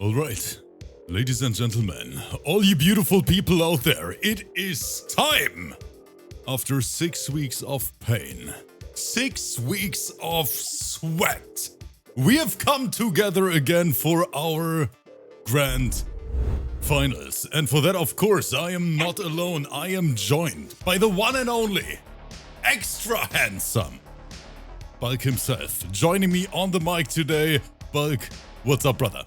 All right, ladies and gentlemen, all you beautiful people out there, it is time. After 6 weeks of pain, 6 weeks of sweat, we have come together again for our grand finals. And for that, of course, I am not alone. I am joined by the one and only, extra handsome Bulk himself. Joining me on the mic today, Bulk, what's up, brother?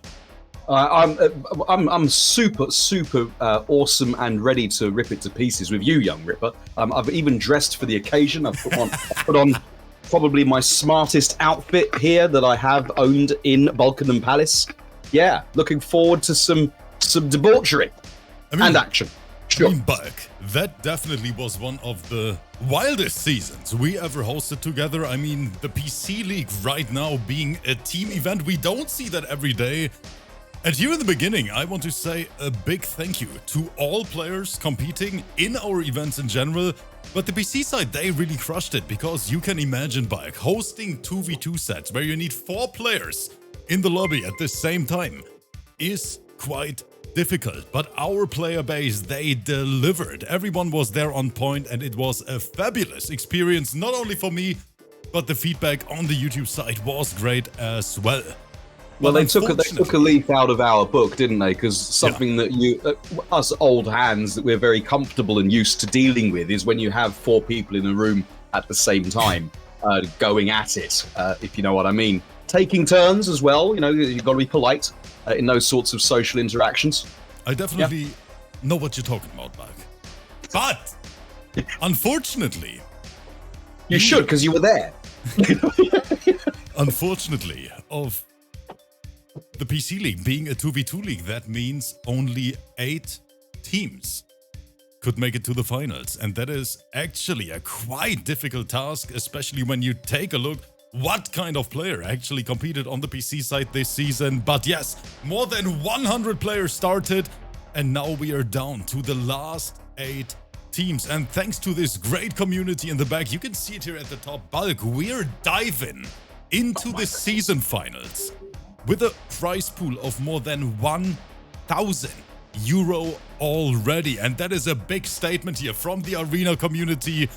I'm super awesome and ready to rip it to pieces with you, young Ripper. I've even dressed for the occasion. I've put on probably my smartest outfit here that I have owned in Buckingham Palace. Yeah, looking forward to some debauchery and action. Sure. I mean, Bulk, that definitely was one of the wildest seasons we ever hosted together. I mean, the PC League right now being a team event, we don't see that every day. And here in the beginning, I want to say a big thank you to all players competing in our events in general. But the PC side, they really crushed it, because you can imagine, Bulk, hosting 2v2 sets where you need 4 players in the lobby at the same time is quite difficult. But our player base, they delivered. Everyone was there on point, and it was a fabulous experience, not only for me, but the feedback on the YouTube side was great as well. Well, they took a leaf out of our book, didn't they? Because something that us old hands, that we're very comfortable and used to dealing with, is when you have 4 people in a room at the same time, going at it, if you know what I mean. Taking turns as well, you know, you've got to be polite in those sorts of social interactions. I definitely know what you're talking about, Bulk. But, unfortunately... You should, because you were there. Unfortunately, of the PC League being a 2v2 league, that means only 8 teams could make it to the finals. And that is actually a quite difficult task, especially when you take a look what kind of player actually competed on the PC side this season. But yes, more than 100 players started, and now we are down to the last 8 teams. And thanks to this great community in the back, you can see it here at the top, Bulk, we're diving into the season finals with a prize pool of more than 1,000 euro already. And that is a big statement here from the arena community.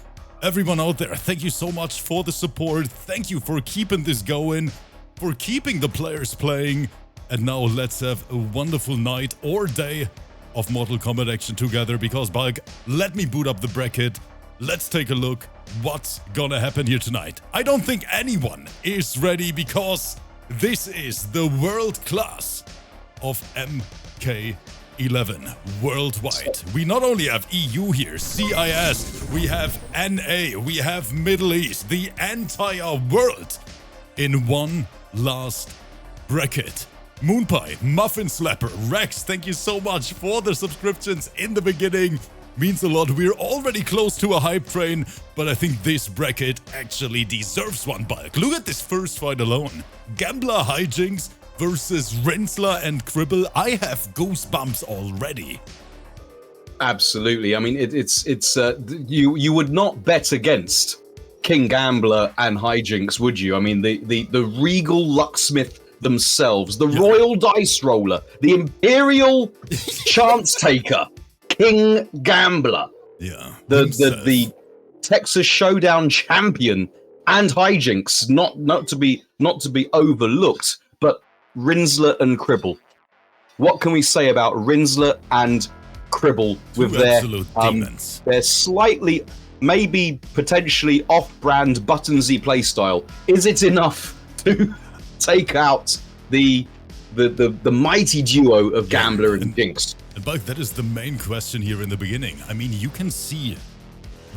Everyone out there, thank you so much for the support. Thank you for keeping this going, for keeping the players playing. And now let's have a wonderful night or day of Mortal Kombat action together, because, Bulk, let me boot up the bracket. Let's take a look what's gonna happen here tonight. I don't think anyone is ready, because this is the world class of MK11 worldwide. We not only have EU here, CIS, we have NA, we have Middle East, the entire world in one last bracket. Moonpie, Muffin Slapper, Rex, thank you so much for the subscriptions in the beginning. Means a lot. We're already close to a hype train, but I think this bracket actually deserves one, Bulk. Look at this first fight alone. Gambler HIJINX versus RINZ and CRIBLE. I have goosebumps already. Absolutely. I mean, you would not bet against KINGGAMBLER and HIJINX, would you? I mean, the regal locksmith themselves, the royal dice roller, the imperial chance taker, KINGGAMBLER, the Texas Showdown champion, and HIJINX, not to be overlooked, but RINZ and CRIBLE. What can we say about RINZ and CRIBLE with their slightly, maybe potentially off-brand buttonsy playstyle? Is it enough to take out the mighty duo of Gambler and HIJINX? And Bulk, that is the main question here in the beginning. I mean, you can see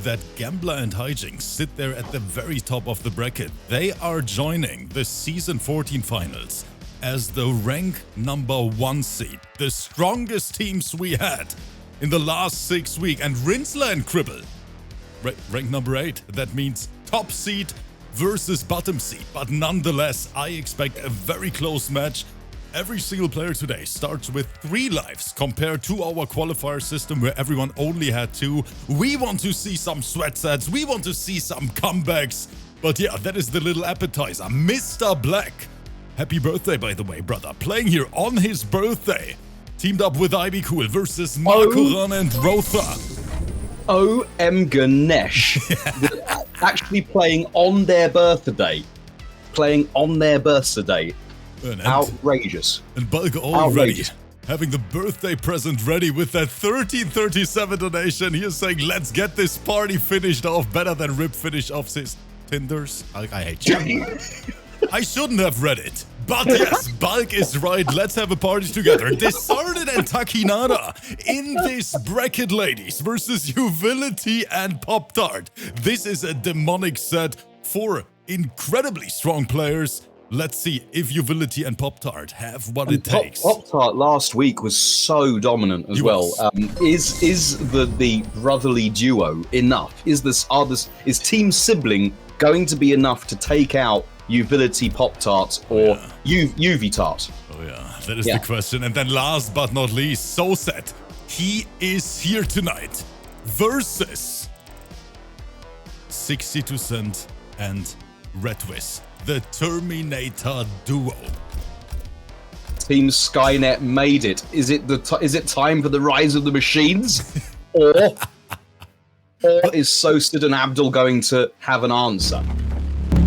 that Gambler and HIJINX sit there at the very top of the bracket. They are joining the Season 14 finals as the rank number 1 seed. The strongest teams we had in the last 6 weeks. And RINZ and CRIBLE, rank number 8. That means top seed versus bottom seed. But nonetheless, I expect a very close match. Every single player today starts with 3 lives compared to our qualifier system where everyone only had 2. We want to see some sweat sets. We want to see some comebacks. But yeah, that is the little appetizer. Mr. Black Happy birthday, by the way, brother. Playing here on his birthday. Teamed up with IBECOOL versus MAKORAN and ROETHOR. OM Ganesh. Actually playing on their birthday. Playing on their birthday. Outrageous. And Bulk already having the birthday present ready with that 1337 donation. He is saying, let's get this party finished off better than Rip finish off his Tinders. I hate you. I shouldn't have read it. But yes, Bulk is right. Let's have a party together. DISARTED and TAKKINADA in this bracket, ladies, versus YUVILITY and POPTART. This is a demonic set for incredibly strong players. Let's see if YUVILITY and POPTART have what it takes. POPTART last week was so dominant as well. Is the brotherly duo enough? Is Team Sibling going to be enough to take out YUVILITY POPTART or UVTART? Oh yeah, that is the question. And then last but not least, SOSED. He is here tonight versus 62% and REDVIS, the Terminator duo. Team Skynet made it. Is it time for the rise of the machines, or is SOSED and ABDUL going to have an answer?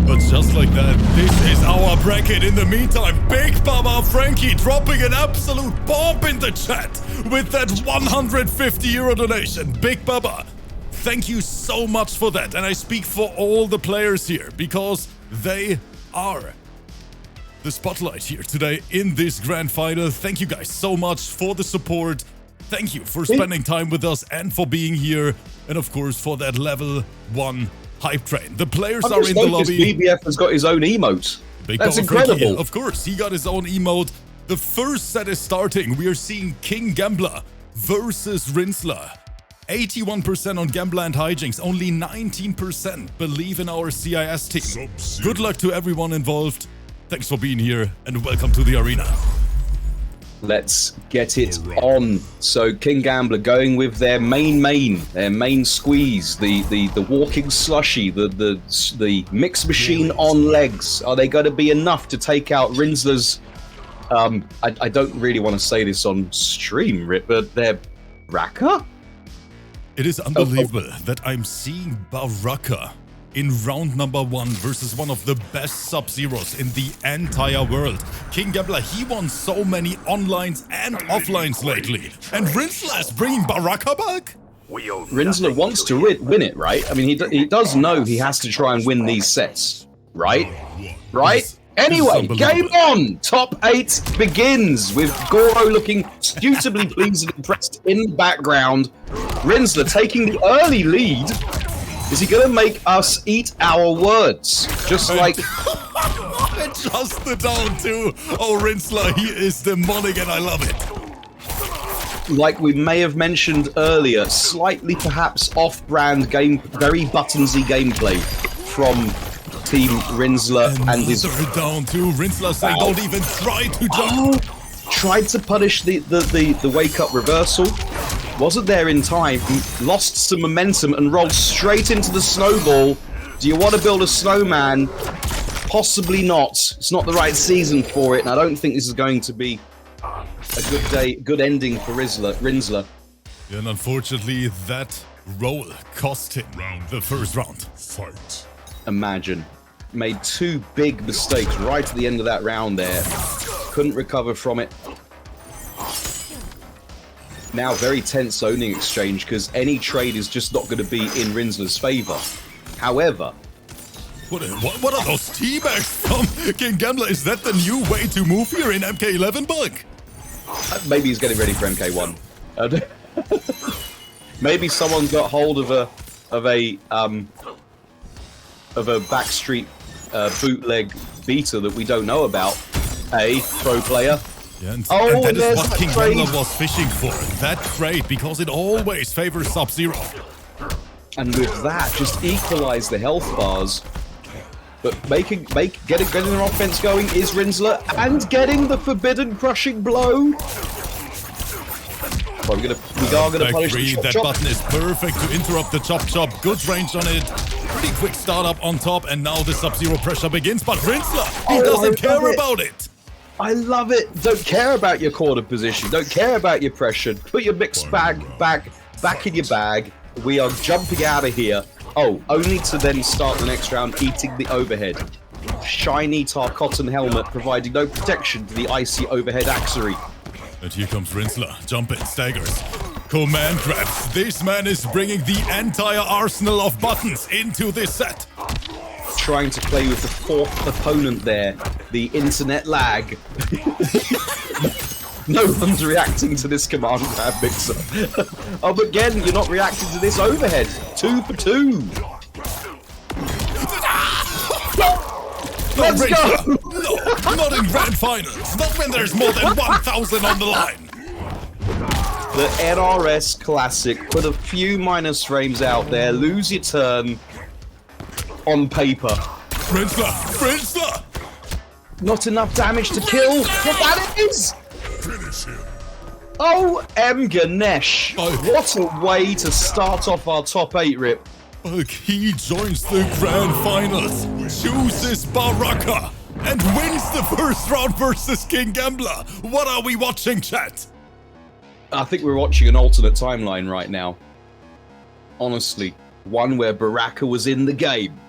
But just like that, this is our bracket. In the meantime, Big Baba Frankie dropping an absolute bomb in the chat with that 150 euro donation. Big Baba, thank you so much for that. And I speak for all the players here because they are the spotlight here today in this grand final. Thank you guys so much for the support. Thank you for spending time with us and for being here. And of course, for that level 1 hype train. The players are in the lobby. BBF has got his own emote. That's incredible. Frankie, of course, he got his own emote. The first set is starting. We are seeing KINGGAMBLER versus RINZ. 81% on Gambler and HIJINX, only 19% believe in our CIS team. Good luck to everyone involved. Thanks for being here and welcome to the arena. Let's get it on. So KINGGAMBLER going with their main squeeze, the walking slushy, the mix machine on legs. Are they going to be enough to take out RINZ's? I don't really want to say this on stream, Rip, but they're Baraka? It is unbelievable that I'm seeing Baraka in round number 1 versus one of the best Sub-Zeros in the entire world. KINGGAMBLER, he won so many onlines and offlines lately. And RINZ is bringing Baraka back? RINZ wants to win it, right? I mean, he does know he has to try and win these sets, right? Right? Anyway, game on! Top 8 begins with Goro looking suitably pleased and impressed in the background. RINZ taking the early lead. Is he going to make us eat our words? Just like... Just the down too. Oh, RINZ, he is demonic and I love it. Like we may have mentioned earlier, slightly perhaps off-brand game, very buttonsy gameplay from Team RINZ and his... down too. RINZ saying don't even try to jump. Tried to punish the wake-up reversal. Wasn't there in time, lost some momentum and rolled straight into the snowball. Do you want to build a snowman? Possibly not. It's not the right season for it, and I don't think this is going to be a good ending for RINZ. And unfortunately, that roll cost him the first round. Fight. Imagine. Made 2 big mistakes right at the end of that round there. Couldn't recover from it. Now very tense zoning exchange because any trade is just not going to be in RINZ's favor. However, what are those teabags from KINGGAMBLER? Is that the new way to move here in MK11, Bug? Maybe he's getting ready for MK1. Maybe someone's got hold of a backstreet bootleg beta that we don't know about. A pro player. Yeah, and that is what KINGGAMBLER was fishing for. That trade, because it always favors Sub-Zero. And with that, just equalize the health bars. But getting an offense going is RINZ, and getting the forbidden crushing blow. Well, we are gonna punish the chop. That button is perfect to interrupt the chop. Good range on it. Pretty quick startup on top, and now the Sub-Zero pressure begins, but Rinsler, he Oh, doesn't I care love it. about it. I love it. Don't care about your corner position. Don't care about your pressure. Put your mixed bag back in your bag. We are jumping out of here. Oh, only to then start the next round eating the overhead. Shiny tar cotton helmet providing no protection to the icy overhead axery. And here comes Rinsler, jumping, staggers. Command grabs. This man is bringing the entire arsenal of buttons into this set. Trying to play with the fourth opponent there. The internet lag. No one's reacting to this command grab mixer. Oh, but again, you're not reacting to this overhead. 2 for 2. Let's go! No, not in grand finals. Not when there's more than 1,000 on the line. The NRS Classic. Put a few minus frames out there. Lose your turn on paper. Rinsler! Not enough damage to kill. What that is! Oh, M. Ganesh. What a way to start off our top 8, Rip. Bulk, he joins the grand finals, chooses Baraka, and wins the first round versus KINGGAMBLER. What are we watching, chat? I think we're watching an alternate timeline right now. Honestly, one where Baraka was in the game.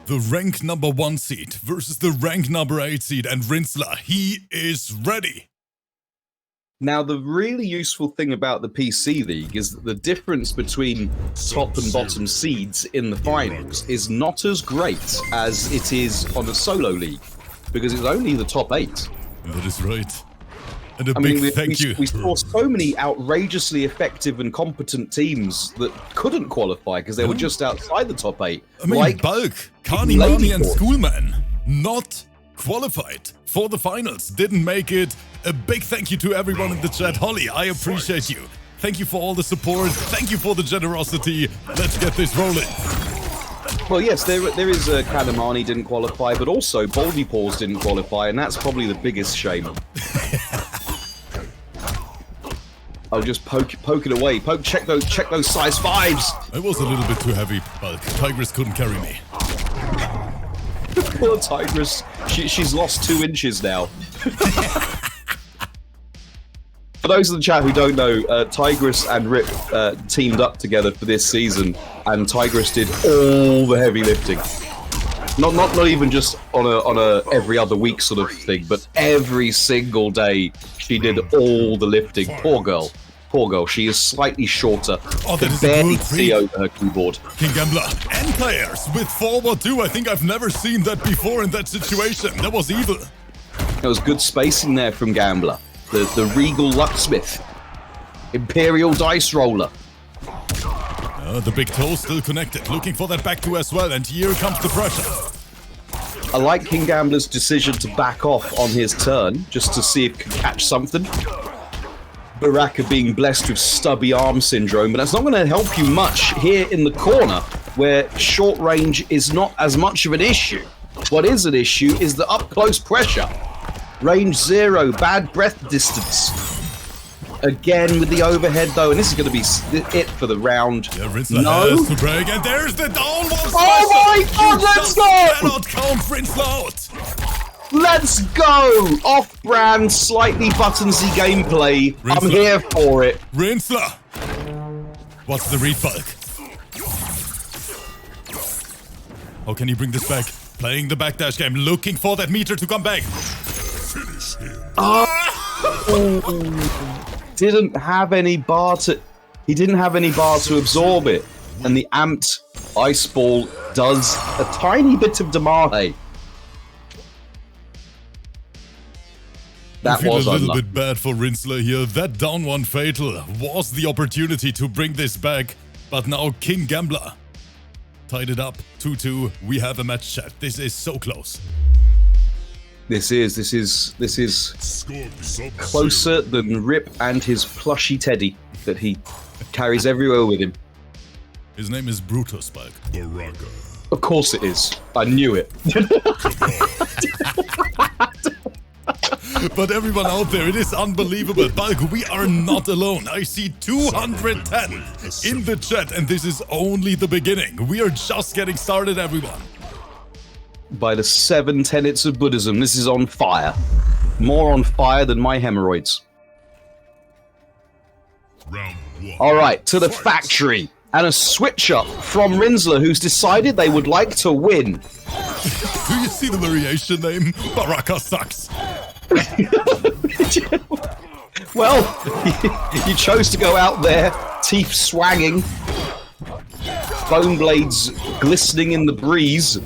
The rank number 1 seed versus the rank number 8 seed, and Rinsler, he is ready. Now, the really useful thing about the PC League is that the difference between top and bottom seeds in the finals is not as great as it is on a solo league, because it's only the top 8. That is right. And a I big mean, thank you. We saw so many outrageously effective and competent teams that couldn't qualify because they were just outside the top 8. I mean, like Bulk, Carnimani and Ladyboard. Schoolman, not qualified for the finals, didn't make it. A big thank you to everyone in the chat. Holly, I appreciate you. Thank you for all the support. Thank you for the generosity. Let's get this rolling. Well, yes, there is Kalamani didn't qualify, but also Baldy Paws didn't qualify, and that's probably the biggest shame. I'll just poke it away. Check those size 5s. I was a little bit too heavy, Bulk. Tigress couldn't carry me. Poor Tigress. She's lost 2 inches now. For those in the chat who don't know, Tigress and Rip teamed up together for this season, and Tigress did all the heavy lifting. Not even just on a every other week sort of thing, but every single day she did all the lifting. Poor girl. She is slightly shorter. Oh, that Can is a barely good see over her keyboard. KINGGAMBLER and players with forward 2. I think I've never seen that before in that situation. That was evil. There was good spacing there from Gambler. The Regal Lucksmith. Imperial Dice Roller. The big toe still connected. Looking for that back 2 as well. And here comes the pressure. I like KINGGAMBLER's decision to back off on his turn, just to see if he can catch something. Baraka being blessed with stubby arm syndrome, but that's not going to help you much here in the corner, where short range is not as much of an issue. What is an issue is the up-close pressure. Range 0, bad breath distance. Again with the overhead though, and this is going to be it for the round. Yeah, Rinsler has to break, and there's the down one. Oh my god, let's go! Cannot count Rinsler out. Let's go! Off-brand, slightly buttonsy gameplay. Rinsler. I'm here for it. Rinsler. What's the read, Bulk? How can you bring this back? Playing the backdash game, looking for that meter to come back. Didn't have any bar to... He didn't have any bar to absorb it. And the amped ice ball does a tiny bit of damage. That I feel was a little unlucky. bit bad for Rinsler here. That down 1 fatal was the opportunity to bring this back. But now KINGGAMBLER tied it up 2-2. We have a match, chat. This is so close. This is closer than Rip and his plushy teddy that he carries everywhere with him. His name is Brutus, Bulk. Baraka. Of course it is. I knew it. But everyone out there, it is unbelievable. Bulk, we are not alone. I see 210 in the chat, and this is only the beginning. We are just getting started, everyone. By the 7 tenets of Buddhism, this is on fire. More on fire than my hemorrhoids. Alright, to the factory. And a switch up from Rinzler, who's decided they would like to win. Do you see the variation name? Baraka sucks. Well, you chose to go out there, teeth swanging, bone blades glistening in the breeze.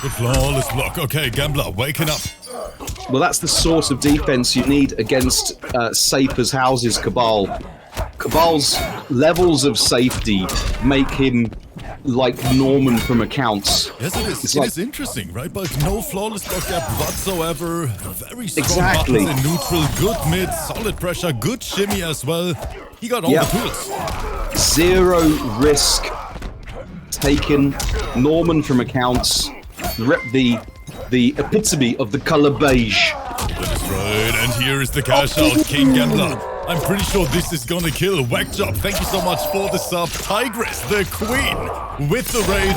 The flawless block. Okay, Gambler, waking up. Well, that's the sort of defense you need against safe as houses Cabal. Cabal's levels of safety make him like Norman from Accounts. Yes, it is. It is interesting, right? But no flawless block gap whatsoever. Very strong Exactly. buttons in neutral. Good mid, solid pressure, good shimmy as well. He got all the tools. Zero risk taken. Norman from Accounts. The epitome of the color beige. That is right, and here is the cash out, King Gambler. I'm pretty sure this is gonna kill. Whack job, thank you so much for the sub. Tigress, the queen, with the raid.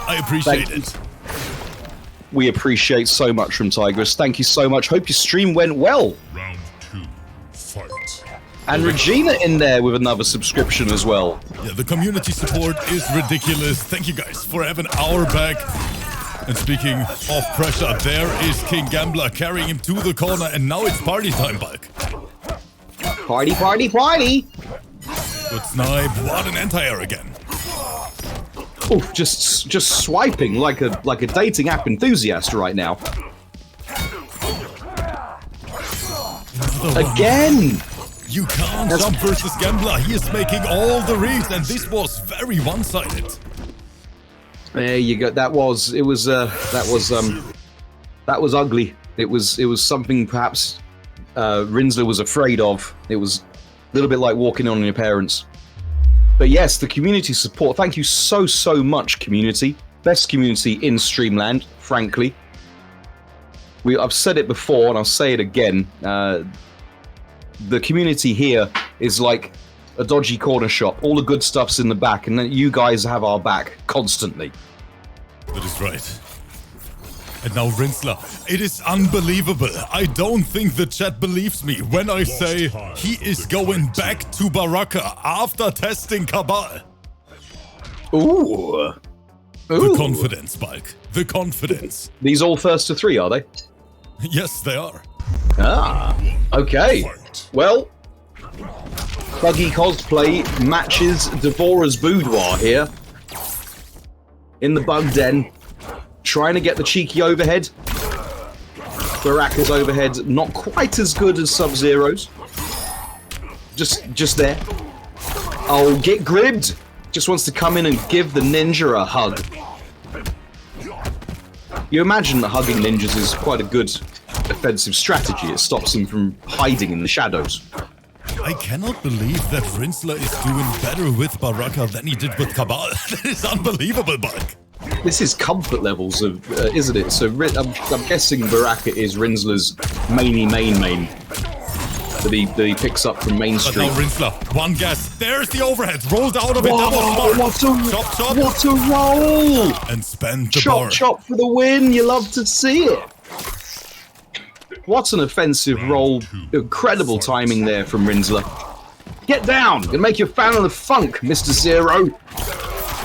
I appreciate it. We appreciate so much from Tigress. Thank you so much. Hope your stream went well. Round 2, fight. And Regina in there with another subscription as well. Yeah, the community support is ridiculous. Thank you guys for having our back. And speaking of pressure, there is King Gambler carrying him to the corner, and now it's party time, Bulk. Party, party, party! Good snipe. What an anti-air again. Oh, just swiping like a dating app enthusiast right now. Again! You can't jump versus Gambler. He is making all the reads, and this was very one-sided. There you go. That was ugly. It was something perhaps Rinzler was afraid of. It was a little bit like walking on your parents. But yes, the community support. Thank you so much, community. Best community in Streamland, frankly. I've said it before and I'll say it again. The community here is like a dodgy corner shop. All the good stuff's in the back, and then you guys have our back constantly. That is right. And now Rinzler. It is unbelievable. I don't think the chat believes me when I say he is going back to Baraka after testing Cabal. Ooh. The confidence, Bulk. The confidence. These all first to 3, are they? Yes, they are. Ah, okay. Well, Buggy Cosplay matches Devora's Boudoir here. In the bug den. Trying to get the cheeky overhead. Baraka's overhead not quite as good as Sub-Zero's. Just there. Oh, get gribbed! Just wants to come in and give the ninja a hug. You imagine that hugging ninjas is quite a good offensive strategy. It stops them from hiding in the shadows. I cannot believe that Rinzler is doing better with Baraka than he did with Cabal. That is unbelievable, Bulk. This is comfort levels of, isn't it? So I'm guessing Baraka is Rinzler's main that he picks up from Main But Street. now Rinzler, one guess. There's the overhead. Rolled out of it. That was smart. Chop. What a roll! And spend the bar. Chop for the win. You love to see it. What an offensive roll. Incredible timing there from Rinzler. Get down. Gonna make you a fan of the funk, Mr. Zero.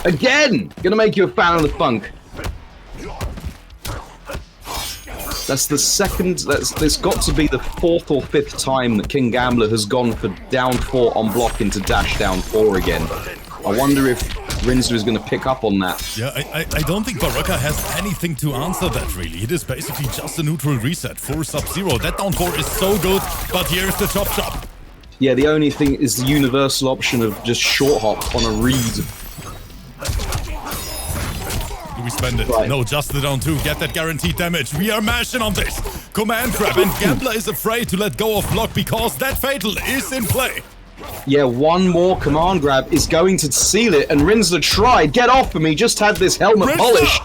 Again! Gonna make you a fan of the funk. That's the second, there's got to be the 4th or 5th time that King Gambler has gone for down 4 on block into dash down 4 again. I wonder if Rinzler is going to pick up on that. Yeah, I don't think Baraka has anything to answer that, really. It is basically just a neutral reset for Sub-Zero. That down 4 is so good, but here's the chop. Yeah, the only thing is the universal option of just short hop on a read. Do we spend it? Right. No, just the down 2. Get that guaranteed damage. We are mashing on this. Command grab, and Gambler is afraid to let go of block because that fatal is in play. Yeah, one more command grab is going to seal it, and Rinzler tried. Get off of me, just had this helmet polished.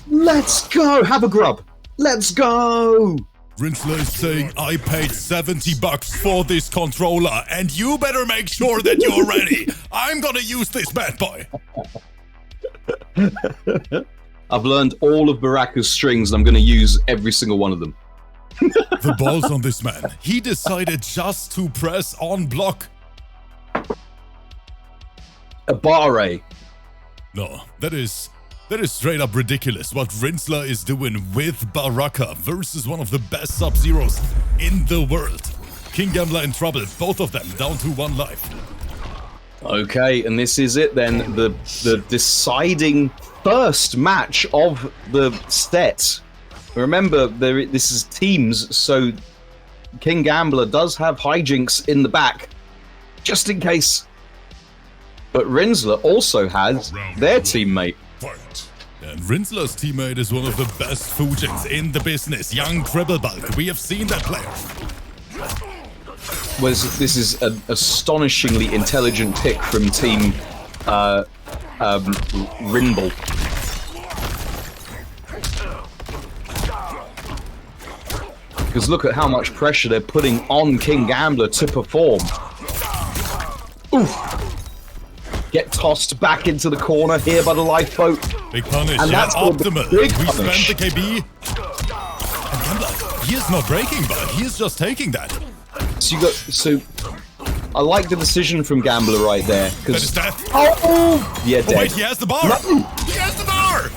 Let's go! Have a grub. Let's go! Rinsler is saying, I paid $70 for this controller, and you better make sure that you're ready. I'm gonna use this bad boy. I've learned all of Baraka's strings, and I'm gonna use every single one of them. The balls on this man. He decided just to press on block. A barre. No, that is straight up ridiculous what Rinsler is doing with Baraka versus one of the best Sub-Zeros in the world. KINGGAMBLER in trouble, both of them down to 1 life. Okay, and this is it then, the deciding first match of the set. Remember, this is teams, so KINGGAMBLER does have HIJINX in the back, just in case. But Rinsler also has their teammate. Fight. And Rinsler's teammate is one of the best Fujins in the business, young CRIBLE bulk. We have seen that player. This is an astonishingly intelligent pick from team Rinble. Because look at how much pressure they're putting on KINGGAMBLER to perform. Oof. Get tossed back into the corner here by the lifeboat. Big punish, And yeah, that's called the optimal. big We punish. spent the KB. And KINGGAMBLER, he is not breaking, but he is just taking that. So I like the decision from Gambler right there. That is death. Oh, yeah, Oh, dead. wait, he has the bar. No. He has the bar.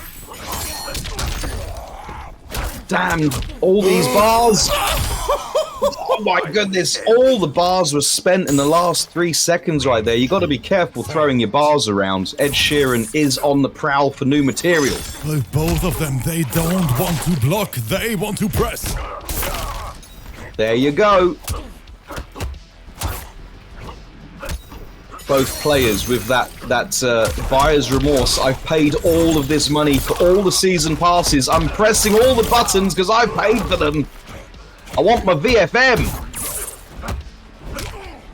Damn, all these bars. Oh my goodness, all the bars were spent in the last 3 seconds right there. You got to be careful throwing your bars around. Ed Sheeran is on the prowl for new material. Well, both of them, they don't want to block, they want to press. There you go. Both players with that buyer's remorse. I've paid all of this money for all the season passes. I'm pressing all the buttons because I paid for them. I want my VFM.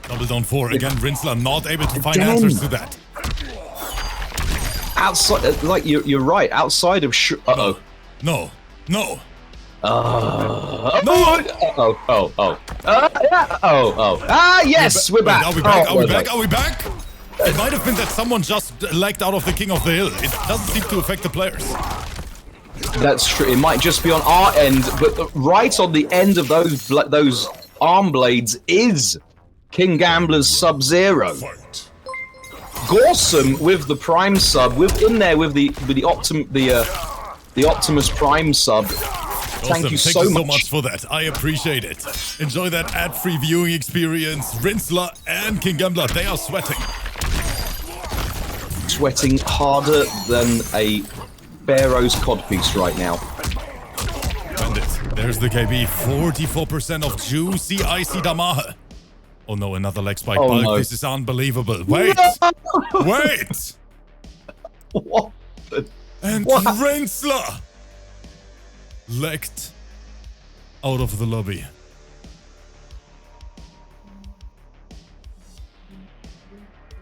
Double down 4 again. Rinsler not able to find Again. answers to that. Outside, like you're right. Outside of No. No. No. Yes, we're back. Are we back? Oh, Are we back? Are we back? It might have been that someone just lagged out of the King of the Hill. It doesn't seem to affect the players. That's true. It might just be on our end, but right on the end of those arm blades is KINGGAMBLER's Sub-Zero. Fight. Gorsum with the Prime sub, in there with the Optimus Prime sub. Thank you so much for that. I appreciate it. Enjoy that ad-free viewing experience. Rinsler and KINGGAMBLER, they are sweating. Sweating harder than a Pharaoh's codpiece right now. Bandit, there's the KB. 44% of juicy icy Damahe. Oh no, another leg spike. Oh, Bulk. no. This is unbelievable. Wait! Wait! What? And What? Rinsler legged out of the lobby.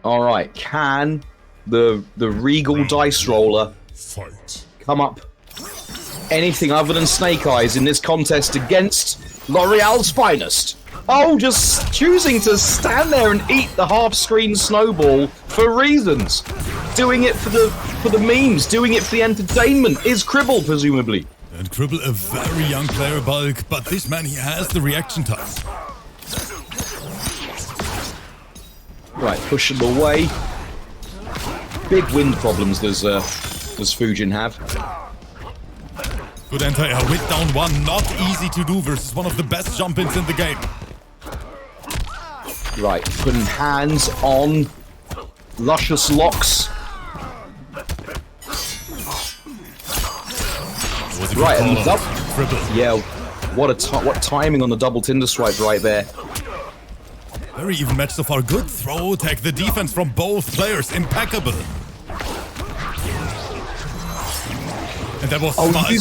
All right, can the Regal dice roller Fight. come up anything other than Snake Eyes in this contest against L'Oreal's finest? Oh, just choosing to stand there and eat the half-screen snowball for reasons. Doing it for the memes, doing it for the entertainment. Is CRIBLE, presumably. And CRIBLE, a very young player, Bulk, but this man, he has the reaction time. Right, push them away. Big wind problems does Fujin have. Good anti-air, with down 1, not easy to do versus one of the best jump-ins in the game. Right, putting hands on Luscious Locks. Right, and the CRIBLE. yeah, what timing on the double Tinder swipe right there. Very even match so far. Good throw tech. The defense from both players, impeccable. And that was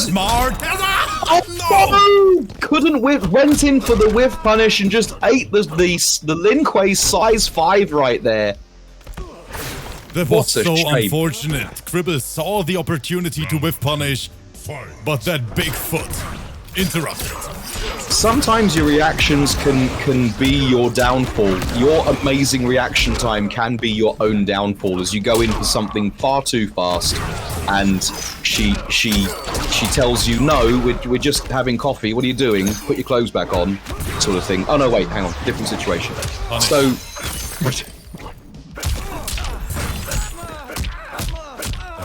smart. Oh, no! Couldn't whiff, went in for the whiff punish and just ate the Lin Kuei size 5 right there. That was What a so shame. unfortunate. CRIBLE saw the opportunity to whiff punish, Fight. but that big foot interrupted. Sometimes your reactions can be your downfall. Your amazing reaction time can be your own downfall as you go in for something far too fast, and she tells you, no, we're just having coffee. What are you doing? Put your clothes back on, sort of thing. Oh no, wait, hang on, different situation. So.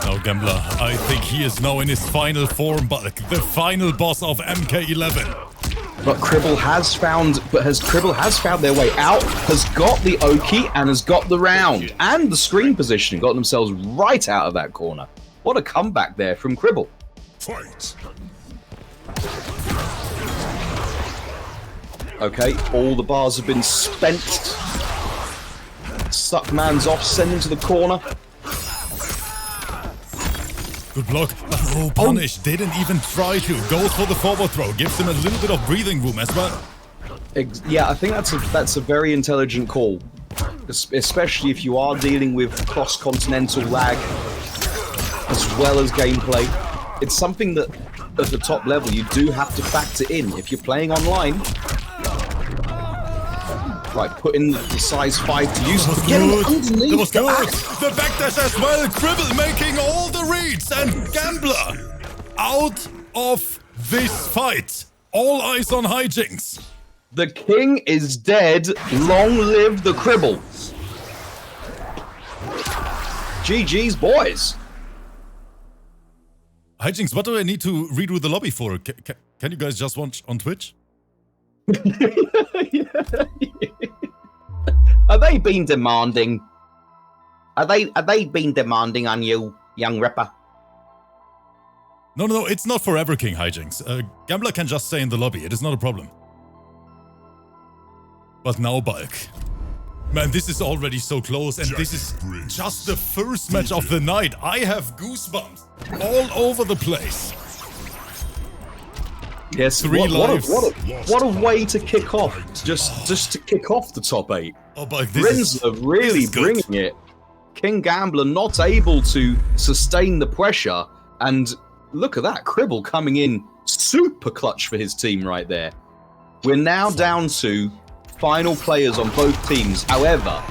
Now, Gambler, I think he is now in his final form, but the final boss of MK11. But Cribble has found their way out, has got the Oki, and has got the round and the screen positioning, got themselves right out of that corner. What a comeback there from Cribble. Fight. Okay, all the bars have been spent. Suckman's off, send him to the corner. Good block, but no punish. Didn't even try to. Goes for the forward throw. Gives him a little bit of breathing room as well. Yeah, I think that's a very intelligent call, especially if you are dealing with cross-continental lag as well as gameplay. It's something that at the top level you do have to factor in if you're playing online. Right, put in the size 5 to use. That was good. The backdash as well. Cribble making all the reads, and Gambler out of this fight. All eyes on HIJINX. The king is dead. Long live the Cribble. GG's, boys. HIJINX, what do I need to redo the lobby for? Can you guys just watch on Twitch? Are they been demanding? Are they been demanding on you, young Ripper? No, it's not forever, King HIJINX. Gambler can just stay in the lobby. It is not a problem. But now, Bulk. Man, this is already so close, and this is just the first match of the night. I have goosebumps all over the place. Yes, what a way to kick off. Just to kick off the top 8. Oh, but RINZ are really bringing it. KINGGAMBLER not able to sustain the pressure, and look at that, Cribble coming in super clutch for his team right there. We're now down to final players on both teams. However,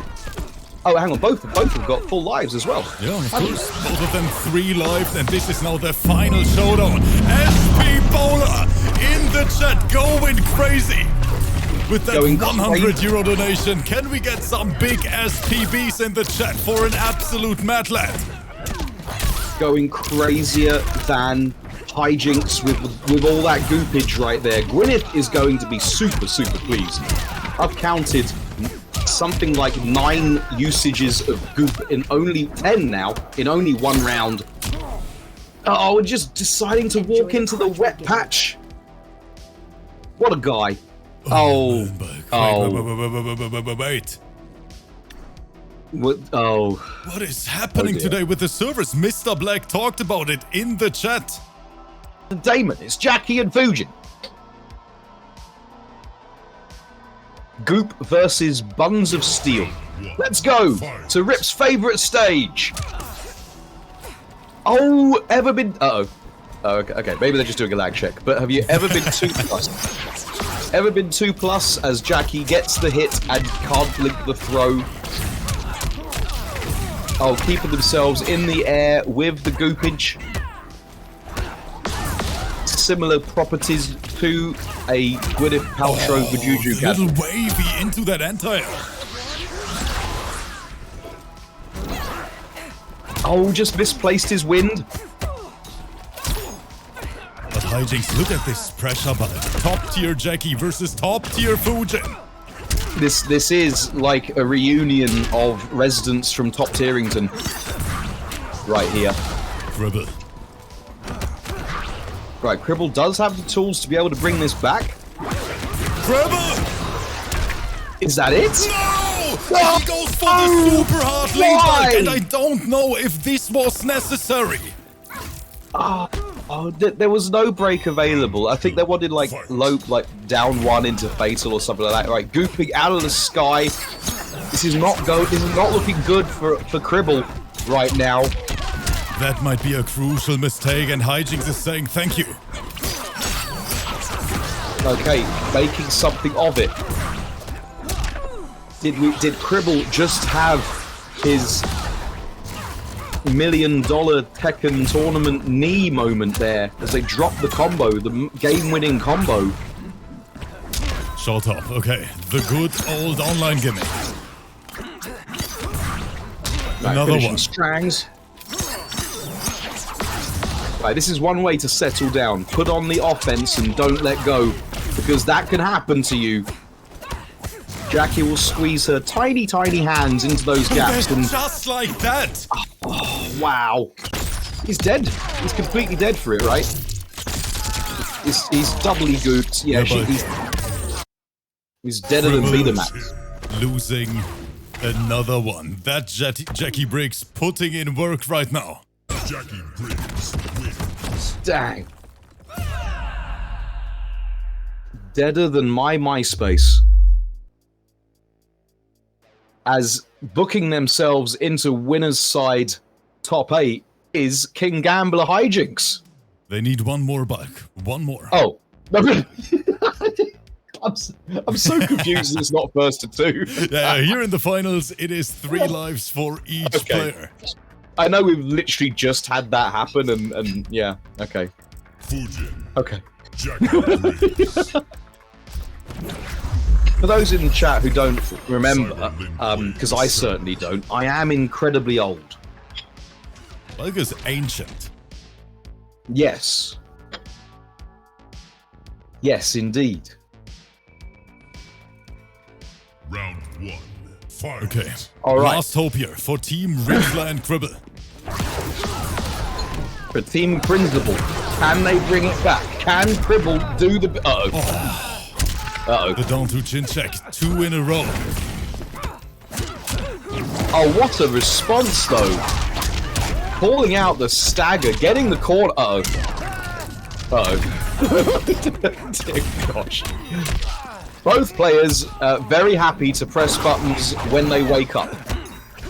oh, hang on, both have got full lives as well. Yeah, of course. Both of them 3 lives, and this is now the final showdown. SP Bowler in the chat going crazy. With that €100 donation, can we get some big SPBs in the chat for an absolute madland? Going crazier than HIJINX with all that goopage right there. Gwyneth is going to be super pleased. I've counted something like 9 usages of goop in only 10 now, in only 1 round. Oh, just deciding to walk into the wet patch. What a guy. Wait. What? Oh. What is happening today with the servers? Mr. Black talked about it in the chat. Damon, it's Jackie and Fujin. Goop versus Buns of Steel. Let's go to Rip's favorite stage. Oh, ever been? Oh, okay. Maybe they're just doing a lag check. But have you ever been 2+? Ever been 2+ as Jackie gets the hit and can't link the throw? Oh, keeping themselves in the air with the goopage. Similar properties to a Gwyneth Paltrow Vajooju cat. Little wavy into that anti-air. Oh, just misplaced his wind. But HIJINX, look at this pressure button. Top tier Jackie versus top tier Fujin. This is like a reunion of residents from Top Tierington. Right here. Cribble. Right, Cribble does have the tools to be able to bring this back. Cribble! Is that it? No! Oh, he goes for the super hard lead, and I don't know if this was necessary. There was no break available. I think they wanted like down 1 into fatal or something like that. Right, gooping out of the sky. This is not looking good for Cribble right now. That might be a crucial mistake, and HIJINX is saying thank you. Okay, making something of it. Did CRIBLE just have his $1 million Tekken tournament knee moment there as they dropped the combo, the game-winning combo? Short up. Okay, the good old online gimmick. Another one. Strangs. Right, this is one way to settle down. Put on the offense and don't let go, because that can happen to you. Jackie will squeeze her tiny, tiny hands into those gaps and... Just like that! Oh, wow. He's dead. He's completely dead for it, right? He's doubly gooped. Yeah, he's deader than Betamax. Losing another one. That Jackie Briggs putting in work right now. Jackie Briggs wins. Dang. Deader than my MySpace. As booking themselves into winner's side top 8 is KINGGAMBLER HIJINX. They need one more back. One more. Oh. I'm so confused it's not first to 2. Yeah, here in the finals, it is 3 lives for each player. I know we've literally just had that happen, and yeah, okay. Fujin. Okay. Jackie Briggs. For those in the chat who don't remember, because I certainly don't, I am incredibly old. Bulga's ancient. Yes. Yes, indeed. Round 1. Fight. Okay. All right. Last hope here for Team RINZ and CRIBLE. For Team Principal, can they bring it back? Can CRIBLE do the... Uh-oh. Uh-oh. The down to chin check. 2 in a row. Oh, what a response, though. Calling out the stagger, getting the corner... Uh-oh. Uh-oh. Dear gosh. Both players very happy to press buttons when they wake up.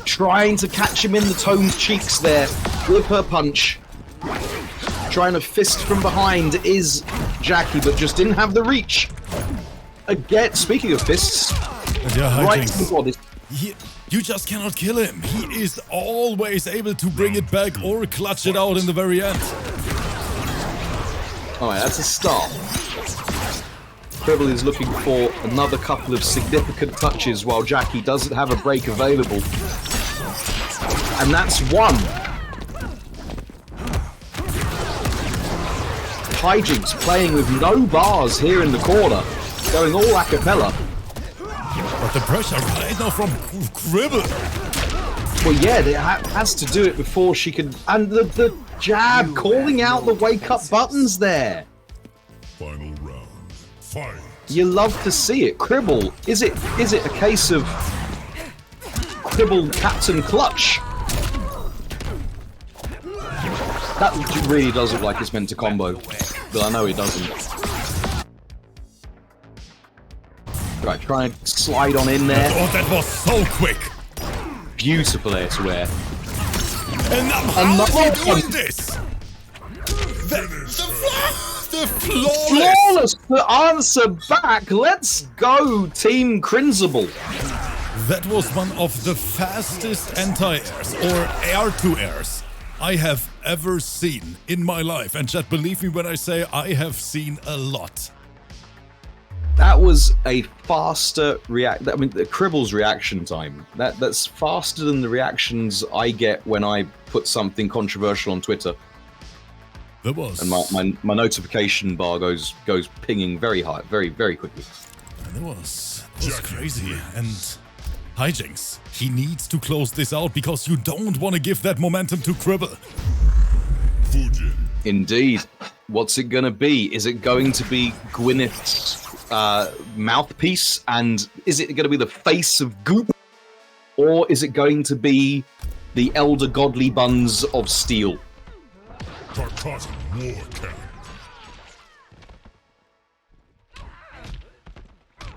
Trying to catch him in the toned cheeks there with her punch. Trying to fist from behind is Jackie, but just didn't have the reach. Again, speaking of fists, yeah, right to the body. You just cannot kill him. He is always able to bring it back or clutch it out in the very end. Alright, that's a start. CRIBLE is looking for another couple of significant touches while Jackie doesn't have a break available. And that's 1. HIJINX playing with no bars here in the corner, going all a cappella. But the pressure right now from CRIBLE. Well, yeah, it has to do it before she can... And the jab, calling out the wake-up buttons there. Final round. Fight. You love to see it. CRIBLE, is it a case of CRIBLE Captain Clutch? That really does look like it's meant to combo, but I know it doesn't. Right, try and slide on in there. Oh, that was so quick. Beautiful air to air. And how are we doing this? The flawless answer back. Let's go, Team Principal. That was one of the fastest anti-airs or air-to-airs I have ever seen in my life. And chat, believe me when I say I have seen a lot. That was a faster react. I mean, the CRIBLE's reaction time. That's faster than the reactions I get when I put something controversial on Twitter. There was. And my notification bar goes pinging very high, very quickly. And it was crazy. And HIJINX, he needs to close this out because you don't want to give that momentum to CRIBLE. Fujin. Indeed. What's it gonna be? Is it going to be Gwyneth's mouthpiece, and is it going to be the face of Goop, or is it going to be the elder godly buns of steel? Tarkatan War Camp.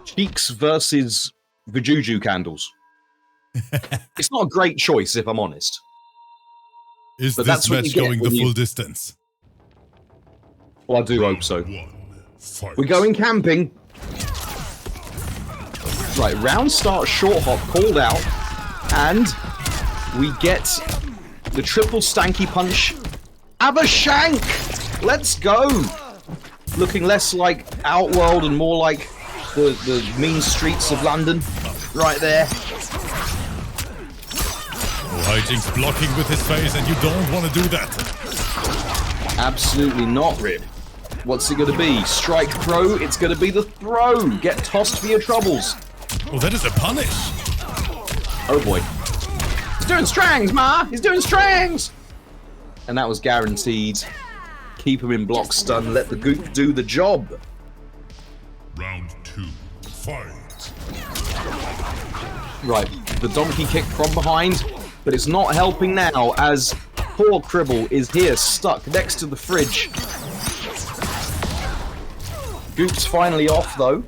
Cheeks versus Vijuju candles. It's not a great choice, if I'm honest. Is this match going the full distance? Well, I do hope so. Fight. We're going camping. Right, round start short hop called out, and we get the triple stanky punch. Shank! Let's go! Looking less like Outworld and more like the mean streets of London. Right there. Oh, HIJINX blocking with his face, and you don't want to do that. Absolutely not, Rib. What's it going to be? Strike throw? It's going to be the throw. Get tossed for your troubles. Oh, that is a punish. Oh boy. He's doing strangs, Ma! He's doing strangs! And that was guaranteed. Keep him in block stun, let the goop do the job. Round 2. Fight. Right, the donkey kick from behind, but it's not helping now as poor Cribble is here stuck next to the fridge. Goop's finally off though.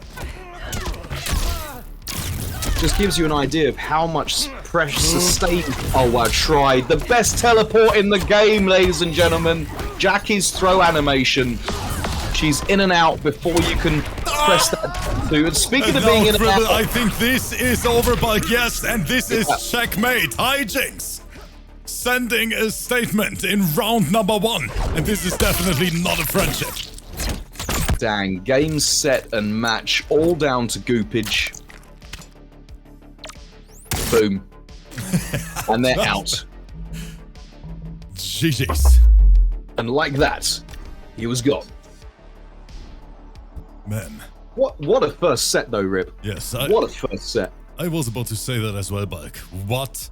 Just gives you an idea of how much pressure sustain. Oh, I tried. The best teleport in the game, ladies and gentlemen. Jackie's throw animation. She's in and out before you can press that button. And speaking of being in and out, I think this is over, but yes, and this is checkmate. HIJINX sending a statement in round number 1, and this is definitely not a friendship. dang, game, set, and match all down to goopage. Boom. And they're out. GG's. And like that, he was gone. Man. What a first set though, Rip. Yes, what a first set. I was about to say that as well, Bulk. What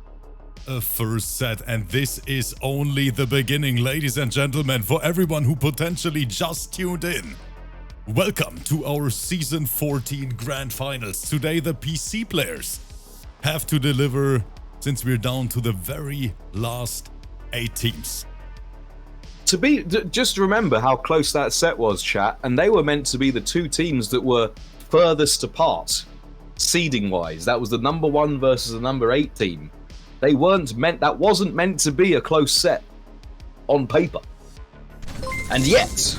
a first set. And this is only the beginning, ladies and gentlemen, for everyone who potentially just tuned in. Welcome to our Season 14 Grand Finals. Today, the PC players have to deliver, since we're down to the very last 8 teams. Just remember how close that set was, chat, and they were meant to be the 2 teams that were furthest apart, seeding-wise. That was the number 1 versus the number 8 team. That wasn't meant to be a close set on paper. And yet,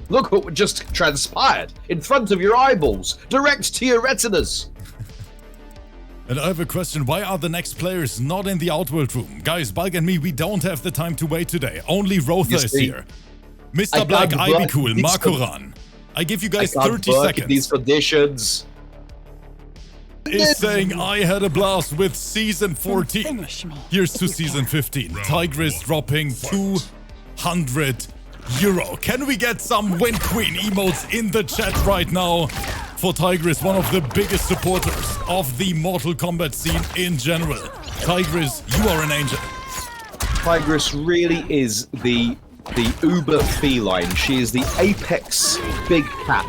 look what just transpired in front of your eyeballs, direct to your retinas. And I have a question. Why are the next players not in the Outworld room? Guys, Bulk and me, we don't have the time to wait today. Only ROETHOR is here. Mr. Black, IBECOOL, MAKORAN. I give you guys 30 seconds. These conditions. Is saying I had a blast with Season 14. Here's to Season 15. Tigris dropping 200 euro. Can we get some Wind Queen emotes in the chat right now? For Tigris, one of the biggest supporters of the Mortal Kombat scene in general. Tigris, you are an angel. Tigris really is the uber feline. She is the apex big cat.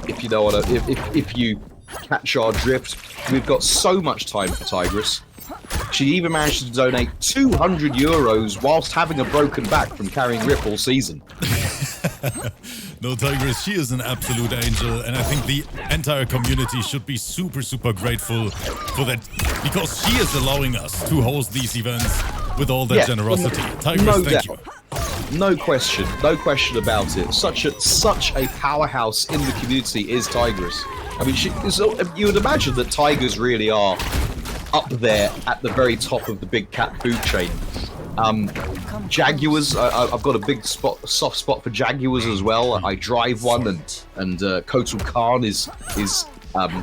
If you know what if you catch our drift, we've got so much time for Tigris. She even managed to donate 200 euros whilst having a broken back from carrying Rip all season. No, Tigris, she is an absolute angel, and I think the entire community should be super, super grateful for that, because she is allowing us to host these events with all that generosity. Tigris, thank you. No question about it. Such a powerhouse in the community is Tigris. I mean, you would imagine that tigers really are up there at the very top of the big cat food chain. Jaguars, I've got a big soft spot for Jaguars as well. I drive one, and Kotal Khan is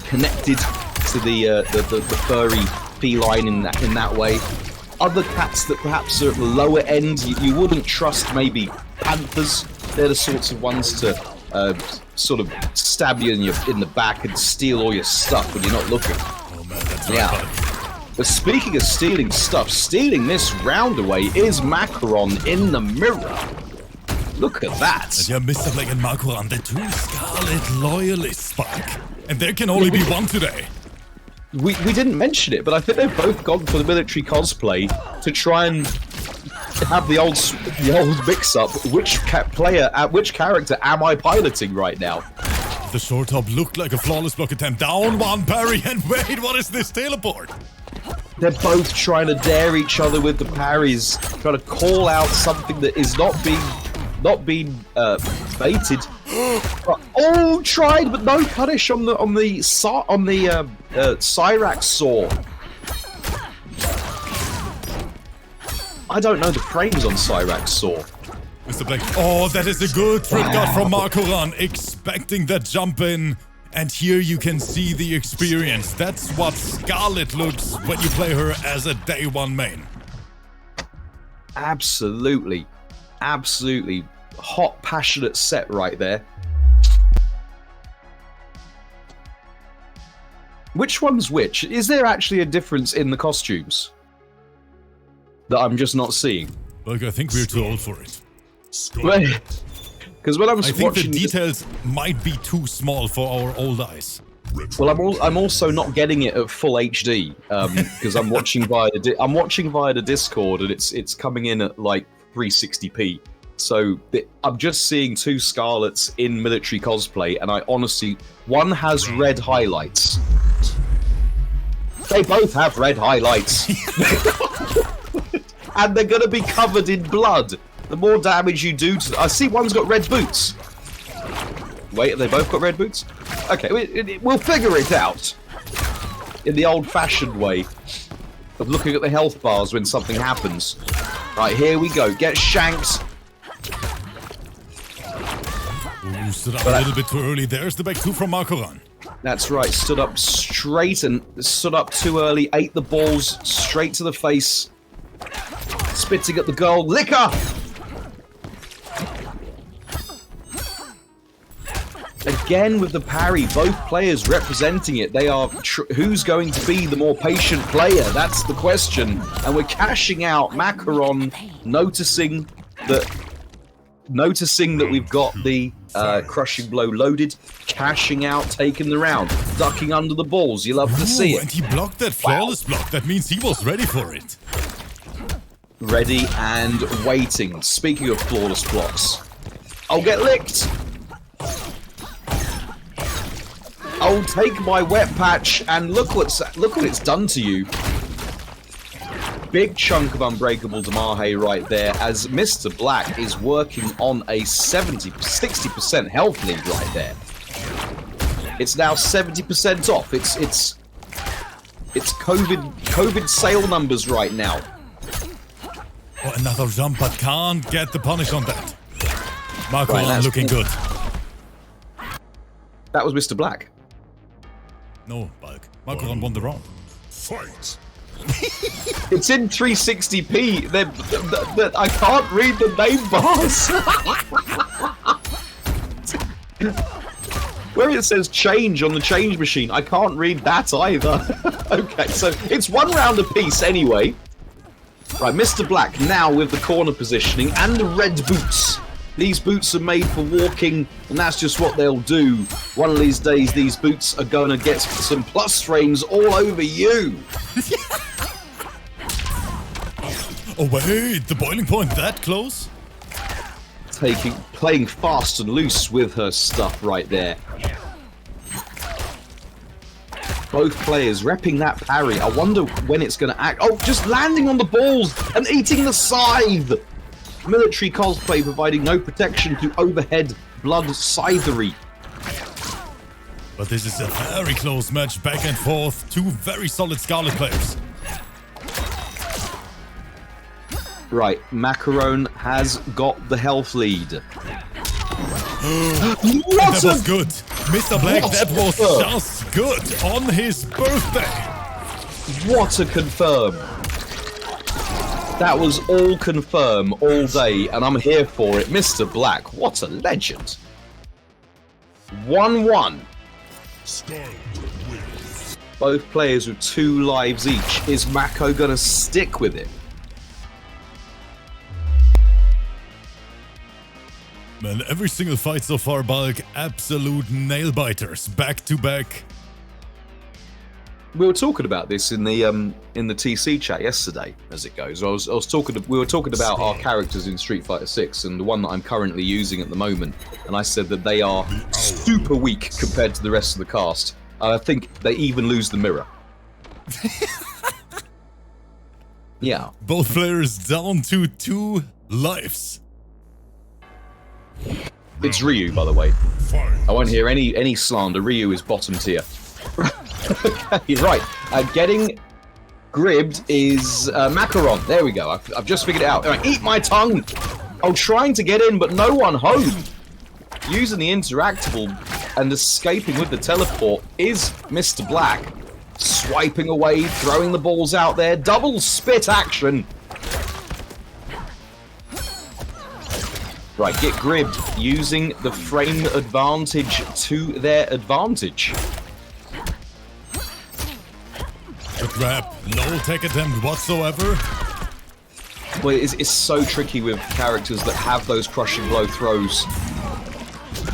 connected to the furry feline in that way. Other cats that perhaps are at the lower end, you wouldn't trust. Maybe panthers. They're the sorts of ones to sort of stab you in the back and steal all your stuff when you're not looking. Oh man, that's right. But speaking of stealing stuff, stealing this round away is Makoran in the mirror. Look at that. Yeah, Mr. Black and Makoran, the 2 Scarlet loyalists back. And there can only be one today. We didn't mention it, but I think they've both gone for the military cosplay to try and have the old mix-up. Which character am I piloting right now? The short hop looked like a flawless block attempt. Down one parry, and wait, what is this teleport? They're both trying to dare each other with the parries, trying to call out something that is not being baited. Oh, tried, but no punish on the Cyrax saw. I don't know the frames on Cyrax saw. Mr. Black. Oh, that is a good trip guard from MAKORAN, expecting that jump in. And here you can see the experience. That's what Scarlet looks when you play her as a day one main. Absolutely. Absolutely. Hot, passionate set right there. Which one's which? Is there actually a difference in the costumes that I'm just not seeing? Look, I think we're too old for it. Because when I was think watching the details might be too small for our old eyes. well, I'm also not getting it at full HD because I'm watching via the Discord and it's coming in at like 360p. So I'm just seeing two Scarlets in military cosplay, and I honestly, one has red highlights. They both have red highlights, and they're gonna be covered in blood. The more damage you do to... I see one's got red boots. Wait, have they both got red boots? Okay, we'll figure it out. In the old-fashioned way of looking at the health bars when something happens. Right, here we go. Get shanked. Ooh, stood up a little bit too early. There's the back two from MAKORAN. That's right. Stood up straight and stood up too early. Ate the balls straight to the face. Spitting at the goal. Liquor! Again with the parry, both players representing it. They are who's going to be the more patient player? That's the question. And we're cashing out. MAKORAN noticing that we've got the crushing blow loaded, cashing out, taking the round, ducking under the balls. You love to see it. And he blocked that flawless block. That means he was ready for it. Ready and waiting. Speaking of flawless blocks, I'll get licked. I'll take my wet patch and look what it's done to you. Big chunk of unbreakable Damahe right there, as Mr. Black is working on a 60% health lead right there. It's now 70% off. It's COVID sale numbers right now. Oh, another jump, but can't get the punish on that. MAKORAN looking good. That was Mr. Black. No, Bulk. MAKORAN won the round. Fight! It's in 360p. I can't read the name bars. Where it says change on the change machine, I can't read that either. Okay, so it's one round apiece anyway. Right, Mr. Black now with the corner positioning and the red boots. These boots are made for walking, and that's just what they'll do. One of these days, these boots are going to get some plus frames all over you. Oh wait, the boiling point that close? Playing fast and loose with her stuff right there. Both players repping that parry. I wonder when it's going to act. Oh, just landing on the balls and eating the scythe. Military cosplay providing no protection to overhead blood scythery. But this is a very close match, back and forth. Two very solid Scarlet players. Right, MAKORAN has got the health lead. That was good. Mr. Black, that was just good on his birthday. What a confirm. That was all confirm all day, and I'm here for it. Mr. Black, what a legend. 1-1. Both players with 2 lives each. Is Mako gonna stick with it? Man, every single fight so far, Bulk, absolute nail biters, back to back. We were talking about this in the TC chat yesterday, as it goes. We were talking about our characters in Street Fighter 6, and the one that I'm currently using at the moment, and I said that they are super weak compared to the rest of the cast. I think they even lose the mirror. Yeah. Both players down to 2 lives. It's Ryu, by the way. Fight. I won't hear any slander. Ryu is bottom tier. Okay, right. Getting gribbed is Makoran. There we go. I've just figured it out. Right, eat my tongue. Oh, trying to get in, but no one home. Using the interactable and escaping with the teleport is Mr. Black. Swiping away, throwing the balls out there. Double spit action. Right, get gribbed using the frame advantage to their advantage. The grab, no tech attempt whatsoever. Well, it's so tricky with characters that have those crushing blow throws.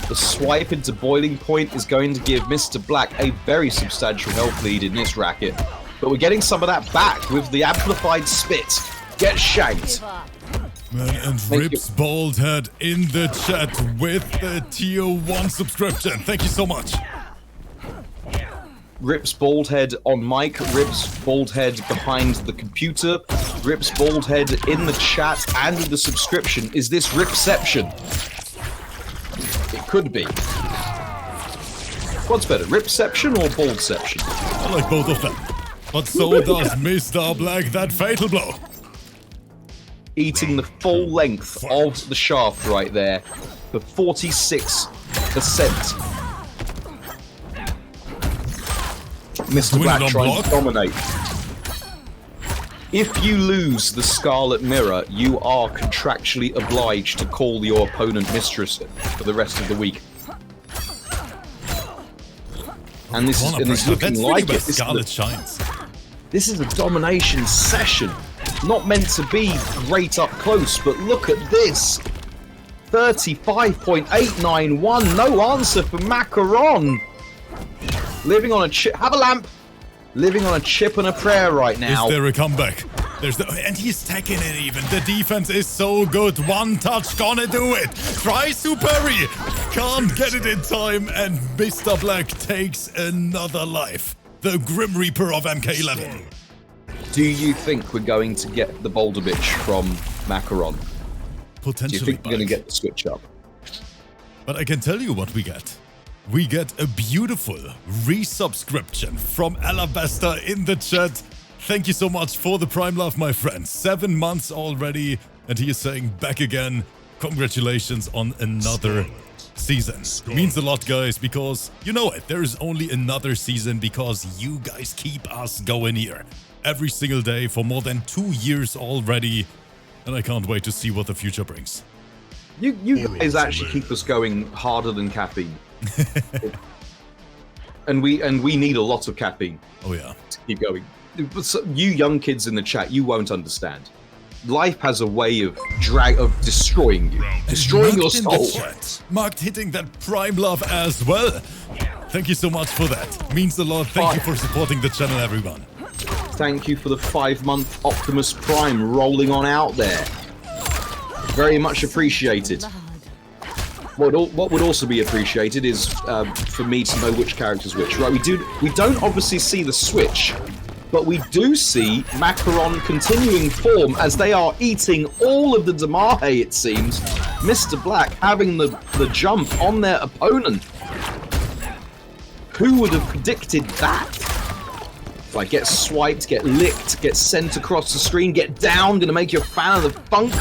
The swipe into boiling point is going to give Mr. Black a very substantial health lead in this racket. But we're getting some of that back with the amplified spit. Get shanked. Man, and Rips Baldhead in the chat with the tier 1 subscription. Thank you so much. Rips Baldhead on mic, Rips Baldhead behind the computer, Rips Baldhead in the chat and with the subscription. Is this Ripception? It could be. What's better, Ripception or Baldception? I like both of them. But so does Mr. Black, that fatal blow. Eating the full length of the shaft right there for 46%. Mr. Black trying to dominate. If you lose the Scarlet Mirror, you are contractually obliged to call your opponent mistress for the rest of the week. And this is looking like it. Scarlet shines. This is a domination session. Not meant to be great up close, but look at this. 35.891. No answer for Makoran. Living on a chip. Have a lamp. Living on a chip and a prayer right now. Is there a comeback? And he's taking it even. The defense is so good. One touch, gonna do it. Try Superi. Can't get it in time. And Mr. Black takes another life. The Grim Reaper of MK11. Do you think we're going to get the Boulder Bitch from Makoran? Potentially. Do you think we're going to get the switch up? But I can tell you what we get. We get a beautiful resubscription from Alabaster in the chat. Thank you so much for the Prime Love, my friend. 7 months already, and he is saying back again. Congratulations on another season. Means a lot, guys, because you know it. There is only another season because you guys keep us going here. Every single day for more than 2 years already. And I can't wait to see what the future brings. You guys actually keep us going harder than caffeine. and we need a lot of caffeine. Oh yeah. To keep going. So, you young kids in the chat, you won't understand. Life has a way of destroying you. Destroying your soul. Marked hitting that Prime Love as well. Thank you so much for that. Means a lot. Thank you for supporting the channel, everyone. Thank you for the 5-month Optimus Prime rolling on out there. Very much appreciated. What would also be appreciated is for me to know which character's which. Right, we don't obviously see the switch, but we do see Makoran continuing form as they are eating all of the Damahe, it seems. Mr. Black having the jump on their opponent. Who would have predicted that? Like, get swiped, get licked, get sent across the screen, get down, gonna make you a fan of the funk.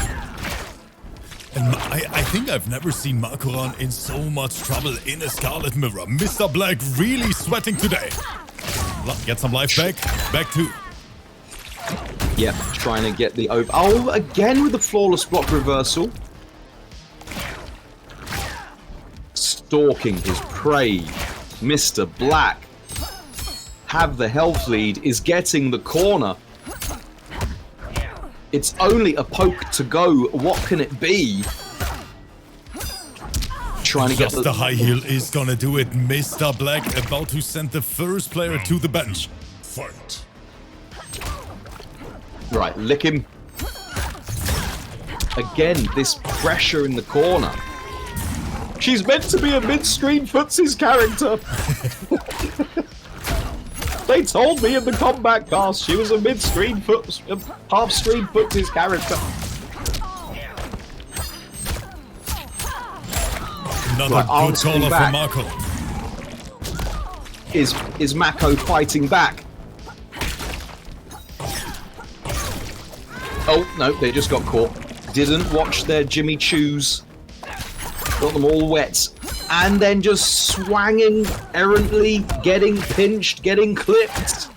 And I think I've never seen Makoran in so much trouble in a Scarlet Mirror. Mr. Black really sweating today. Get some life back. Back two. Yep, trying to get the over. Oh, again with the flawless block reversal. Stalking his prey. Mr. Black. Have the health lead, is getting the corner. It's only a poke to go. What can it be? Trying to get the high heel is gonna do it. Mr. Black about to send the first player to the bench. Fight. Right, lick him. Again, this pressure in the corner. She's meant to be a mid-screen footsies character. They told me in the Kombat cast she was a mid-screen half-screen footsies character. Another Right, good answering caller back. from Marco. Is Mako fighting back? Oh, no, they just got caught. Didn't watch their Jimmy Choos. Got them all wet. And then just swanging errantly, getting pinched, getting clipped.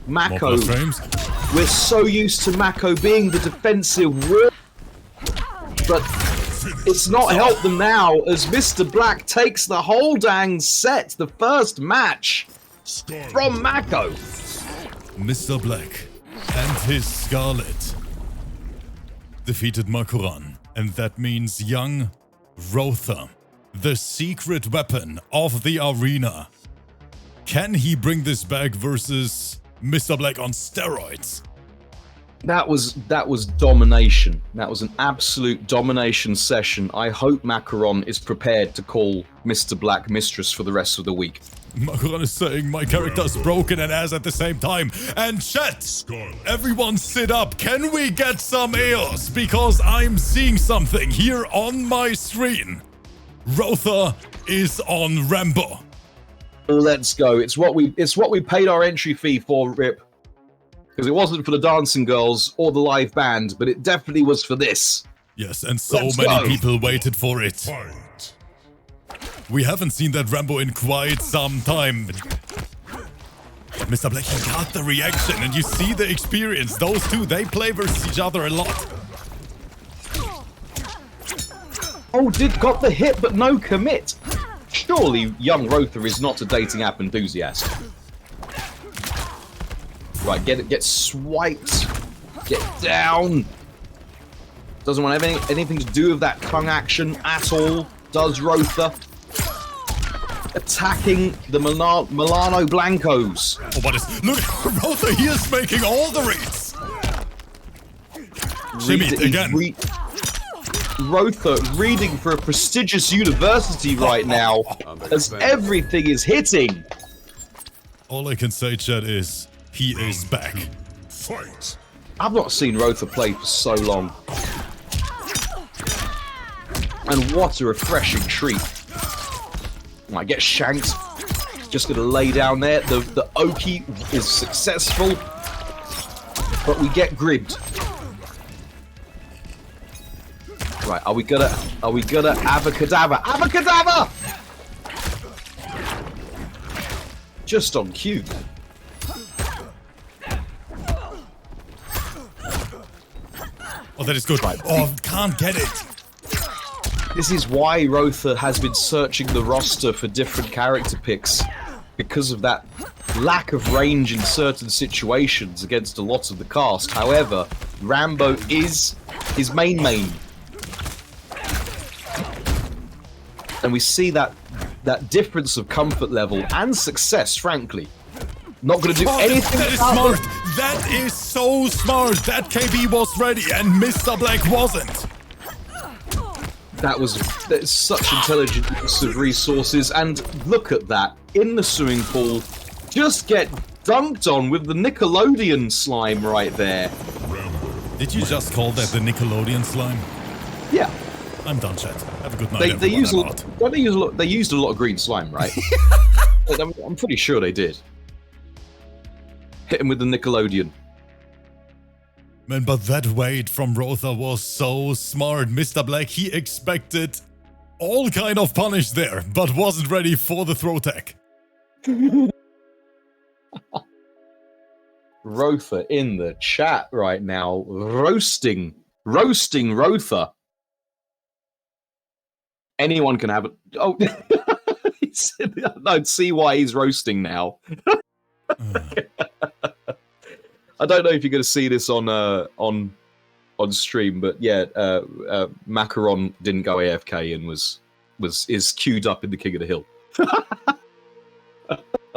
More Mako, plus frames. we're so used to Mako being the defensive warrior, but it's not helped them now as Mr. Black takes the whole dang set, the first match from Mako. Mr. Black and his Scarlet defeated Makoran, and that means young ROETHOR, the secret weapon of the arena. Can he bring this back versus Mr. Black on steroids? That was domination. That was an absolute domination session. I hope Makoran is prepared to call Mr. Black mistress for the rest of the week. Makoran is saying my character's broken and ass at the same time. And chat, everyone sit up. Can we get some ears? Because I'm seeing something here on my screen. ROETHOR is on Rambo. Let's go. It's what we paid our entry fee for, Rip. Because it wasn't for the dancing girls or the live band, but it definitely was for this. Yes, and so Let's many go. people waited for it. Fight. We haven't seen that Rambo in quite some time. Mr. Black, he got the reaction, and you see the experience. Those two, they play versus each other a lot. Oh, got the hit, but no commit. Surely young ROETHOR is not a dating app enthusiast. Right, get swiped. Get down. Doesn't want anything to do with that Kung action at all. Does ROETHOR. Attacking the Milano Blancos. Oh, what is... Look, ROETHOR, he is making all the reads. Shimmy again. ROETHOR reading for a prestigious university right now, as everything is hitting. All I can say, chat, is he is back. Fight. I've not seen ROETHOR play for so long. And what a refreshing treat. Might get shanked. Just gonna lay down there. The Oki is successful. But we get gribbed. Right, are we gonna Abacadabra? Abacadabra! Just on cue. Oh, that is good. Oh, can't get it. This is why ROETHOR has been searching the roster for different character picks, because of that lack of range in certain situations against a lot of the cast. However, Rambo is his main. And we see that difference of comfort level and success, frankly. Not going to do anything. That is smart. That is so smart. That KB was ready and Mr. Black wasn't. That's such intelligent use of resources, and look at that in the swimming pool. Just get dunked on with the Nickelodeon slime right there. Did you just call that the Nickelodeon slime? Yeah. I'm done, chat. Have a good night. They used everyone. they used a lot of green slime, right? I'm pretty sure they did. Hit him with the Nickelodeon. Man, but that wait from ROETHOR was so smart. Mr. Black, he expected all kind of punish there, but wasn't ready for the throw tech. ROETHOR in the chat right now, roasting ROETHOR. Anyone can have it. Oh, I'd see why he's roasting now. I don't know if you're going to see this on stream, but yeah, Makoran didn't go AFK and is queued up in the King of the Hill. Yeah,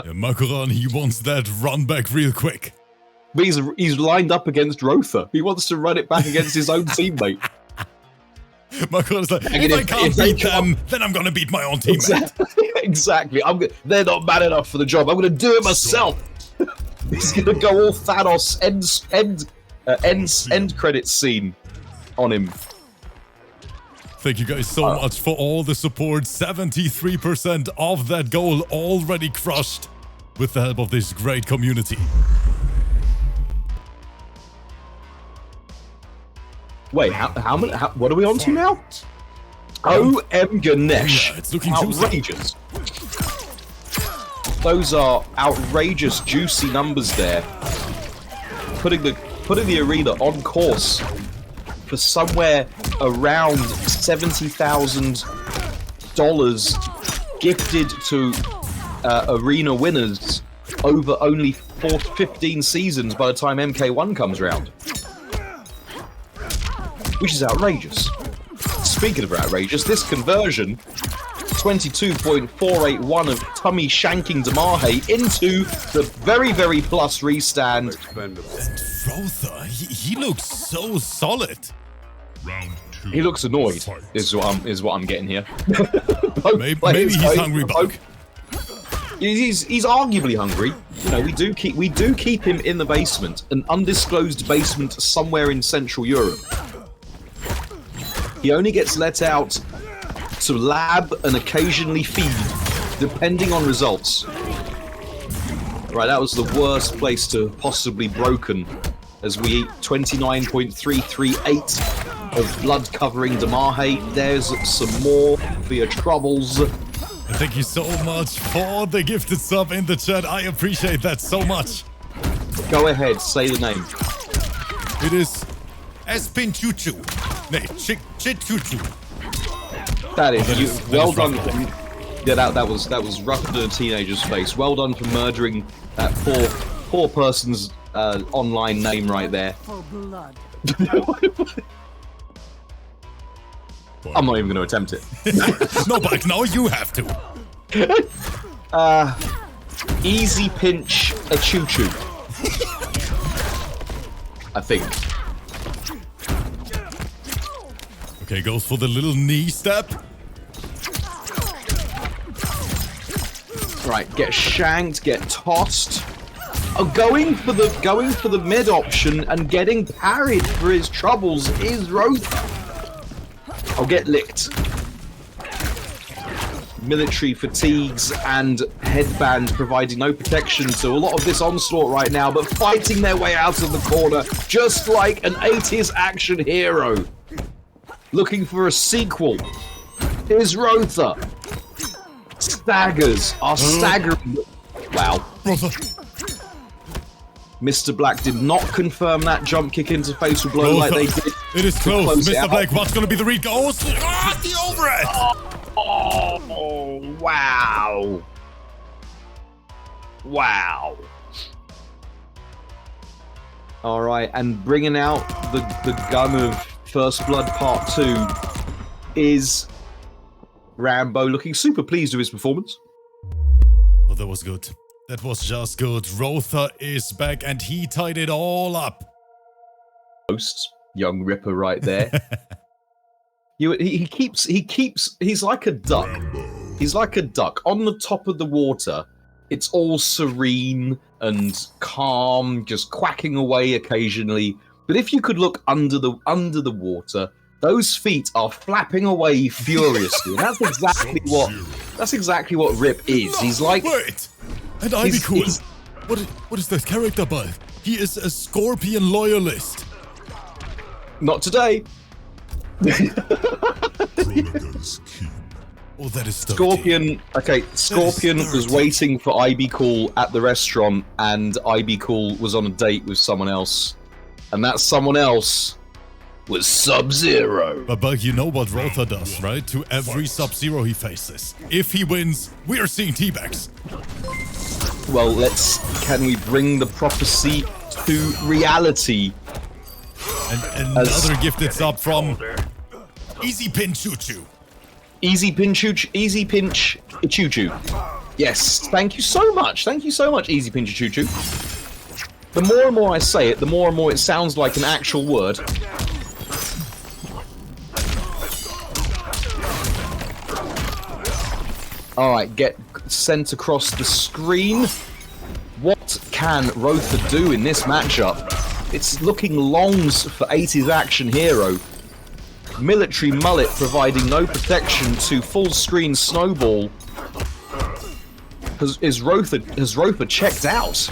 Makoran, he wants that run back real quick. But he's lined up against ROETHOR. He wants to run it back against his own teammate. Makoran's like, if I can't beat them, then I'm going to beat my own teammate. Exactly. They're not bad enough for the job. I'm going to do it myself. He's going to go all Thanos end credits scene on him. Thank you guys so much for all the support. 73% of that goal already crushed with the help of this great community. Wait, how many? What are we on to now? OM Ganesh. Yeah, it's looking outrageous. Those are outrageous, juicy numbers there. Putting the arena on course for somewhere around $70,000 gifted to arena winners over only 15 seasons by the time MK1 comes around. Which is outrageous. Speaking of outrageous, this conversion, 22.481 of tummy shanking Demahe into the very, very plus restand. ROETHOR, he looks so solid. Round 2. He looks annoyed, is what I'm getting here. Maybe he's hungry, Buck. He's arguably hungry. You know, we do keep him in the basement, an undisclosed basement somewhere in Central Europe. He only gets let out to lab and occasionally feed, depending on results. Right, that was the worst place to have possibly broken, as we eat 29.338 of blood covering Demahe. There's some more for your troubles. Thank you so much for the gifted sub in the chat. I appreciate that so much. Go ahead, say the name. It is Espin Chuchu. Nee, Chichuchu. That is, well done. Rough. Yeah, that was rougher than a teenager's face. Well done for murdering that poor person's online name right there. For blood. I'm not even going to attempt it. No, but now you have to. Easy pinch a choo-choo. I think. Okay, goes for the little knee step. Right, get shanked, get tossed. Oh, going for the mid option and getting parried for his troubles is ROETHOR. I'll get licked. Military fatigues and headband providing no protection to a lot of this onslaught right now, but fighting their way out of the corner just like an 80s action hero. Looking for a sequel. Here's ROETHOR. Staggers are staggering. Wow. Mr. Black did not confirm that jump kick into facial blow like they did. It is close. Mr. Black, what's going to be the read? Oh, the overhead! Oh, wow. Wow. All right, and bringing out the gun of First Blood Part 2 is Rambo, looking super pleased with his performance. Oh, that was good. That was just good. ROETHOR is back and he tied it all up. Posts, young Ripper right there. He's like a duck. He's like a duck. On the top of the water, it's all serene and calm, just quacking away occasionally. But if you could look under the water, those feet are flapping away furiously. And that's exactly what Rip is. He's like, wait, and IBECOOL. What is that character by? He is a Scorpion loyalist. Not today. Oh, that is Scorpion. Okay, Scorpion was waiting for IBECOOL at the restaurant, and IBECOOL was on a date with someone else, and that someone else was Sub-Zero. But you know what ROETHOR does, right? To every Sub-Zero he faces. If he wins, we are seeing teabags. Well, can we bring the prophecy to reality? And another gifted sub from Easy Pin Choo Choo. Easy pinch choo choo. Yes, thank you so much. Thank you so much, Easy pinch choo choo. The more and more I say it, the more and more it sounds like an actual word. Alright, get sent across the screen. What can ROETHOR do in this matchup? It's looking longs for 80s action hero. Military Mullet providing no protection to full screen Snowball. Has Roether checked out?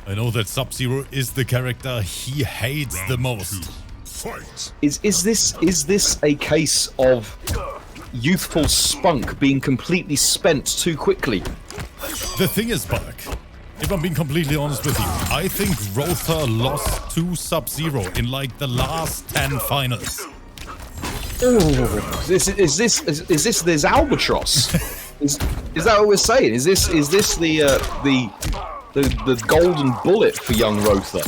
I know that Sub-Zero is the character he hates the most. Fight. Is this a case of youthful spunk being completely spent too quickly? The thing is, Buck, if I'm being completely honest with you, I think ROETHOR lost to Sub-Zero in like the last 10 finals. Is this this albatross? is that what we're saying? Is this the golden bullet for young ROETHOR?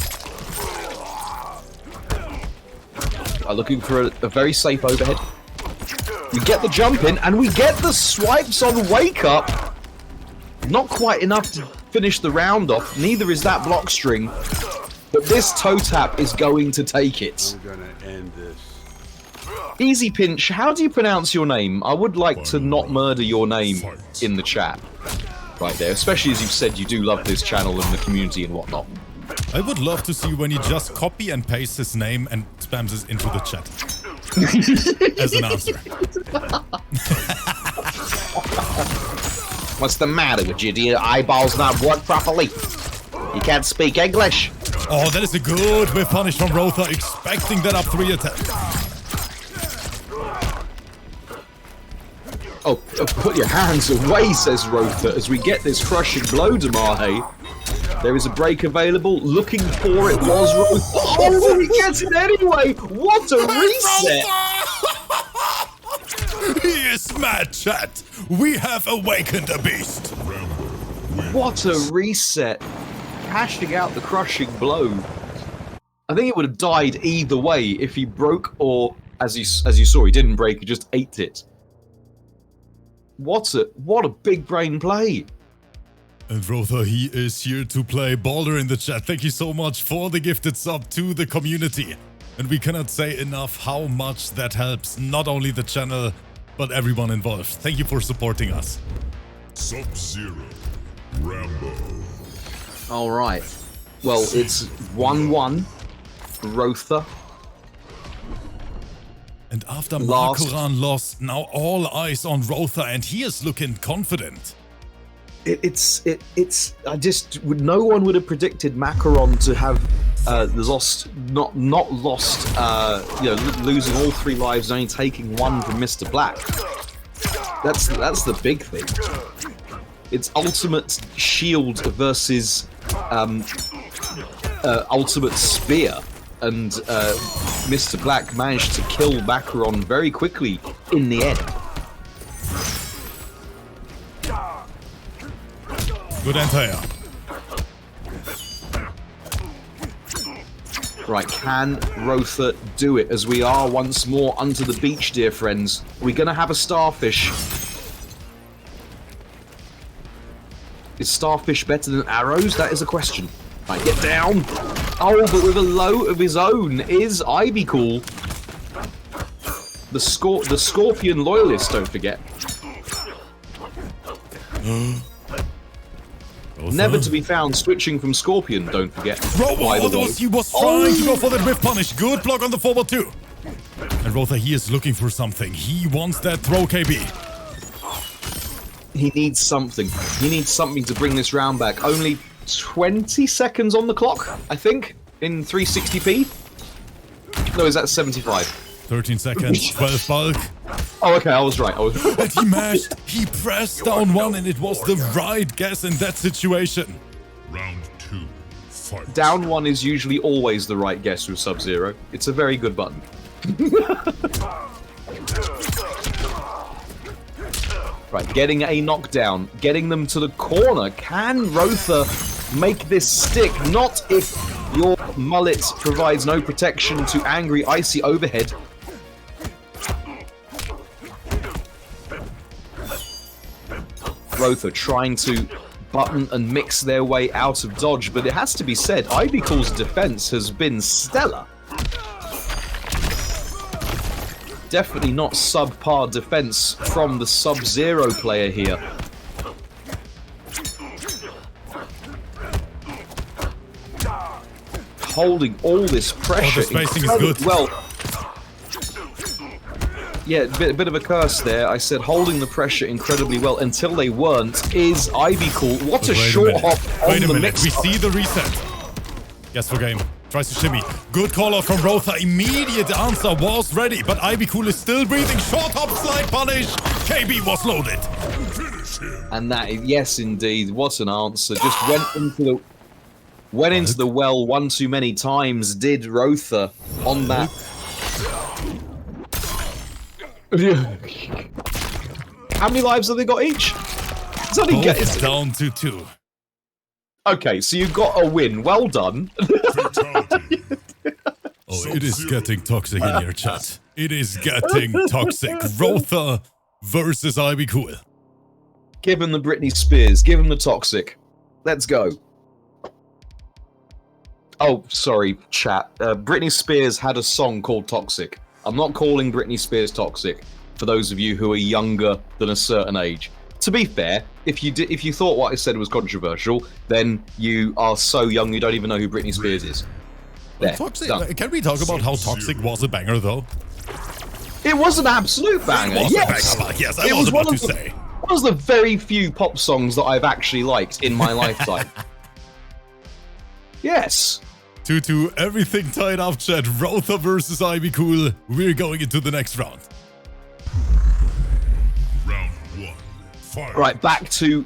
Looking for a very safe overhead. We get the jump in, and we get the swipes on Wake Up. Not quite enough to finish the round off. Neither is that block string. But this toe tap is going to take it. We're gonna end this. Easy Pinch, how do you pronounce your name? I would like to not murder your name in the chat. Right there, especially as you've said you do love this channel and the community and whatnot. I would love to see when he just copy and paste his name and spams it into the chat. As an answer. What's the matter with you? Do your eyeballs not work properly? You can't speak English? Oh, that is a good whip punish from ROETHOR, expecting that up 3 attack. Oh, put your hands away, says ROETHOR, as we get this crushing blow to Mahe. There is a break available. Looking for it was ROETHOR. Oh, he gets it anyway! What a reset! He is mad, chat. We have awakened a beast. What a reset. Cashing out the crushing blow. I think it would have died either way if he broke or, as you saw, he didn't break, he just ate it. What a big brain play. And ROETHOR, he is here to play Balder in the chat. Thank you so much for the gifted sub to the community. And we cannot say enough how much that helps not only the channel, but everyone involved. Thank you for supporting us. Sub-Zero. Rambo. Alright. Well, it's 1-1. ROETHOR. And after MAKORAN lost, now all eyes on ROETHOR, and he is looking confident. No one would have predicted MAKORAN to have losing all 3 lives, only taking 1 from Mr. Black. That's the big thing. It's ultimate shield versus ultimate spear, and Mr. Black managed to kill MAKORAN very quickly in the end. Good anti-air. Right, can ROETHOR do it as we are once more onto the beach, dear friends? Are we gonna have a starfish? Is starfish better than arrows? That is a question. Right, get down. Oh, but with a low of his own is IBECOOL. The Scorpion loyalist, don't forget. Never to be found switching from Scorpion, don't forget. He was trying to go for that whip punish. Good block on the forward too. And ROETHOR, he is looking for something. He wants that throw KB. He needs something. He needs something to bring this round back. Only 20 seconds on the clock, I think, in 360p. No, is that 75? 13 seconds, 12 bulk. Oh, okay, I was right. And he mashed, he pressed down 1, and it was the right guess in that situation. Round 2. Fight. Down 1 is usually always the right guess with Sub-Zero. It's a very good button. Right, getting a knockdown, getting them to the corner. Can ROETHOR make this stick? Not if your mullet provides no protection to angry, icy overhead. ROETHOR trying to button and mix their way out of dodge, but it has to be said, IBECOOL's defense has been stellar. Definitely not subpar defense from the Sub-Zero player here. Holding all this pressure. Oh, the spacing is good. Well, Yeah, bit of a curse there. I said holding the pressure incredibly well until they weren't. Is IBECOOL? What a short hop on the mix. We see the reset. Yes, for game. Tries to shimmy. Good call out from ROETHOR. Immediate answer was ready, but IBECOOL is still breathing. Short hop, slide punish. KB was loaded. And that is, yes, indeed. What an answer. Just went into the well one too many times. Did ROETHOR on that. How many lives have they got each? It's only Both down to 2. Okay, so you got a win. Well done. Oh, it is getting toxic in your chat. It is getting toxic. ROETHOR versus IBECOOL. Give him the Britney Spears. Give him the toxic. Let's go. Oh, sorry, chat. Britney Spears had a song called Toxic. I'm not calling Britney Spears toxic for those of you who are younger than a certain age. To be fair, if you thought what I said was controversial, then you are so young you don't even know who Britney Spears is. There, Toxic. done. Can we talk about how Toxic was a banger, though? It was an absolute banger. It was yes, a banger. Yes, I was about to say. One of the very few pop songs that I've actually liked in my lifetime. Yes. 2-2, everything tied up, chat. ROETHOR versus IBECOOL. We're going into the next round. Round 1. Fight. Right, back to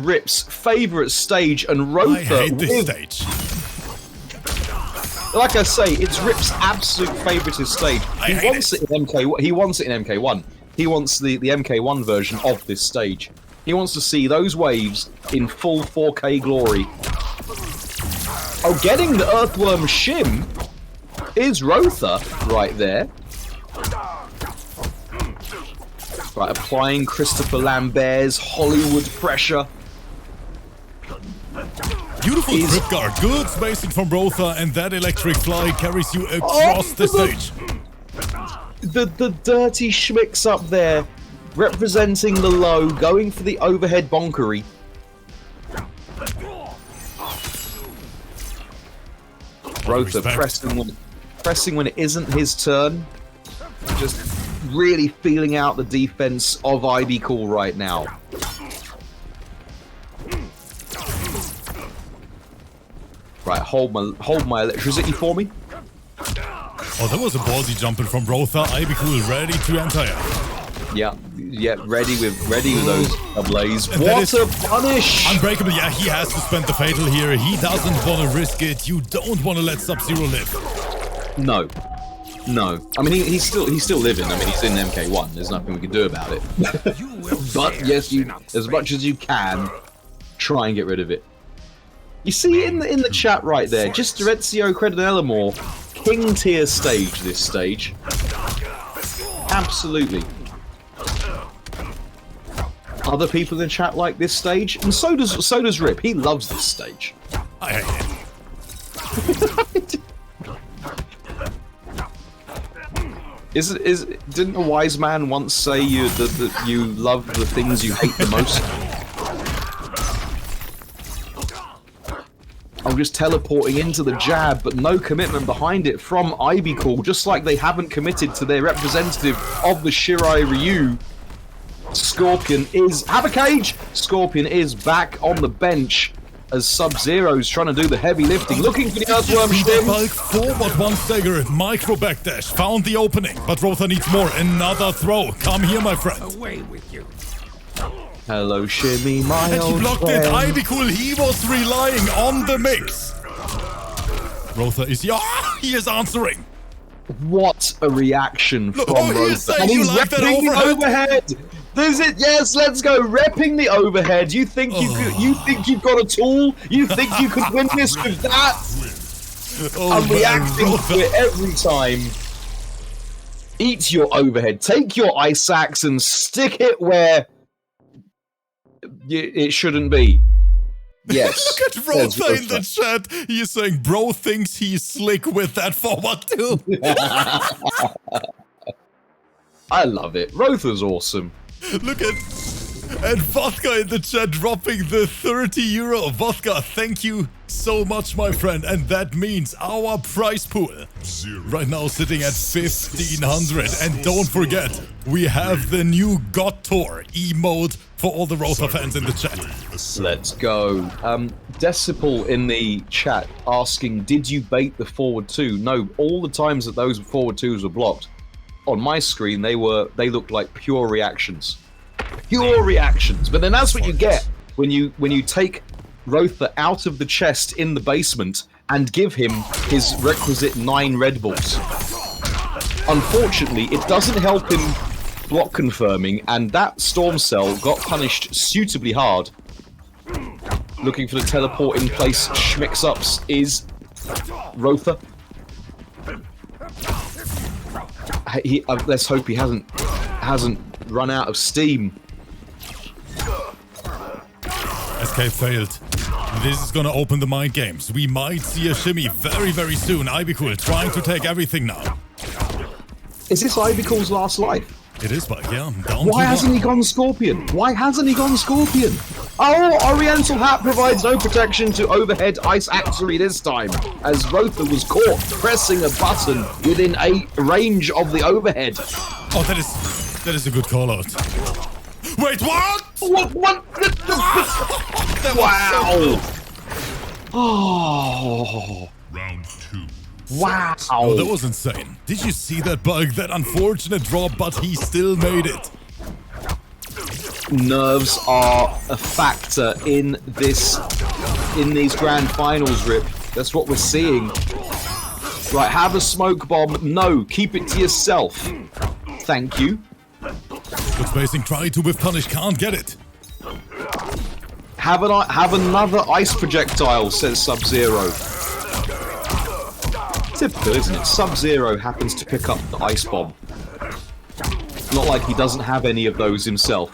Rip's favourite stage, and ROETHOR. I hate this stage. Like I say, it's Rip's absolute favouriteest stage. He wants it in MK1. He wants it in MK1. He wants the MK1 version of this stage. He wants to see those waves in full 4K glory. Oh, getting the Earthworm Shim is ROETHOR right there. Right, applying Christopher Lambert's Hollywood pressure. Beautiful grip guard, good spacing from ROETHOR, and that electric fly carries you across the stage. The dirty schmicks up there, representing the low, going for the overhead bonkery. ROETHOR pressing when it isn't his turn. Just really feeling out the defense of IBECOOL right now. Right, hold my electricity for me. Oh, that was a ballsy jumping from ROETHOR. IBECOOL ready to enter. Yeah, ready with those ablaze. What a punish! Unbreakable, yeah, he has to spend the fatal here. He doesn't want to risk it. You don't want to let Sub-Zero live. No. I mean, he's still living. I mean, he's in MK1. There's nothing we can do about it. But yes, as much as you can, try and get rid of it. You see in the chat right there, just Direzio Credinelamore, king tier stage. This stage, absolutely. Other people in chat like this stage, and so does Rip. He loves this stage. I hate it. Didn't a wise man once say that you love the things you hate the most? I'm just teleporting into the jab, but no commitment behind it from IBECOOL, just like they haven't committed to their representative of the Shirai Ryu. Scorpion have a cage! Scorpion is back on the bench as Sub-Zero's trying to do the heavy lifting, looking for the Earthworm Shim. Bulk forward one stagger, micro backdash, found the opening, but ROETHOR needs more. Another throw. Come here, my friend. Away with you. Hello, Shimmy, my And he old blocked friend. it. IBECOOL, he was relying on the mix. ROETHor is he is answering. What a reaction from ROETHor. And you he's like that repping the overhead? overhead. There's it. Yes, let's go. Repping the overhead. You think you think you've got a tool? You think you could win this with that? I'm reacting to it every time. Eat your overhead. Take your ice axe and stick it where it shouldn't be. Yes. Look at ROETHor in the chat. He is saying, bro thinks he's slick with that forward too. I love it. ROETHor's awesome. Look at And Vodka in the chat dropping the 30 euro. Vodka, thank you so much, my friend. And that means our prize pool right now sitting at 1,500. And don't forget, we have the new GOTTOR emote for all the ROETHOR fans in the chat. Let's go. Decibel in the chat asking, did you bait the forward two? No, all the times that those forward twos were blocked, on my screen, they looked like pure reactions. Pure reactions. But then that's what you get when you take ROETHOR out of the chest in the basement and give him his requisite 9 Red Bulls. Unfortunately, it doesn't help him block confirming, and that Storm Cell got punished suitably hard. Looking for the teleport in place schmix-ups is ROETHOR. Let's hope he hasn't run out of steam. SK failed. This is gonna open the mind games. We might see a shimmy very, very soon. IBECOOL trying to take everything now. Is this IBECOOL's last life? It is, but yeah, down Why hasn't he gone Scorpion? Why hasn't he gone Scorpion? Oh, Oriental Hat provides no protection to overhead Ice Axery this time, as ROETHOR was caught pressing a button within a range of the overhead. Oh, that is a good call out. Wait, what? What? Wow! Oh! Round 2. Wow! Oh, that was insane. Did you see that bug? That unfortunate drop, but he still made it. Nerves are a factor in these grand finals, Rip. That's what we're seeing. Right, have a smoke bomb. No, keep it to yourself. Thank you. Good spacing, try to whiff punish, can't get it. Have another ice projectile, says Sub-Zero. Typical, isn't it? Sub-Zero happens to pick up the ice bomb. Not like he doesn't have any of those himself.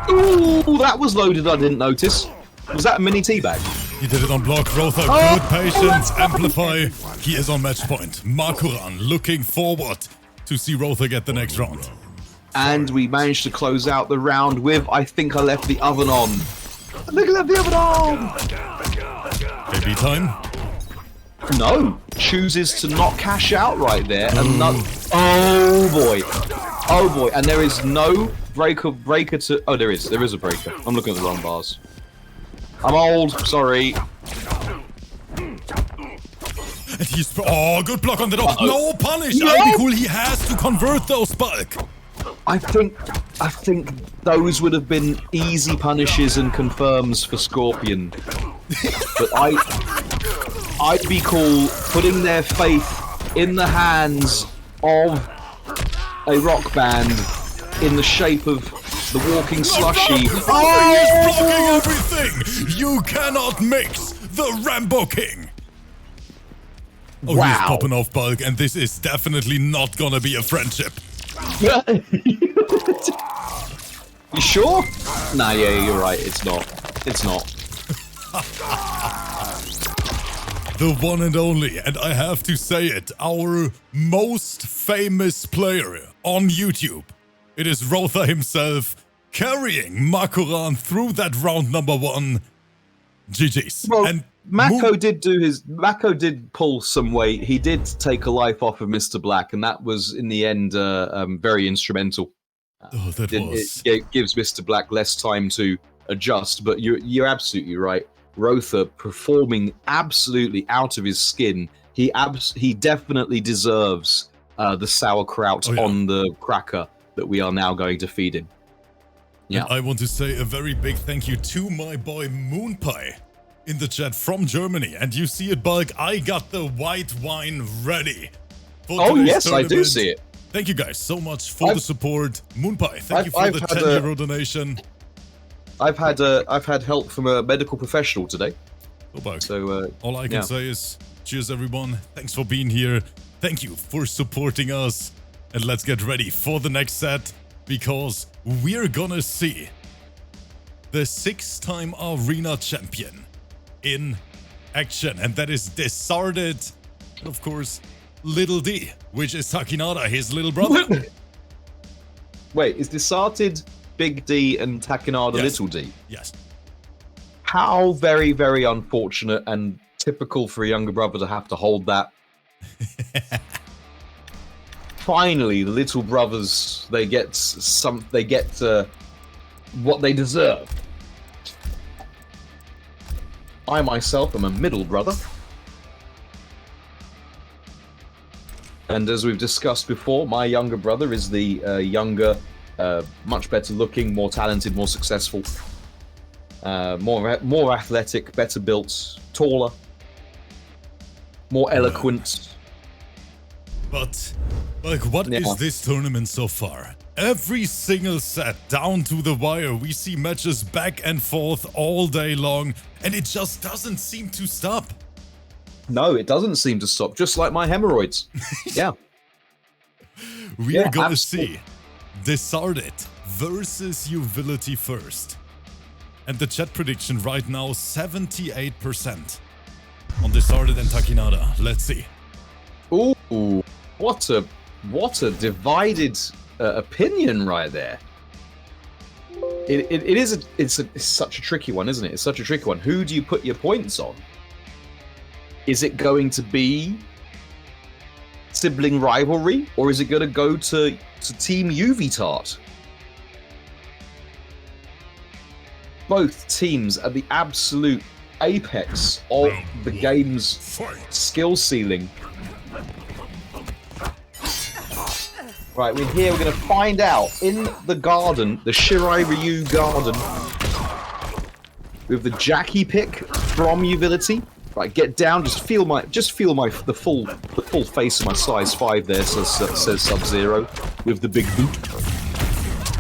Ooh, that was loaded, I didn't notice. Was that a mini teabag? He did it on block, ROETHOR, good patience, amplify. He is on match point. Makoran looking forward to see ROETHOR get the next round. And we managed to close out the round with, I think I left the oven on. I think I left the oven on! AB time? No, chooses to not cash out right there. And not, oh boy. Oh boy, and there is no breaker to, oh there is a breaker. I'm looking at the wrong bars. I'm old, sorry. And he's, oh, good block on the top. No punish, IBECOOL, he has to convert those bulk. I think those would have been easy punishes and confirms for Scorpion. But IBECOOL putting their faith in the hands of a rock band in the shape of the walking slushy. Oh, he's blocking everything! You cannot mix the Rambo King! Oh, wow. He's popping off bulk, and this is definitely not gonna be a friendship. You sure? Nah, yeah, you're right. It's not. It's not. The one and only, and I have to say it, our most famous player on YouTube. It is ROETHOR himself carrying Makoran through that round number 1. GG's. Well, and Mako did pull some weight. He did take a life off of Mr. Black, and that was in the end very instrumental. Oh, that was. It gives Mr. Black less time to adjust, but you're absolutely right. ROETHOR performing absolutely out of his skin. He definitely deserves the sauerkraut on the cracker that we are now going to feed him. Yeah. And I want to say a very big thank you to my boy Moonpie in the chat from Germany. And you see it, Bulk, I got the white wine ready. Oh yes, tournament. I do see it. Thank you guys so much for the support. Moonpie, thank you for the 10-euro donation. I've had help from a medical professional today. Oh, Bulk. So all I can say is cheers everyone. Thanks for being here. Thank you for supporting us. And let's get ready for the next set, because we're gonna see the 6-time arena champion in action, and that is DISARTED, and of course Little D, which is TAKKINADA, his little brother. Wait, is DISARTED Big D and TAKKINADA Yes. Little D? Yes. How very, very unfortunate and typical for a younger brother to have to hold that. Finally, the little brothers, they get what they deserve. I myself am a middle brother. And as we've discussed before, my younger brother is the younger, much better looking, more talented, more successful, more athletic, better built, taller, more eloquent. But, like, what is this tournament so far? Every single set, down to the wire, we see matches back and forth all day long, and it just doesn't seem to stop. No, it doesn't seem to stop, just like my hemorrhoids. Yeah. We are going to see DISARTED versus YUVILITY first. And the chat prediction right now, 78% on DISARTED and TAKKINADA. Let's see. Ooh, what a divided opinion right there. It's such a tricky one, isn't it? It's such a tricky one. Who do you put your points on? Is it going to be sibling rivalry, or is it going to go to Team UVTART? Both teams at the absolute apex of the game's skill ceiling. Right, we're here. We're going to find out in the garden, the Shirai Ryu garden, with the Jackie pick from YUVILITY. Right, get down. Just feel the full face of my size 5 there. Says Sub-Zero with the big boot.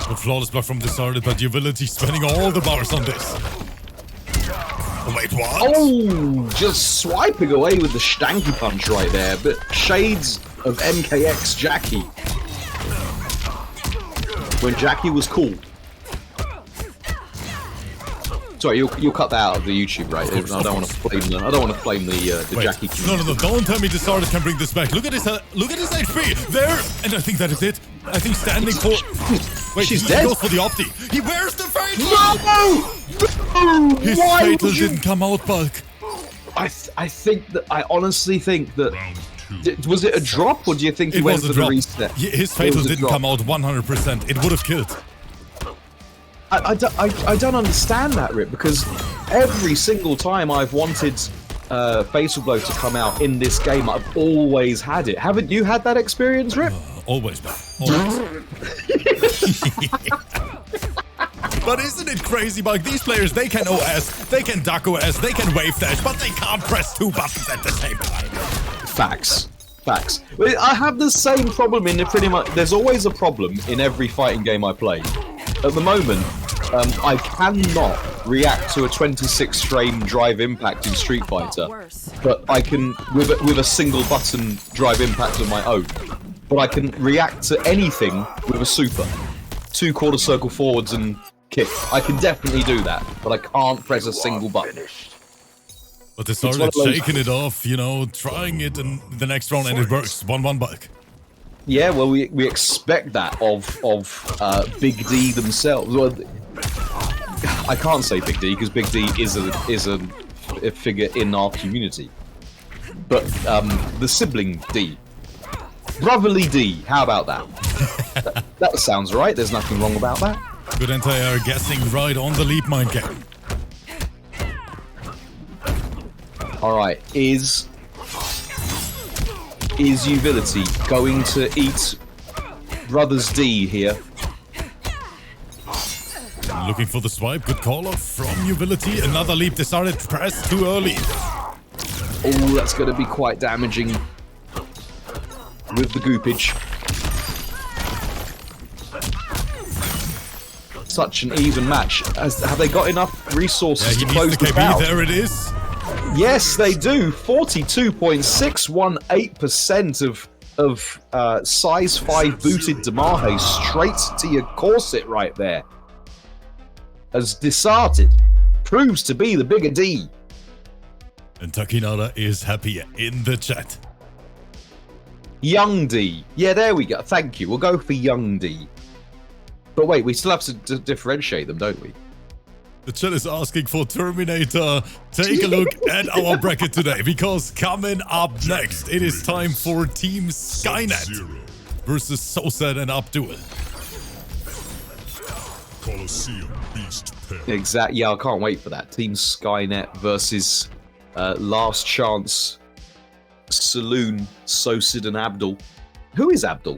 A flawless block from DISARTED, but YUVILITY spending all the bars on this. Oh, wait, what? Oh, just swiping away with the stanky punch right there. But shades of MKX Jackie. When Jackie was cool. Sorry, you'll cut that out of the YouTube, right? I don't want to flame the Wait, Jackie. No, don't tell me DISARTED can bring this back. Look at his HP there, and I think that is it. I think standing for. Wait, she's he dead. goes for the opti. He wears the fatal. No! His Why fatal would you... didn't come out, Bulk. I honestly think that. Round 2. Was it a drop, or do you think he went for the reset? His fatal didn't come out 100%. It would have killed. I don't understand that, Rip, because every single time I've wanted Fatal Blow to come out in this game, I've always had it. Haven't you had that experience, Rip? Always, man. Always. But isn't it crazy, Bulk? These players, they can OS, they can duck OS, they can wave dash, but they can't press 2 buttons at the same time. Facts. I have the same problem in pretty much. There's always a problem in every fighting game I play. At the moment, I cannot react to a 26 frame drive impact in Street Fighter, but I can with a single button drive impact of my own. But I can react to anything with a super, 2 quarter circle forwards and kick. I can definitely do that, but I can't press a single button. But they started shaking it off, you know, trying it in the next round, and it works. 1-1 Bulk. Yeah, well, we expect that of Big D themselves. Well, I can't say Big D because Big D is a figure in our community, but the sibling D, brotherly D. How about that? that sounds right. There's nothing wrong about that. Good anti-air guessing right on the leap mind game. All right, is YUVILITY going to eat Brothers D here? Looking for the swipe. Good call off from YUVILITY. Another leap. DISARTED pressed too early. Oh, that's going to be quite damaging with the goopage. Such an even match. Have they got enough resources to close the out? There it is. Yes, they do. 42.618% of size 5 booted Damahe straight to your corset right there. As DISARTED proves to be the bigger D. And TAKKINADA is happy in the chat. Young D. Yeah, there we go. Thank you. We'll go for Young D. But wait, we still have to differentiate them, don't we? The chat is asking for Terminator. Take a look at our bracket today, because coming up next, it is time for Team Skynet versus SOSED and ABDUL. Colosseum Beast Pair. Exactly. Yeah, I can't wait for that. Team Skynet versus Last Chance Saloon, SOSED and ABDUL. Who is ABDUL?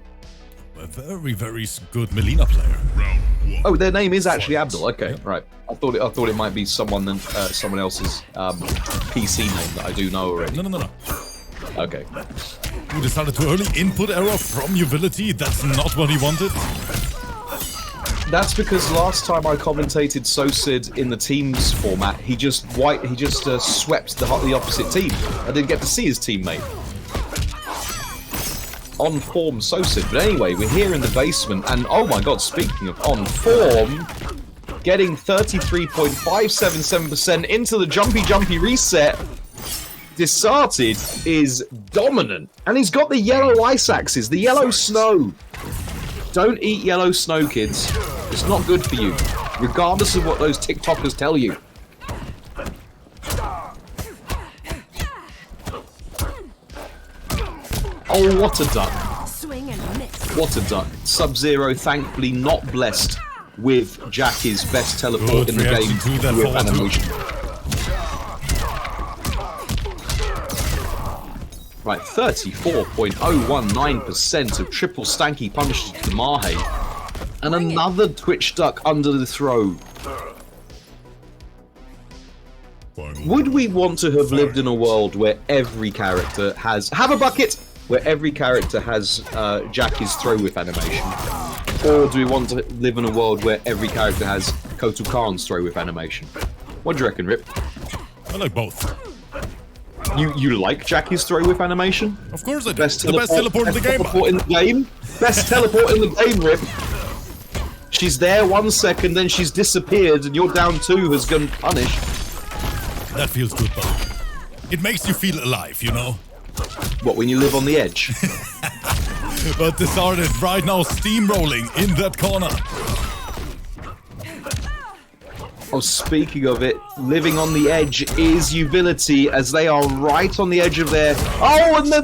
A very, very good Melina player. Round 1. Oh, their name is actually ABDUL. Okay, right. I thought it might be someone else's PC name that I do know already. No. Okay. We decided to early input error from UVILITY. That's not what he wanted. That's because last time I commentated SOSED in the teams format, he just swept the opposite team. I didn't get to see his teammate. On form SOSED. But anyway, we're here in the basement, and oh my god, speaking of on form, getting 33.577% into the jumpy reset. DISARTED is dominant, and he's got the yellow ice axes, the yellow snow. Don't eat yellow snow, kids. It's not good for you, regardless of what those TikTokers tell you. Oh, what a duck. Swing and miss. What a duck. Sub-Zero, thankfully not blessed with Jackie's best teleport in the game with animation. Right, 34.019% of triple stanky punishes to Mahe. And another Twitch duck under the throw. Would we want to have lived in a world where every character has... Have a bucket! Where every character has Jackie's throw whip animation? Or do we want to live in a world where every character has Kotal Khan's throw whip animation? What do you reckon, Rip? I like both. You like Jackie's throw whip animation? Of course I do. Best the best teleport in the game. Teleport in the game? Best teleport in the game, Rip. She's there 1 second, then she's disappeared, and you're down 2, has gone punished. That feels good, though. It makes you feel alive, you know? What, when you live on the edge? But DISARTED right now steamrolling in that corner. Oh, speaking of it, living on the edge is UVILITY, as they are right on the edge of their... Oh, and the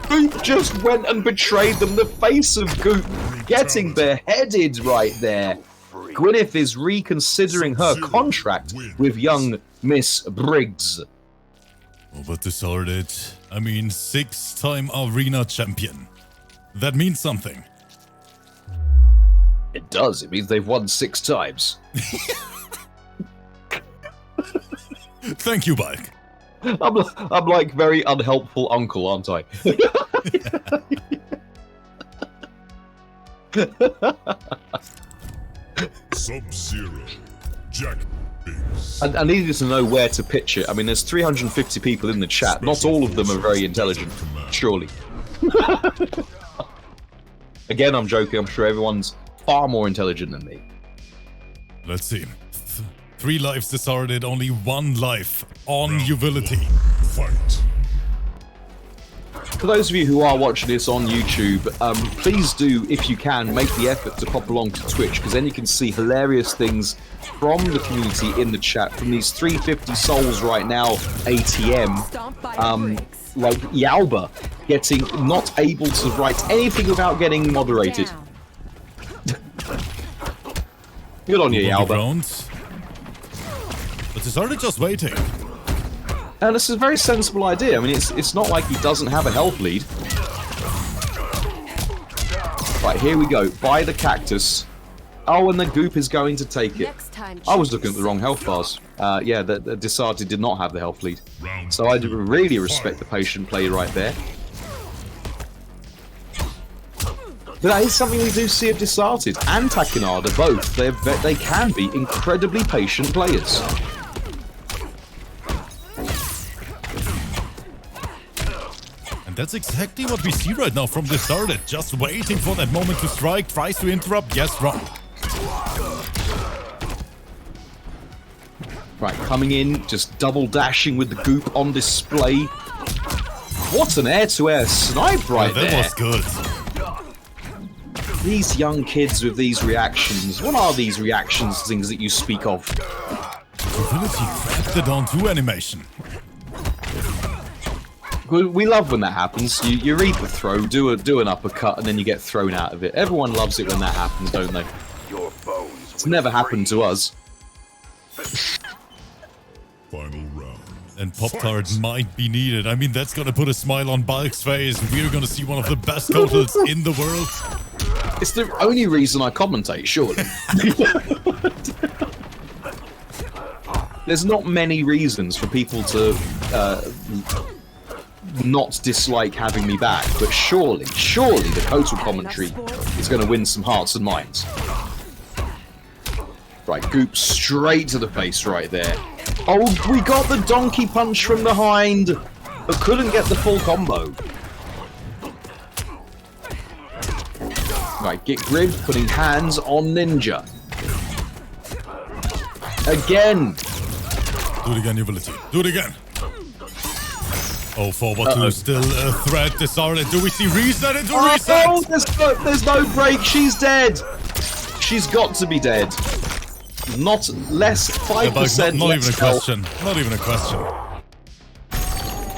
Goop just went and betrayed them. The face of Goop getting beheaded right there. Gwyneth is reconsidering her contract with young Miss Briggs. Oh, but DISARTED, I mean, 6-time arena champion. That means something. It does. It means they've won 6 times. Thank you, Bike. I'm like very unhelpful uncle, aren't I? Sub-Zero. Jack Biggs. I needed to know where to pitch it. I mean, there's 350 people in the chat. Not all of them are very intelligent, surely. Again, I'm joking. I'm sure everyone's far more intelligent than me. Let's see. 3 lives DISARTED, only 1 life on UVILITY. Fight. For those of you who are watching this on YouTube, please do, if you can, make the effort to pop along to Twitch, because then you can see hilarious things from the community in the chat, from these 350 souls right now, ATM, like Yalba, getting not able to write anything without getting moderated. Good on you, Yalba. But DISARTED just waiting. And this is a very sensible idea. I mean, it's not like he doesn't have a health lead. Right, here we go. By the cactus. Oh, and the Goop is going to take it. I was looking at the wrong health bars. Yeah, the DISARTED did not have the health lead. So I do really respect the patient play right there. But that is something we do see at DISARTED and TAKKINADA both. They can be incredibly patient players. That's exactly what we see right now from DISARTED. Just waiting for that moment to strike. Tries to interrupt. Yes, wrong. Right, coming in, just double dashing with the Goop on display. What an air-to-air snipe right there. That was good. these young kids with these reactions. What are these reactions things that you speak of? YUVILITY grabbed the down 2 animation. We love when that happens. You read the throw, do an uppercut, and then you get thrown out of it. Everyone loves it when that happens, don't they? It's never happened to us. Final round. And POPTART might be needed. I mean, that's gonna put a smile on Bulk's face. We're gonna see one of the best totals in the world. It's the only reason I commentate, surely. There's not many reasons for people to not dislike having me back, but surely the total commentary is going to win some hearts and minds. Right, Goop straight to the face right there. Oh, we got the donkey punch from behind, but couldn't get the full combo. Right, get gripped, putting hands on Ninja. Again. Do it again, YUVILITY. Do it again. Oh, forward 2 still a threat. Disarted. Do we see reset into reset? Oh, there's no break. She's dead. She's got to be dead. Not less 5%. Not even a question. Not even a question.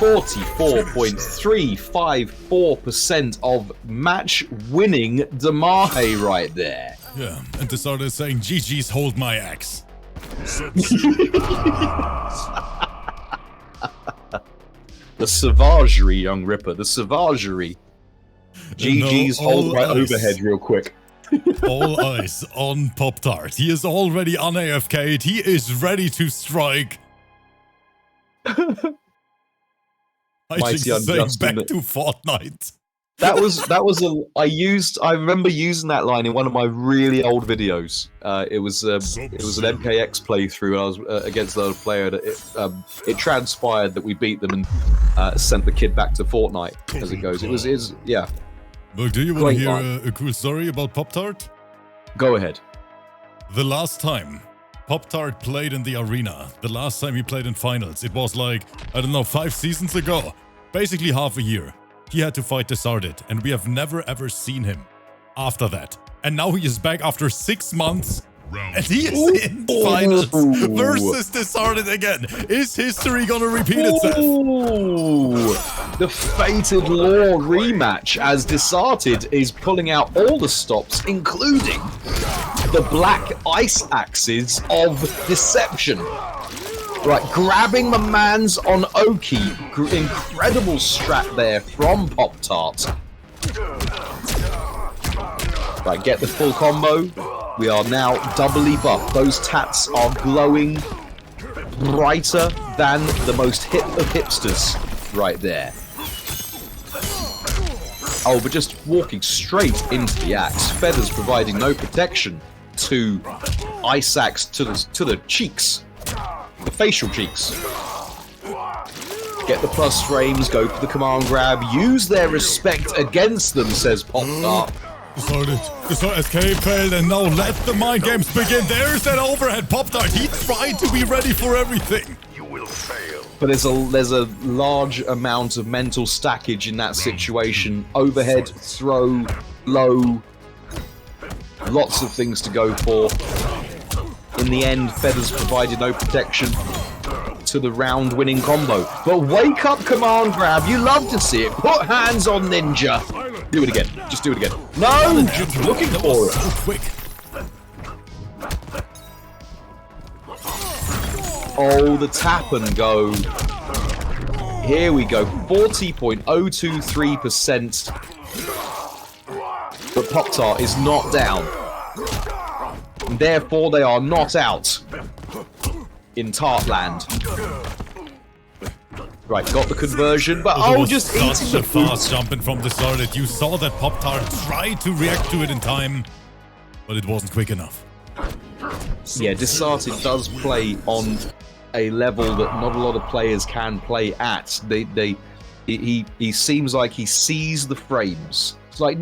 44.354% of match-winning Damahe right there. Yeah, and Disarted is saying, GG's, hold my axe. The savagery, young Ripper. The savagery. GG's, hold my overhead real quick. All eyes on POPTART. He is already on AFK. He is ready to strike. Mighty saying back to Fortnite. That was I remember using that line in one of my really old videos. It was an MKX playthrough, and I was against another player. And it transpired that we beat them and sent the kid back to Fortnite as it goes. It was yeah. Look, do you want to hear a cool story about POPTART? Go ahead. The last time POPTART played in the arena, the last time he played in finals, it was like, I don't know, 5 seasons ago. Basically half a year. He had to fight DISARTED, and we have never ever seen him after that. And now he is back after 6 months, and he is in finals versus DISARTED again. Is history gonna repeat itself? Ooh, the fated law rematch as DISARTED is pulling out all the stops, including the black ice axes of deception. Right, grabbing my mans on Oki. Incredible strat there from POPTART. Right, get the full combo. We are now doubly buffed. Those tats are glowing brighter than the most hip of hipsters right there. Oh, but just walking straight into the axe. Feathers providing no protection to Ice Axe to the cheeks. The facial cheeks. Get the plus frames, go for the command grab, use their respect against them, says POPTART. DISARTED escape failed, and now let the mind games begin. There's that overhead. POPTART, he tried to be ready for everything. You will fail. But there's a large amount of mental stackage in that situation. Overhead, throw, low, lots of things to go for. In the end, Feathers provided no protection to the round-winning combo. But wake up command grab, you love to see it. Put hands on Ninja. Do it again. Just do it again. No! Just looking for it. So quick. Oh, the tap and go. Here we go. 40.023%. But POPTART is not down. And therefore, they are not out in Tartland. Right, got the conversion, but just eating the food. Fast jumping from DISARTED. You saw that POPTART tried to react to it in time, but it wasn't quick enough. Yeah, DISARTED does play on a level that not a lot of players can play at. He seems like he sees the frames. It's like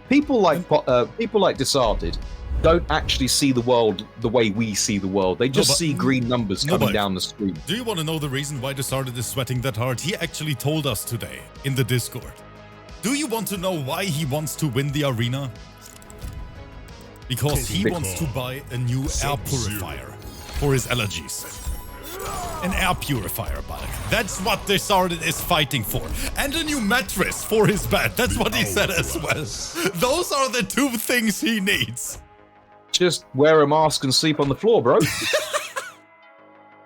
people like DISARTED don't actually see the world the way we see the world. They just see green numbers coming down the screen. Do you want to know the reason why DISARTED is sweating that hard? He actually told us today in the Discord. Do you want to know why he wants to win the arena? Because he wants to buy a new air purifier for his allergies. An air purifier, Bulk. That's what DISARTED is fighting for. And a new mattress for his bed. That's what he said as well. Those are the two things he needs. Just wear a mask and sleep on the floor, bro.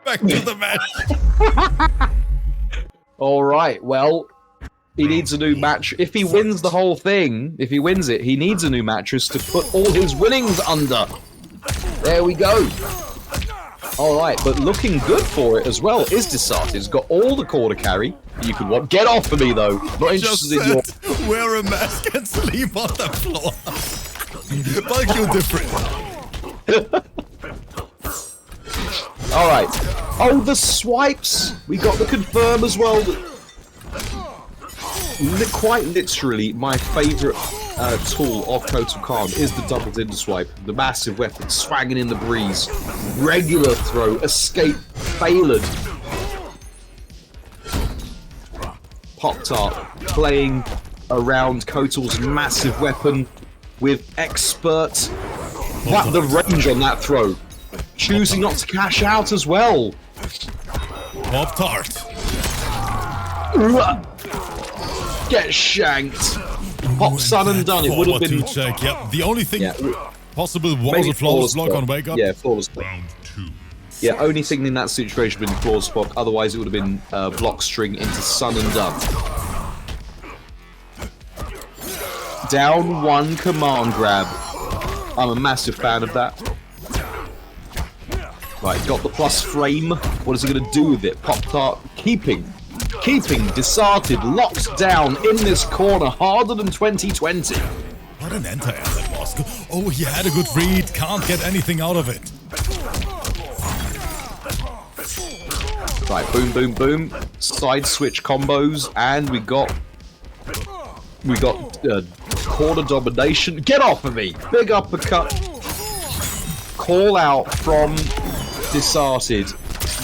Back to the match. All right, well, he needs a new mattress. If he wins the whole thing, if he wins it, he needs a new mattress to put all his winnings under. There we go. All right, but looking good for it as well is DISARTED. He's got all the quarter carry you could want. Get off of me, though. Not interested in your... Wear a mask and sleep on the floor. Bulk, you're different. All right. Oh, the swipes. We got the confirm as well. Quite literally, my favorite tool of Kotal Khan is the double dinner swipe. The massive weapon, swanging in the breeze. Regular throw, escape, failed. POPTART playing around Kotal's massive weapon with expert. The range on that throw. Choosing not to cash out as well. POPTART. Get shanked. Pop Sun and done. It would have been. Check. Yep. The only thing possible was a flawless block on wake up. Yeah, flawless block. Round 2. Yeah, only thing in that situation would have been flawless block. Otherwise, it would have been block string into Sun and done. Down one command grab. I'm a massive fan of that. Right, got the plus frame. What is he going to do with it? POPTART keeping DISARTED locked down in this corner harder than 2020. What an enter that was. Oh, he had a good read. Can't get anything out of it. Right, boom, boom, boom. Side switch combos, and we got corner domination. Get off of me! Big uppercut. Call out from DISARTED.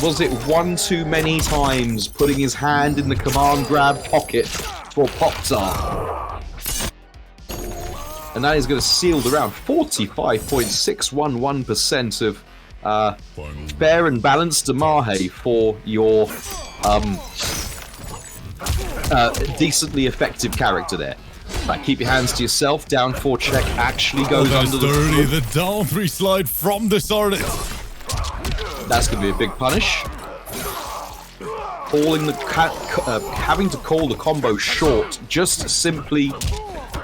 Was it one too many times putting his hand in the command grab pocket for POPTART? And that is going to seal the round. 45.611% of fair and balanced Damahe for your decently effective character there. Right, keep your hands to yourself. Down 4 check actually goes under dirty. The down 3 slide from DISARTED. That's going to be a big punish. Calling the having to call the combo short just simply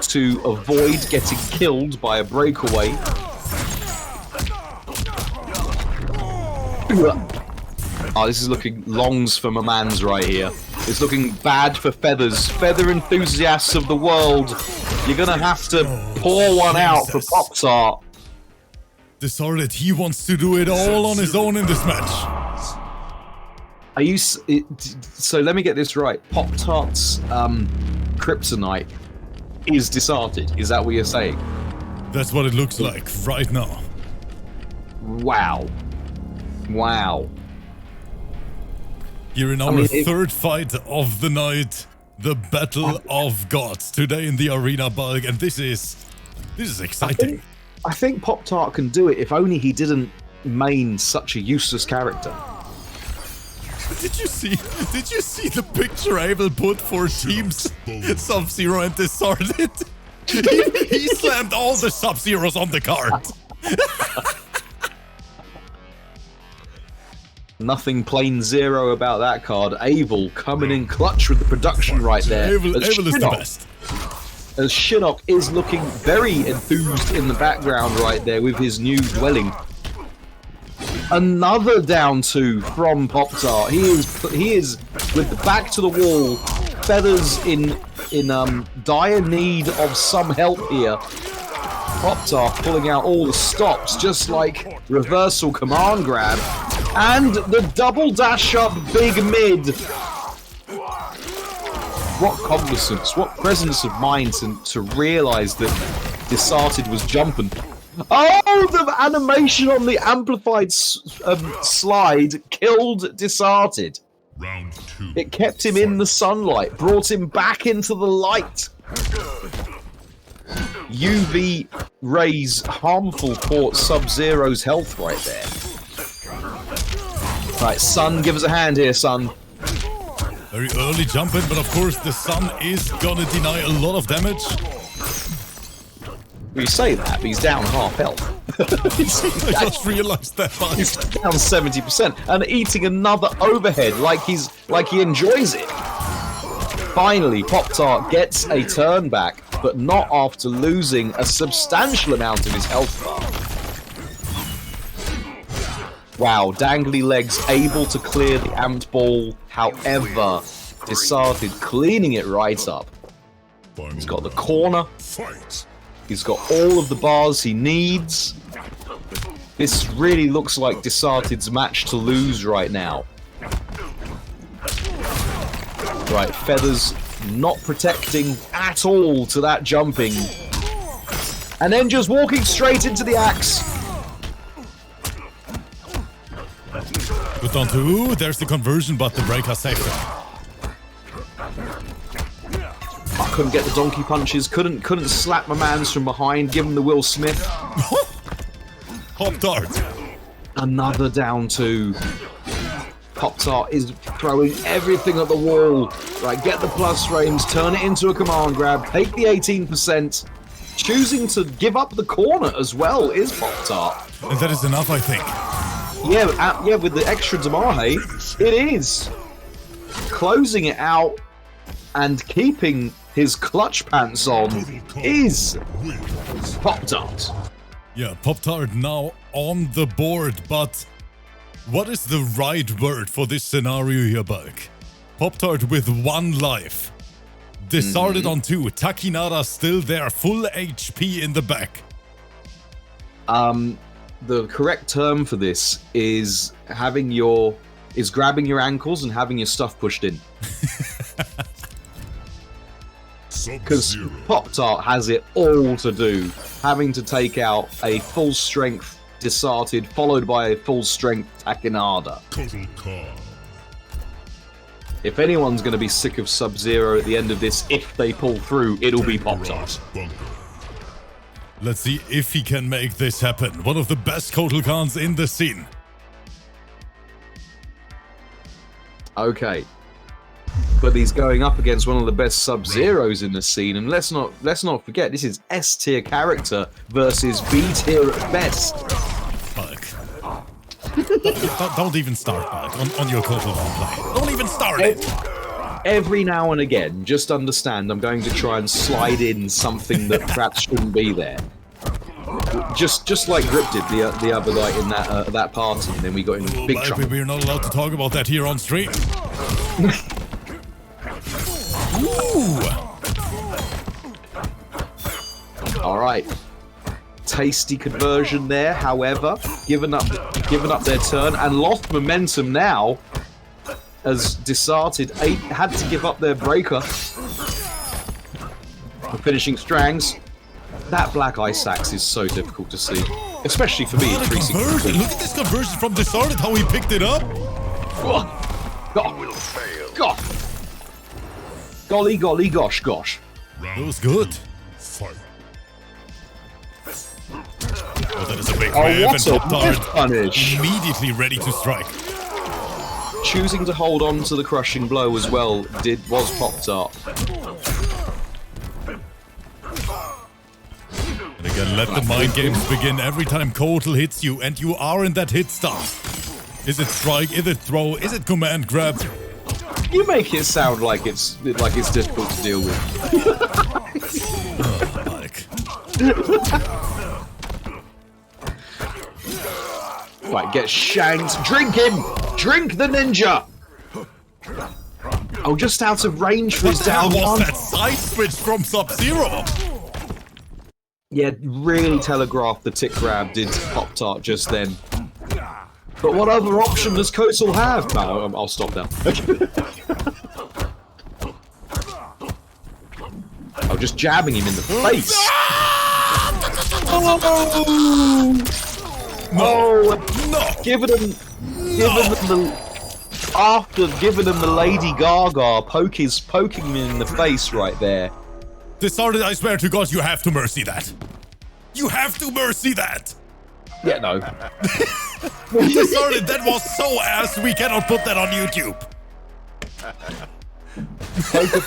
to avoid getting killed by a breakaway. Oh, this is looking longs for my mans right here. It's looking bad for feathers. Feather enthusiasts of the world. You're going to have to pour one out for POPTART. DISARTED, he wants to do it all on his own in this match. Are you... So let me get this right. POPTART's kryptonite is DISARTED. Is that what you're saying? That's what it looks like right now. Wow. Wow. Here in our third fight of the night, the Battle of Gods today in the arena, Bulk, and this is exciting. I think POPTART can do it if only he didn't main such a useless character. Did you see the picture Abel put for teams Sub-Zero and DISARTED? he slammed all the Sub-Zeros on the card. Nothing plain zero about that card. ABDUL coming in clutch with the production right there. ABDUL is the best. As Shinnok is looking very enthused in the background right there with his new dwelling. Another down 2 from POPTART. He is with the back to the wall. Feathers in dire need of some help here. POPTART pulling out all the stops, just like reversal command grab. And the double dash up big mid. What cognizance, what presence of mind to realise that DISARTED was jumping. Oh, the animation on the amplified slide killed DISARTED. Round 2. It kept him in the sunlight, brought him back into the light. UV rays harmful for Sub-Zero's health right there. Right, Sun, give us a hand here, Sun. Very early jump in, but of course the Sun is gonna deny a lot of damage. You say that, but he's down half health. I just realized that. He's down 70% and eating another overhead like he enjoys it. Finally, Pop-Tart gets a turn back, but not after losing a substantial amount of his health bar. Wow, dangly legs able to clear the amped ball, however, DISARTED cleaning it right up. He's got the corner. Fight. He's got all of the bars he needs. This really looks like DISARTED's match to lose right now. Right, Feathers not protecting at all to that jumping. And then just walking straight into the axe. Good on two. There's the conversion, but the breaker saved him. I couldn't get the donkey punches, couldn't slap my mans from behind, give him the Will Smith. Pop-Tart. Another down two. Pop-Tart is throwing everything at the wall. Right, get the plus frames, turn it into a command grab, take the 18%. Choosing to give up the corner as well is Pop-Tart. And that is enough, I think. Yeah, with the extra Damahe, it is. Closing it out and keeping his clutch pants on is Pop-Tart. Yeah, Pop-Tart now on the board, but what is the right word for this scenario here, Bulk? Pop-Tart with 1 life. DISARTED on 2. TAKKINADA still there, full HP in the back. The correct term for this is grabbing your ankles and having your stuff pushed in. Because Pop-Tart has it all to do, having to take out a full strength DISARTED followed by a full strength TAKKINADA. If anyone's going to be sick of Sub-Zero at the end of this, if they pull through, it'll be Pop-Tart. Let's see if he can make this happen. One of the best Kotal Khans in the scene. Okay. But he's going up against one of the best Sub-Zeros in the scene, and let's not forget, this is S tier character versus B tier at best. Bulk. Don't even start, Bulk, on your Kotal Khan play. Don't even start it! Every now and again, just understand, I'm going to try and slide in something that perhaps shouldn't be there. Just like Grip did the other night in that party, and then we got in big trouble. We're not allowed to talk about that here on stream. Alright. Tasty conversion there, however, given up their turn and lost momentum now as DISARTED had to give up their breaker for finishing strangs. That black ice axe is so difficult to see, especially for me. Look at this conversion from DISARTED, how he picked it up. God. Golly, golly, gosh, gosh. That was good. Oh, that is a big wave, and Pop-Tart punish. Immediately ready to strike. Choosing to hold on to the crushing blow as well was Pop-Tart. And again, let the mind games begin every time Kotal hits you, and you are in that hit stun. Is it strike? Is it throw? Is it command grab? You make it sound like it's difficult to deal with. Right, get shanked. Drink him! Drink the ninja! Oh, just out of range for his down one. What was that side switch from Sub-Zero? Yeah, really telegraphed the tick grab did Pop-Tart just then. But what other option does Kotal have? No, I'll stop now. Oh, just jabbing him in the face. No! Giving him the Lady Gaga poking him in the face right there. Disarted, I swear to God, you have to mercy that. You have to mercy that. Yeah, no. Disarted, that was so ass, we cannot put that on YouTube. Poker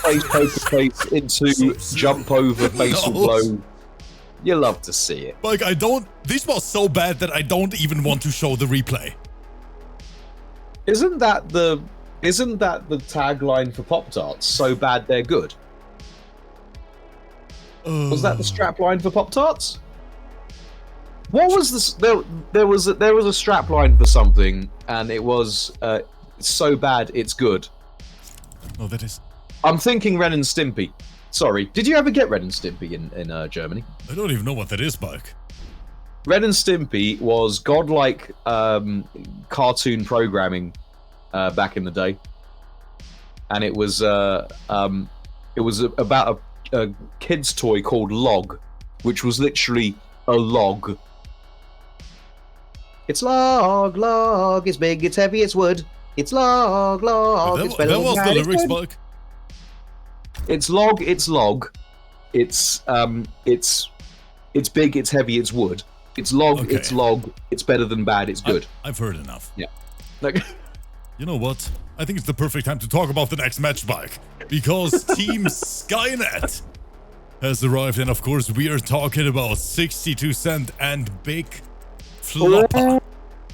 face into jump over facial blow. You love to see it. Like, this was so bad that I don't even want to show the replay. Isn't that the tagline for Pop-Tarts? So bad they're good. Was that the strapline for Pop-Tarts? What was this? There was a strapline for something, and it was so bad it's good. Oh, that is. I'm thinking Ren and Stimpy. Sorry, did you ever get Ren and Stimpy in Germany? I don't even know what that is, Buck. Ren and Stimpy was godlike cartoon programming back in the day, and it was about a kid's toy called Log, which was literally a log. It's log, log, it's big, it's heavy, it's wood. It's log, log, it's better that was the lyrics, Buck. It's log, it's log. It's big, it's heavy, it's wood. It's log, Okay. it's log, it's better than bad, it's good. I've heard enough. Yeah. Like, You know what? I think it's the perfect time to talk about the next match, Buck. Because Team Skynet has arrived, and of course we are talking about 62 Cent and Big Flopper.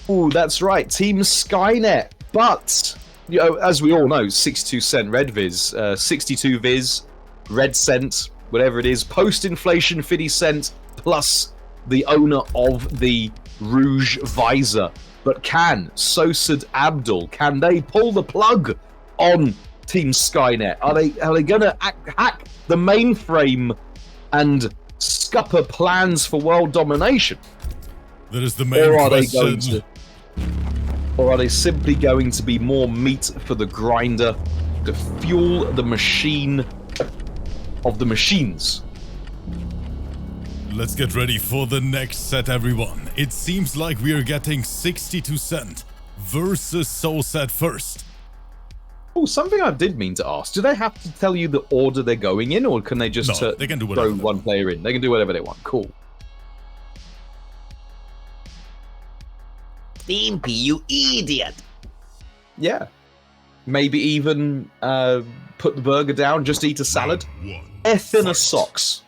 oh, that's right, Team Skynet. But, you know, as we all know, 62 Cent REDVIS, 62 Viz, Red Cent, whatever it is, post-inflation 50 Cent, plus the owner of the Rouge Visor. But can SOSED ABDUL, can they pull the plug on Team Skynet? Are they gonna hack the mainframe and scupper plans for world domination? That is the main question. Or are they simply going to be more meat for the grinder to fuel the machine of the machines? Let's get ready for the next set, everyone. It seems like we are getting 62 Cent versus SOSED first. Oh, something I did mean to ask. Do they have to tell you the order they're going in, or can they just No, they can do throw whatever one player in? They can do whatever they want. Cool. Stimpy, you idiot! Yeah. Maybe even put the burger down, just eat a salad. F in a socks.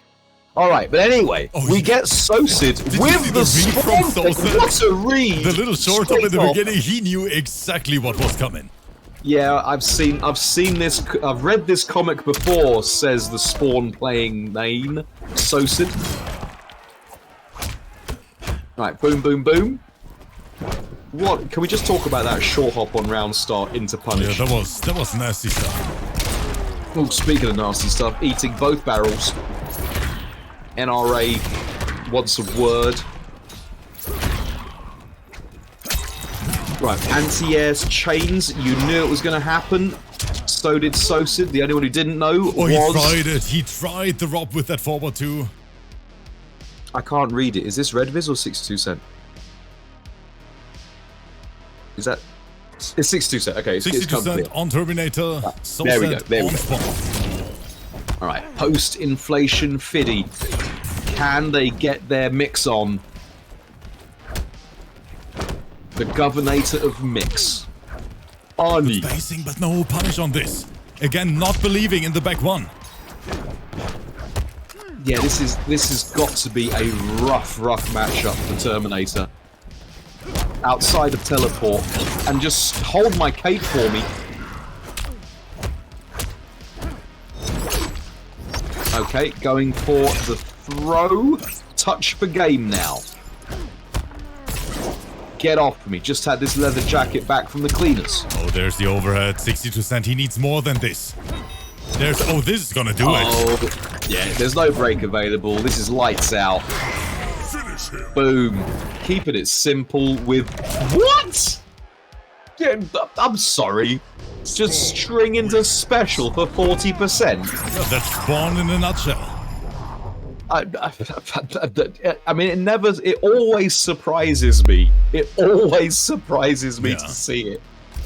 Alright, but anyway, we get SOSED with the spawn pick. What a read! The little short up in the beginning, he knew exactly what was coming. Yeah, I've seen this. I've read this comic before. Says the Spawn playing main SOSED. Right, boom, boom, boom. What? Can we just talk about that short hop on round start into punish? Yeah, that was nasty stuff. Oh, speaking of nasty stuff, eating both barrels. NRA wants a word. Right, anti-airs chains. You knew it was going to happen. So did SOSED. The only one who didn't know Oh, was... he tried it. He tried the rob with that forward too. I can't read it. Is this REDVIS or 62 Cent? Is that... It's 62 Cent. Okay, it's 62 come Cent clear. on Terminator. There we go, SOSED there we on go. spawn. Alright, post-inflation fiddy. Can they get their mix on? The Governator of Mix. Arnie. Spacing, but no punish on this. Again, not believing in the back one. Yeah, this has got to be a rough matchup for Terminator. Outside of teleport, and just hold my cape for me. Okay, going for the throw. Touch for game now. Get off me. Just had this leather jacket back from the cleaners. Oh, there's the overhead. 62 Cent. He needs more than this. There's... Oh, this is gonna do it. Oh, yeah, there's no break available. This is lights out. Boom. Keeping it simple with... What? Yeah, I'm sorry. It's just string into special for 40%. Yeah, that's Spawn in a nutshell. I mean, it always surprises me. It always surprises me to see it.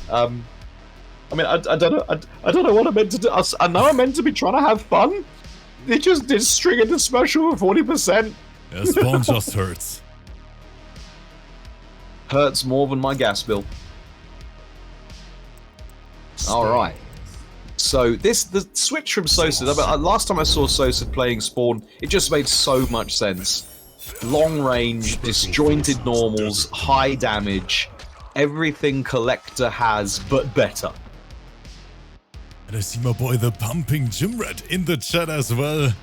I mean, I don't know what I'm meant to do. I know I'm meant to be trying to have fun, It just did string into special for 40%. Yeah, spawn just hurts. Hurts more than my gas bill. Alright. So the switch from SOSED, last time I saw SOSED playing Spawn, it just made so much sense. Long range, disjointed normals, high damage, everything Collector has, but better. And I see my boy the Pumping Gym Rat in the chat as well.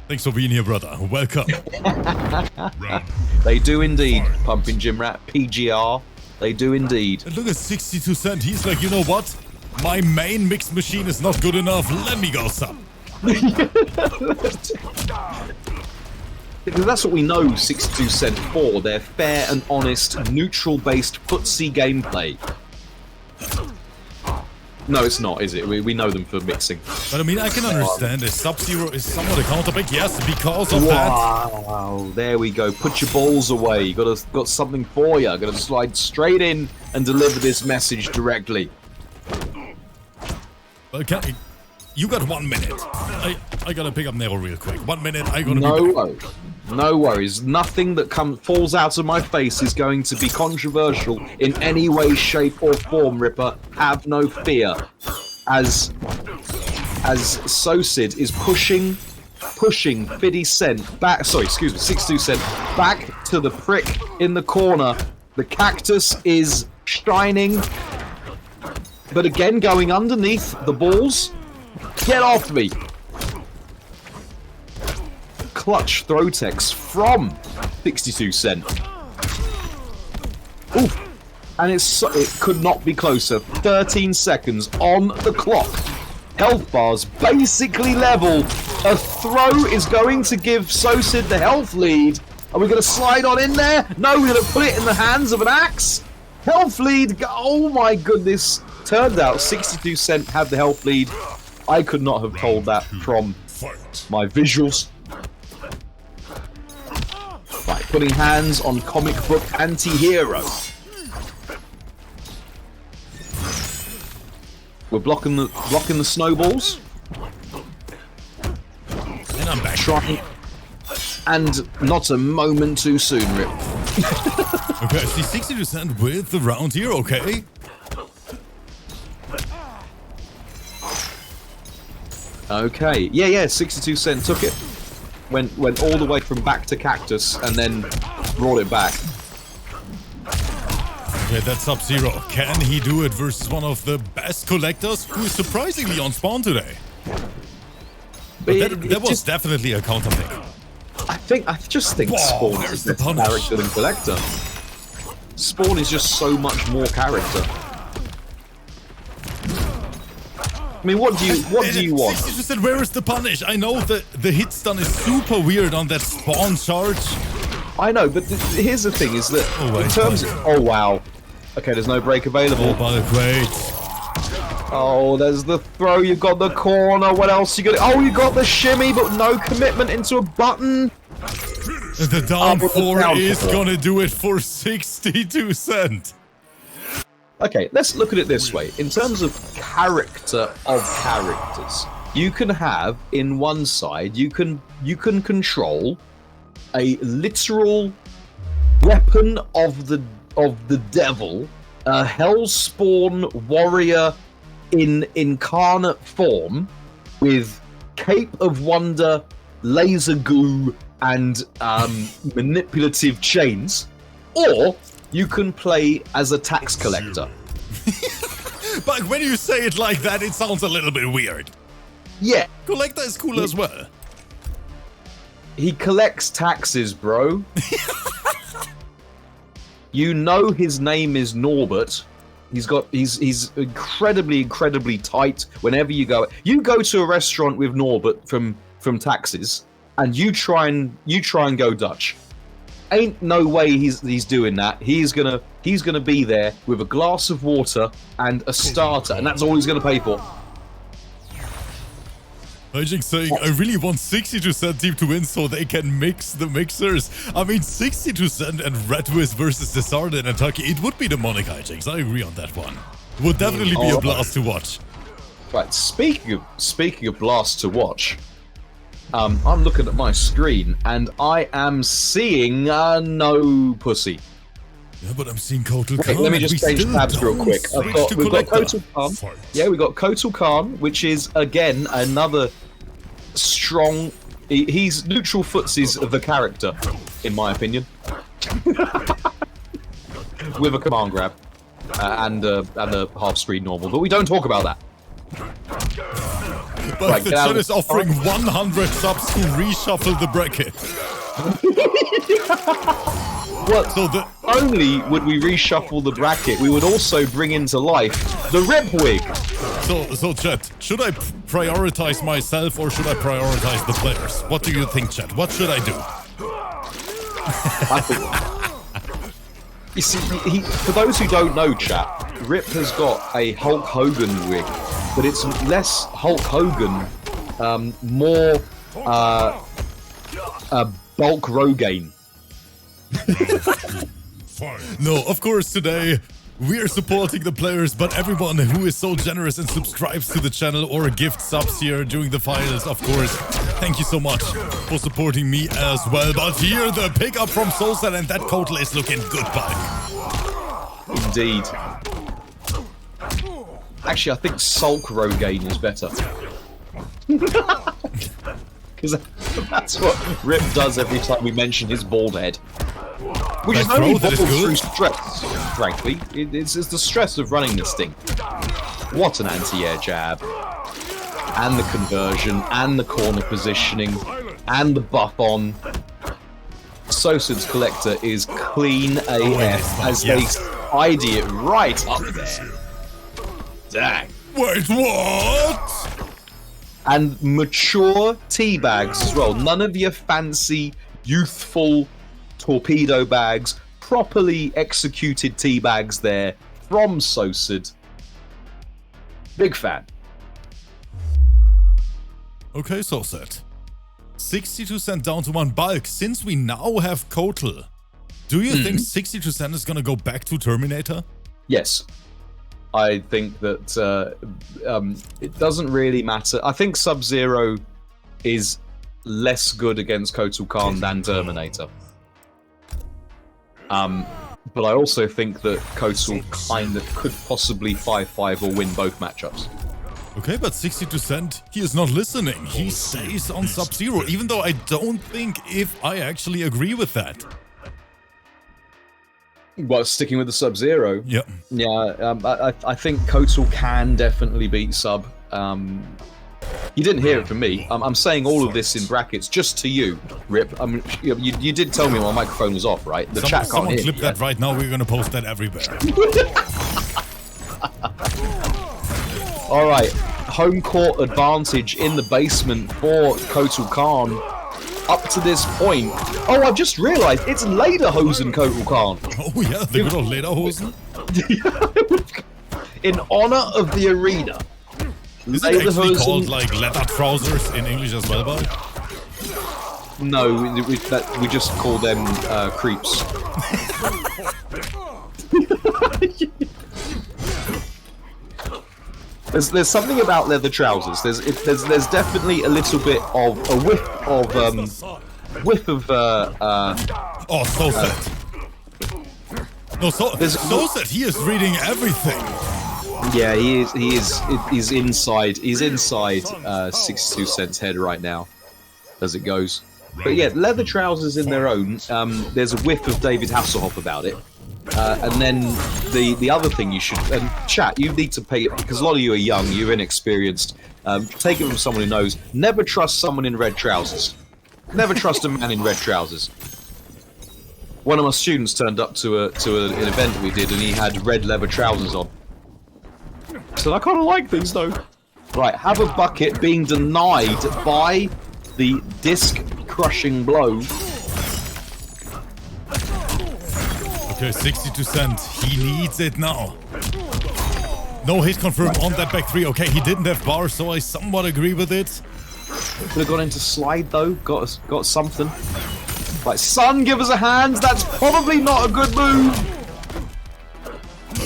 Thanks for being here, brother. Welcome. They do indeed, Pumping Gym Rat, PGR, they do indeed. And look at 62 Cent, he's like, you know what? My main mix machine is not good enough, let me go some. Because that's what we know 62 Cent for, their fair and honest, neutral-based footsie gameplay. No, it's not, is it? We know them for mixing. But I mean, I can understand if Sub-Zero is somewhat a counterpick, yes, because of that. Wow, there we go. Put your balls away. You got something for you. Got to slide straight in and deliver this message directly. Okay, you got 1 minute. I gotta pick up Nero real quick. 1 minute, I gotta No be worries. No worries. Nothing that falls out of my face is going to be controversial in any way, shape, or form, Ripper. Have no fear. As SOSED is pushing 50 Cent back, sorry, excuse me, 62 Cent back to the prick in the corner. The cactus is shining, but again going underneath the balls. Get off me! Clutch throw-tex from 62 Cent. Oof. And it could not be closer. 13 seconds on the clock. Health bars basically level. A throw is going to give SOSED the health lead. Are we going to slide on in there? No, we're going to put it in the hands of an axe. Health lead. Oh my goodness. Turned out 62 Cent had the health lead. I could not have told that from my visuals. Right, putting hands on comic book anti-hero. We're blocking the snowballs. And I'm back. Trying, and not a moment too soon, Rip. Okay, I see 62 Cent with the round here, okay? Okay, yeah, 62 Cent took it. Went all the way from back to cactus and then brought it back. Okay, that's Sub-Zero. Can he do it versus one of the best collectors who is surprisingly on spawn today? But that was definitely a counter pick. I just think Spawn is the best character than Collector. Spawn is just so much more character. I mean, what do you want? 60%, where is the punish? I know that the hit stun is super weird on that spawn charge. I know, but here's the thing: is that in terms of wow, okay, there's no break available. Oh, but great. Oh, there's the throw. You got the corner. What else you got? Oh, you got the shimmy, but no commitment into a button. The down 4 is gonna do it for 62 Cent. Okay, let's look at it this way. In terms of character of characters, you can have in one side, you can control a literal weapon of the devil, a hellspawn warrior in incarnate form with cape of wonder, laser goo, and manipulative chains, or you can play as a tax collector. But when you say it like that, it sounds a little bit weird. Yeah. Collector is cool as well. He collects taxes, bro. You know his name is Norbert. He's incredibly tight whenever you go. You go to a restaurant with Norbert from taxes, and you try and go Dutch. Ain't no way he's doing that. He's gonna be there with a glass of water and a starter, and that's all he's gonna pay for. HIJINX saying, I really want 62 Cent team to win so they can mix the mixers. I mean, 62 Cent and REDVIS versus DISARTED and Taki, it would be demonic, HIJINX. I agree on that one. Would definitely be a blast to watch. Right, speaking of blast to watch, I'm looking at my screen and I am seeing no pussy. Yeah, but I'm seeing Kotal Wait, Khan. let me just change tabs real quick. We've got Kotal Khan. Yeah, we got Kotal Khan, which is again another strong. He's neutral footsies of the character, in my opinion, with a command grab and a half screen normal. But we don't talk about that. But Right, the chat is offering 100 subs to reshuffle the bracket. What? So the Only would we reshuffle the bracket, we would also bring into life the rip wig. so chat, should I prioritize myself or should I prioritize the players? What do you think, chat? What should I do? I think. You see, for those who don't know, chat, Rip has got a Hulk Hogan wig, but it's less Hulk Hogan, more bulk Rogaine. No, of course today we are supporting the players, but everyone who is so generous and subscribes to the channel or gift subs here during the finals, of course, thank you so much for supporting me as well. But here the pickup from SOSED, and that Kotal is looking good, bud. Indeed. Actually, I think Sulk Rogaine is better. Because that's what Rip does every time we mention his bald head. Which is only bald through stress, frankly. It's the stress of running this thing. What an anti-air jab. And the conversion, and the corner positioning, and the buff on. SOSED's collector is clean AF as they tidy it right up there. Dang. Wait, what? And mature teabags as well. None of your fancy, youthful torpedo bags. Properly executed teabags there from SOSED. Big fan. Okay, SOSED. 62 cent down to 1 bulk. Since we now have Kotal, do you think 62 cent is gonna go back to Terminator? Yes. I think that it doesn't really matter. I think Sub-Zero is less good against Kotal Khan than Terminator. But I also think that Kotal kind of could possibly 5-5 or win both matchups. Okay, but 62 cent, he is not listening. He stays on Sub-Zero, even though I don't think if I actually agree with that. Well, sticking with the Sub-Zero. Yeah. Yeah, I think Kotal can definitely beat Sub. You didn't hear it from me. I'm saying all of this in brackets just to you, Rip. You did tell me my microphone was off, right? The chat can't someone hear clip me, that right now. We're gonna post that everywhere. All right, home court advantage in the basement for Kotal Khan. Up to this point, oh, I've just realised it's Lederhosen Kotal Khan. Oh yeah, the good old Lederhosen. In honor of the arena. Is it actually called like leather trousers in English as well, bud? No, we just call them creeps. There's something about leather trousers. There's definitely a little bit of a whiff of oh, SOSED. No, SOSED, he is reading everything. Yeah, he's inside 62 Cent's head right now as it goes. But yeah, leather trousers in their own, there's a whiff of David Hasselhoff about it. And then the other thing you should, and chat, you need to pay, because a lot of you are young, you're inexperienced, take it from someone who knows, never trust someone in red trousers. Never trust a man in red trousers. One of my students turned up to an event that we did and he had red leather trousers on. I said, I kind of like these though. Right, have a bucket being denied by the disc crushing blow. Okay, 62 Cent. He needs it now. No hit confirmed on that back three. Okay, he didn't have bars, so I somewhat agree with it. Could have gone into slide though. Got something. Like, son, give us a hand. That's probably not a good move.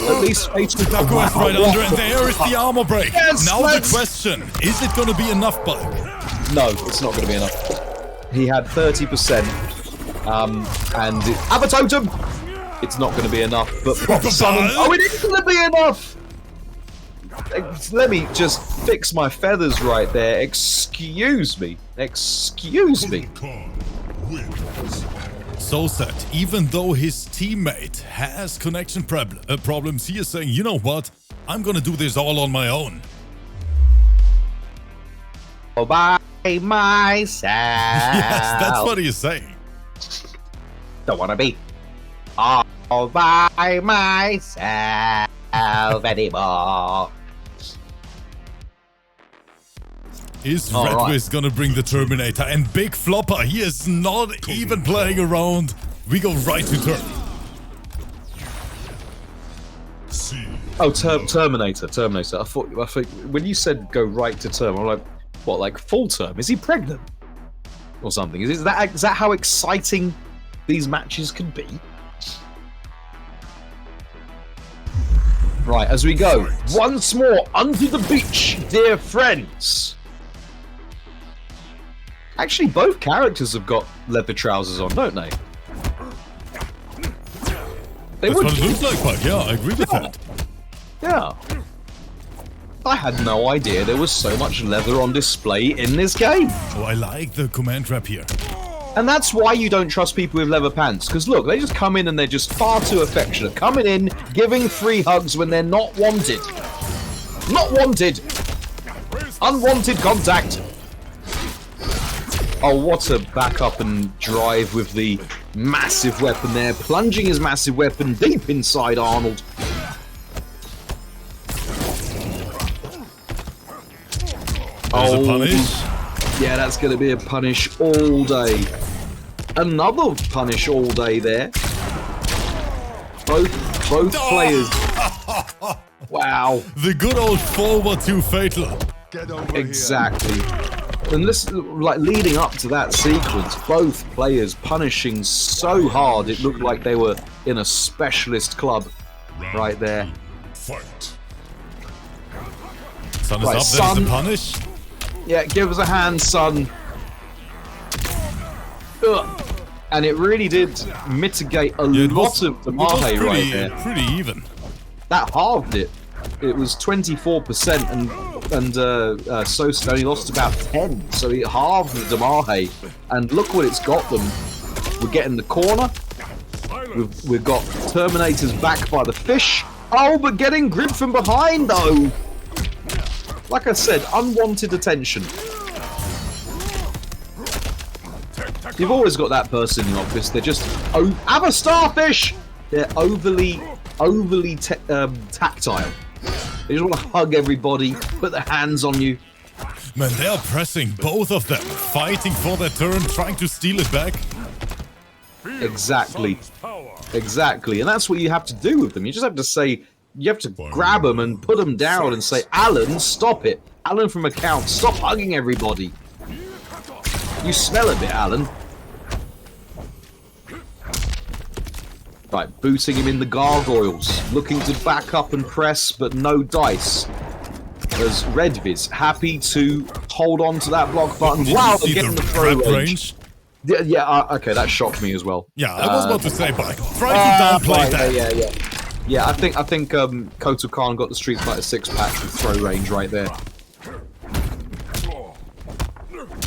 At least Fatal right under, and there is the armor break. Yes, now the question, is it going to be enough bulk? No, it's not going to be enough. He had 30%, and Abatotem! It's not going to be enough, but Pop Summon... Oh, it is going to be enough! Let me just fix my feathers right there. Excuse me. Excuse me. SOSED, even though his teammate has connection problems, he is saying, you know what? I'm gonna do this all on my own. All by myself. Yes, that's what he is saying. Don't wanna be all by myself anymore. Is REDVIS gonna bring the Terminator? And Big Flopper, he is not even playing around. We go right to turn. Oh, Terminator. I thought when you said go right to term, I'm like, what, like full term? Is he pregnant or something? Is that how exciting these matches can be? Right, as we go once more onto the beach, dear friends. Actually, both characters have got leather trousers on, don't they? That's what it looks like, but yeah, I agree with that. Yeah. I had no idea there was so much leather on display in this game. Oh, I like the command trap here. And that's why you don't trust people with leather pants. Because look, they just come in and they're just far too affectionate. Coming in, giving free hugs when they're not wanted. Not wanted. Unwanted contact. Oh, what a backup and drive with the massive weapon there. Plunging his massive weapon deep inside Arnold. There's a punish. Yeah, that's going to be a punish all day. Another punish all day there. Both players. Wow. The good old forward to fatal. Exactly. And this, like, leading up to that sequence, both players punishing so hard it looked like they were in a specialist club right there. Fight. Sun is Right, up, Sun. there's the punish. Yeah, give us a hand, son. Ugh. And it really did mitigate a lot of the Mahe right there. Pretty even. That halved it. It was 24%, and SOSED only lost about 10, so it halved the Damahe. And look what it's got them. We're getting the corner. We've got Terminators back by the fish. Oh, but getting gripped from behind though. Like I said, unwanted attention. You've always got that person in the office. They're just have a starfish. They're overly tactile. They just want to hug everybody, put their hands on you. Man, they are pressing, both of them, fighting for their turn, trying to steal it back. Exactly. Exactly. And that's what you have to do with them. You just have to say, you have to grab them and put them down and say, Alan, stop it. Alan from account, stop hugging everybody. You smell a bit, Alan. Right, booting him in the gargoyles, looking to back up and press, but no dice. As REDVIS happy to hold on to that block button. Wow, they're getting the throw range. Yeah, okay, that shocked me as well. Yeah, I was about to say, but try to downplay that. Yeah, I think Koto Khan got the Street Fighter 6 patch with throw range right there.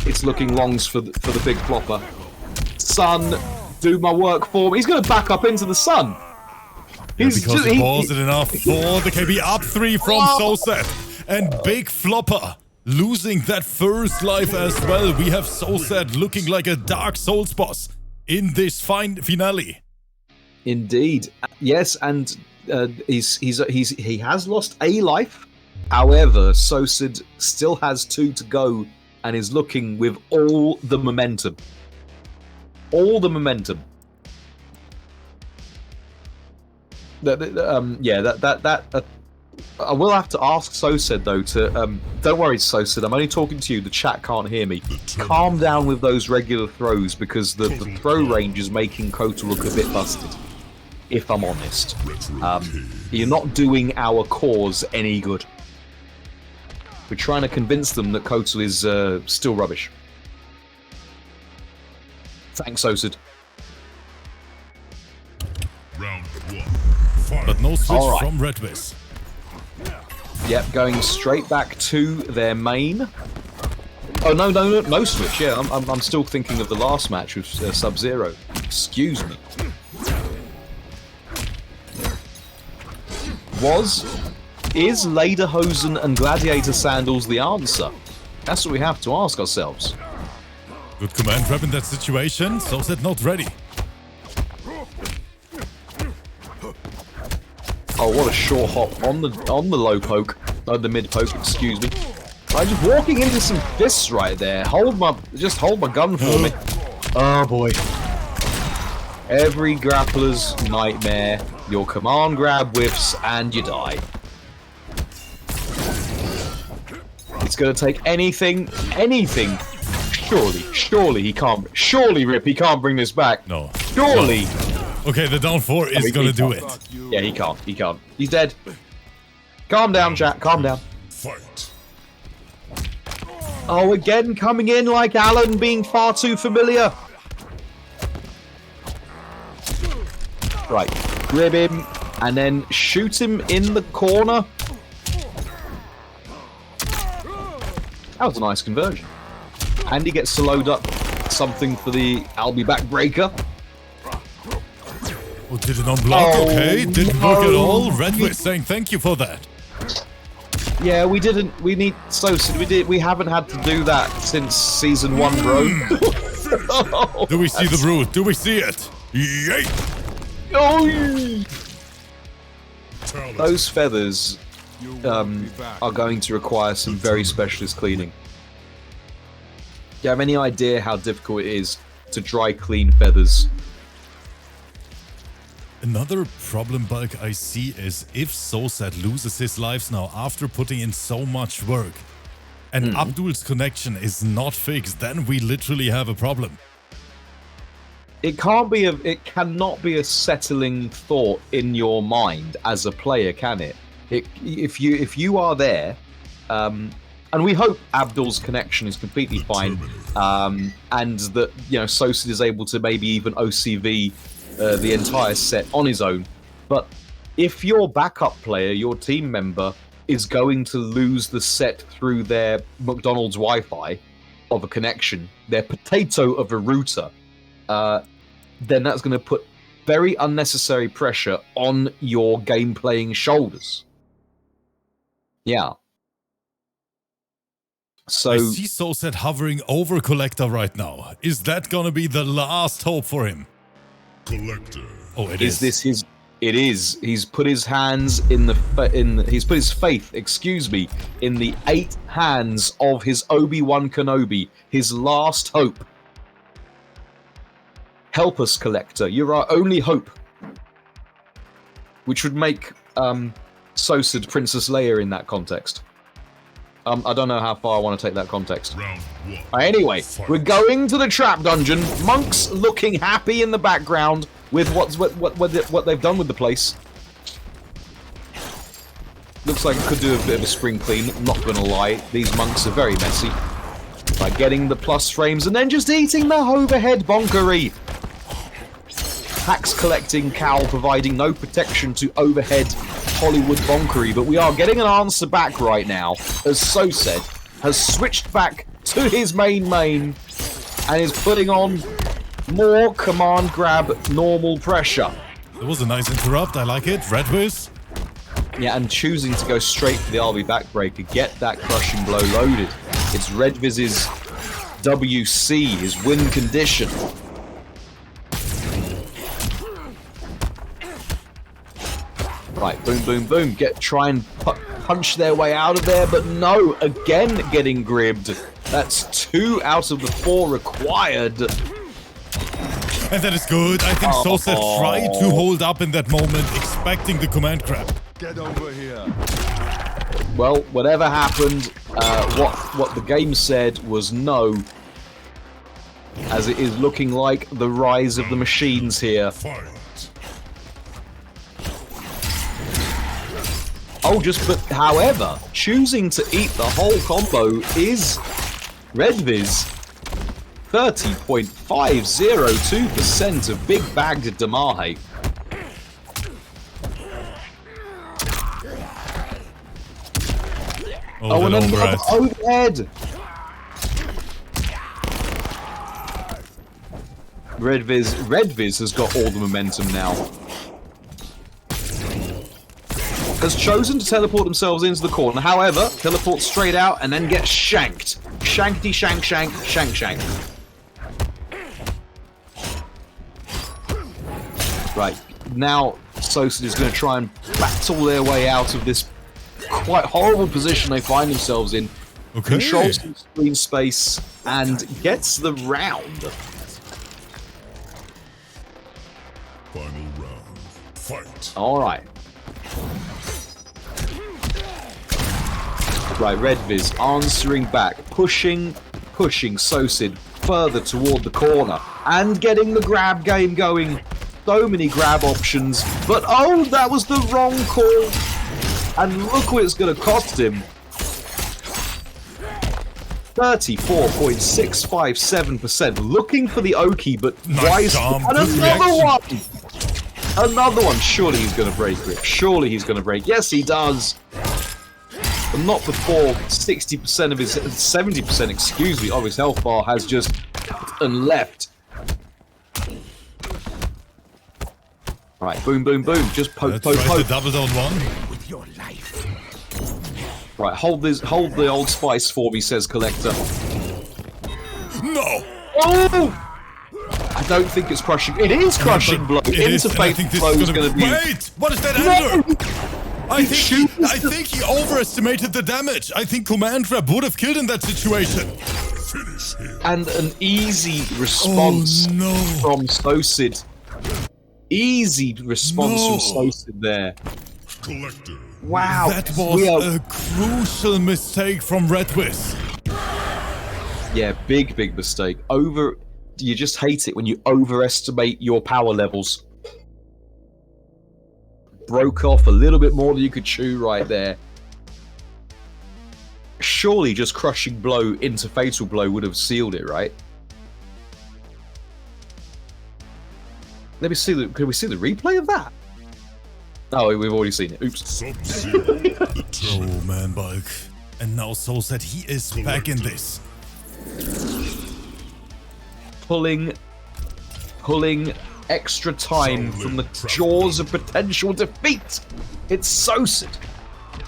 It's looking longs for the big flopper. Sun, do my work for me. He's going to back up into the sun. Because he paused it enough for the KB up 3 from SOSED. And Big Flopper losing that first life as well. We have SOSED looking like a Dark Souls boss in this finale. Indeed. Yes, and he has lost a life. However, SOSED still has 2 to go and is looking with all the momentum. All the momentum. I will have to ask SOSED though to don't worry, SOSED, I'm only talking to you, the chat can't hear me. Calm down with those regular throws because the throw range is making Koto look a bit busted, if I'm honest. You're not doing our cause any good. We're trying to convince them that Kotal is still rubbish. Thanks, SOSED. Round 1. Fight. But no switch Alright. from REDVIS. Yep, going straight back to their main. Oh, no switch. Yeah, I'm still thinking of the last match with Sub-Zero. Excuse me. Is Lederhosen and Gladiator Sandals the answer? That's what we have to ask ourselves. Good command grab in that situation. SOSED not ready. Oh, what a short hop on the low poke, the mid poke. Excuse me. I'm just walking into some fists right there. Just hold my gun for me. Oh boy. Every grappler's nightmare. Your command grab whiffs and you die. It's gonna take anything. Surely he can't. Surely, Rip, he can't bring this back. No. Surely. Okay, the down 4 is gonna do it. Yeah, he can't. He's dead. Calm down, chat. Calm down. Fight. Oh, again, coming in like Alan, being far too familiar. Right, grab him, and then shoot him in the corner. That was a nice conversion. And he gets slowed up. Something for the I'll be back breaker. Oh, did it unblock? Oh, Okay, didn't work at no. all. REDVIS saying thank you for that. Yeah, we didn't. We need SOSED. We haven't had to do that since season 1, bro. Do we see the root? Do we see it? Yay! Oh, those feathers are going to require some very specialist cleaning. Do you have any idea how difficult it is to dry clean feathers? Another problem bulk I see is if SOSED loses his lives now after putting in so much work and Abdul's connection is not fixed, then we literally have a problem. It cannot be a settling thought in your mind as a player, can it? If you are there, and we hope Abdul's connection is completely fine, and that SOSED is able to maybe even OCV the entire set on his own. But if your backup player, your team member, is going to lose the set through their McDonald's Wi-Fi of a connection, their potato of a router, then that's going to put very unnecessary pressure on your game-playing shoulders. Yeah. So I see SOSED hovering over Collector right now. Is that gonna be the last hope for him? Collector. Oh, it is. Is this his? It is. He's put his hands he's put his faith, excuse me, in the 8 hands of his Obi-Wan Kenobi, his last hope. Help us, Collector. You're our only hope. Which would make SOSED Princess Leia in that context. I don't know how far I want to take that context. Round 1. Anyway, Fight. we're going to the trap dungeon. Monks looking happy in the background with what they've done with the place. Looks like it could do a bit of a spring clean, not gonna lie. These monks are very messy. By getting the plus frames and then just eating the overhead bonkery. Tax collecting cow providing no protection to overhead Hollywood bonkery, but we are getting an answer back right now as SOSED has switched back to his main and is putting on more command grab normal pressure. That was a nice interrupt. I like it. REDVIS. Yeah, and choosing to go straight for the I'll be back breaker, get that crushing blow loaded. It's REDVIS's WC, his win condition. Right, boom, boom, boom. Try and punch their way out of there, but no, again getting gribbed. That's 2 out of the 4 required. And that is good. I think SOSED tried to hold up in that moment, expecting the command grab. Get over here. Well, whatever happened, what the game said was no, as it is looking like the rise of the machines here. Fight. Oh, however, choosing to eat the whole combo is REDVIS. 30.502% of big bagged Damahe. Oh, and another overhead. REDVIS has got all the momentum now. Has chosen to teleport themselves into the corner. However, teleport straight out and then get shanked. Shankety shank shank shank shank. Right, now SOSED is going to try and battle their way out of this quite horrible position they find themselves in. Okay. Controls the screen space and gets the round. Final round. Fight. Alright. Right, REDVIS answering back, pushing SOSED further toward the corner and getting the grab game going. So many grab options, but oh, that was the wrong call. And look what it's going to cost him. 34.657%. Looking for the Oki, but Nice and good another reaction. one! Another one. Surely he's going to break grip. Surely he's going to break. Yes, he does. But not before 60% of his... 70%, excuse me, of his health bar has just and left. Right, boom, boom, boom. Just poke, Let's poke, try poke. the double down one. With your life. Right, hold the old spice for me, says Collector. No! Oh! I don't think it's crushing. It is crushing blow. It is, and I think this blow is is going to be. Wait! What is that No! answer? I think he overestimated the damage. I think Command Grab would have killed in that situation. Finish him. And an easy response Oh, no. from SOSED. Easy response No. from SOSED there. Collector. Wow. That was a crucial mistake from REDVIS. Yeah, big mistake. You just hate it when you overestimate your power levels. Broke off a little bit more than you could chew right there. Surely just crushing blow into fatal blow would have sealed it, right? Let me see can we see the replay of that? Oh, we've already seen it. Oops. Sub-Zero. The Oh turn. man, Bulk. And now SOSED, he is back in this. Pulling extra time from the jaws of potential defeat. It's SOSED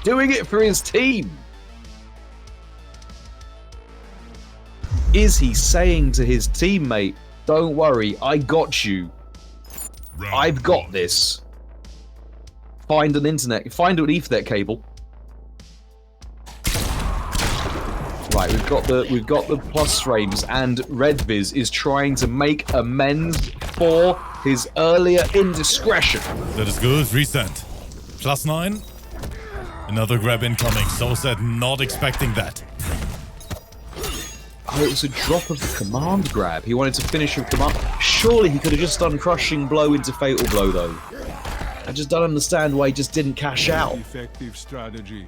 doing it for his team. Is he saying to his teammate, "Don't worry, I got you. Round I've got one. this. Find an Ethernet cable." Right, we've got the plus frames, and REDVIS is trying to make amends for his earlier indiscretion. That is good. Reset. +9. Another grab incoming. SOSED not expecting that. Oh, it was a drop of the command grab. He wanted to finish with command. Surely he could have just done crushing blow into fatal blow, though. I just don't understand why he just didn't cash out. Effective strategy.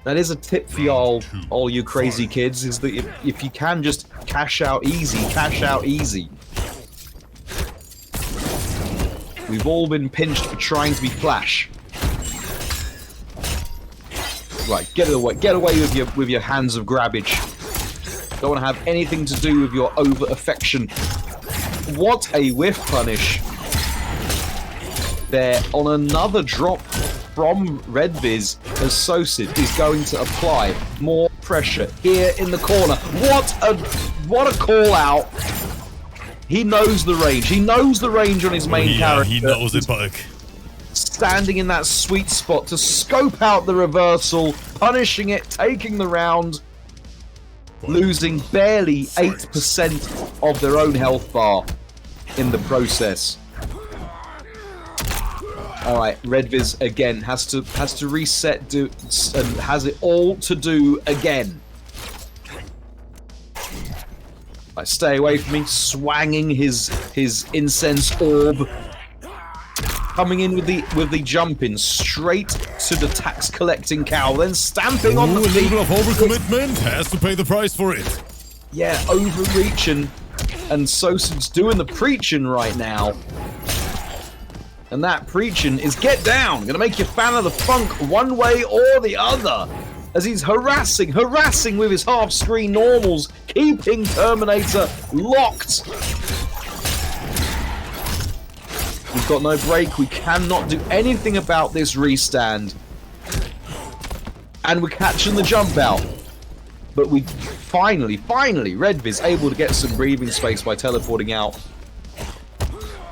That is a tip for y'all, all you crazy kids, is that if you can just cash out easy, cash out easy. We've all been pinched for trying to be Flash. Right, get away with your hands of grabbage. Don't want to have anything to do with your over affection. What a whiff punish there on another drop from REDVIS, as SOSED is going to apply more pressure here in the corner. What a call out. He knows the range. He knows the range on his main character. He knows it, Bulk. Standing in that sweet spot to scope out the reversal, punishing it, taking the round, losing barely 8% of their own health bar in the process. Alright, REDVIS again has to reset and has it all to do again. Right, stay away from me, swanging his incense orb. coming in with the jump in straight to the tax collecting cow, then stamping on the a feet. little bit of overcommitment, has to pay the price for it. Yeah, overreaching, and SOSED's doing the preaching right now. And that preaching is get down. Gonna make you fan of the funk one way or the other. As he's harassing with his half-screen normals, keeping Terminator locked. We've got no break. We cannot do anything about this restand. And we're catching the jump out. But we finally, REDVIS able to get some breathing space by teleporting out.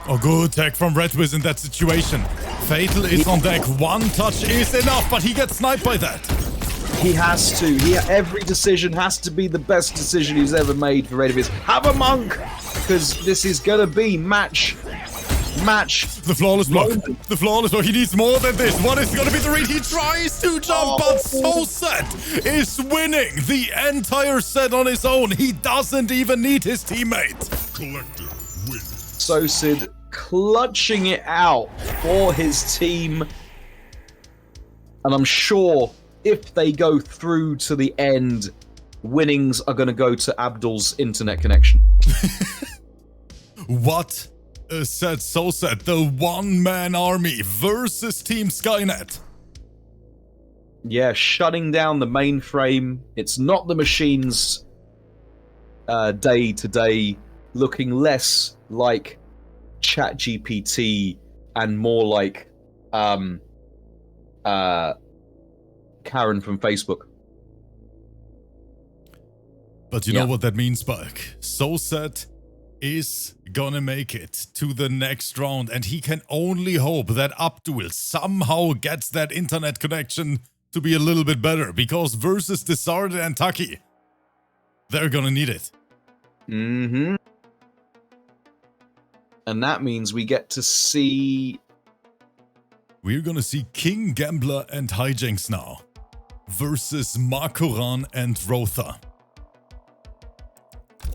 Oh, good tech from REDVIS in that situation. Fatal is on deck. One touch is enough, but he gets sniped by that. He has to. Every decision has to be the best decision he's ever made for REDVIS. Have a monk! Because this is going to be match. The flawless block. The flawless block. He needs more than this. What is going to be the read? He tries to jump, but SOSED is winning the entire set on his own. He doesn't even need his teammate. Collector wins. SOSED clutching it out for his team. And I'm sure if they go through to the end, winnings are going to go to Abdul's internet connection. What said SOSED, the one-man army versus Team Skynet. Yeah, shutting down the mainframe. It's not the machines day-to-day, looking less like ChatGPT and more like Karen from Facebook. But you know what that means, Spike? SOSED is gonna make it to the next round, and he can only hope that ABDUL somehow gets that internet connection to be a little bit better, because versus DISARTED and Taki, they're gonna need it. Mm-hmm. And that means we get to see... We're gonna see KINGGAMBLER and HIJINX now versus MAKORAN and ROETHOR.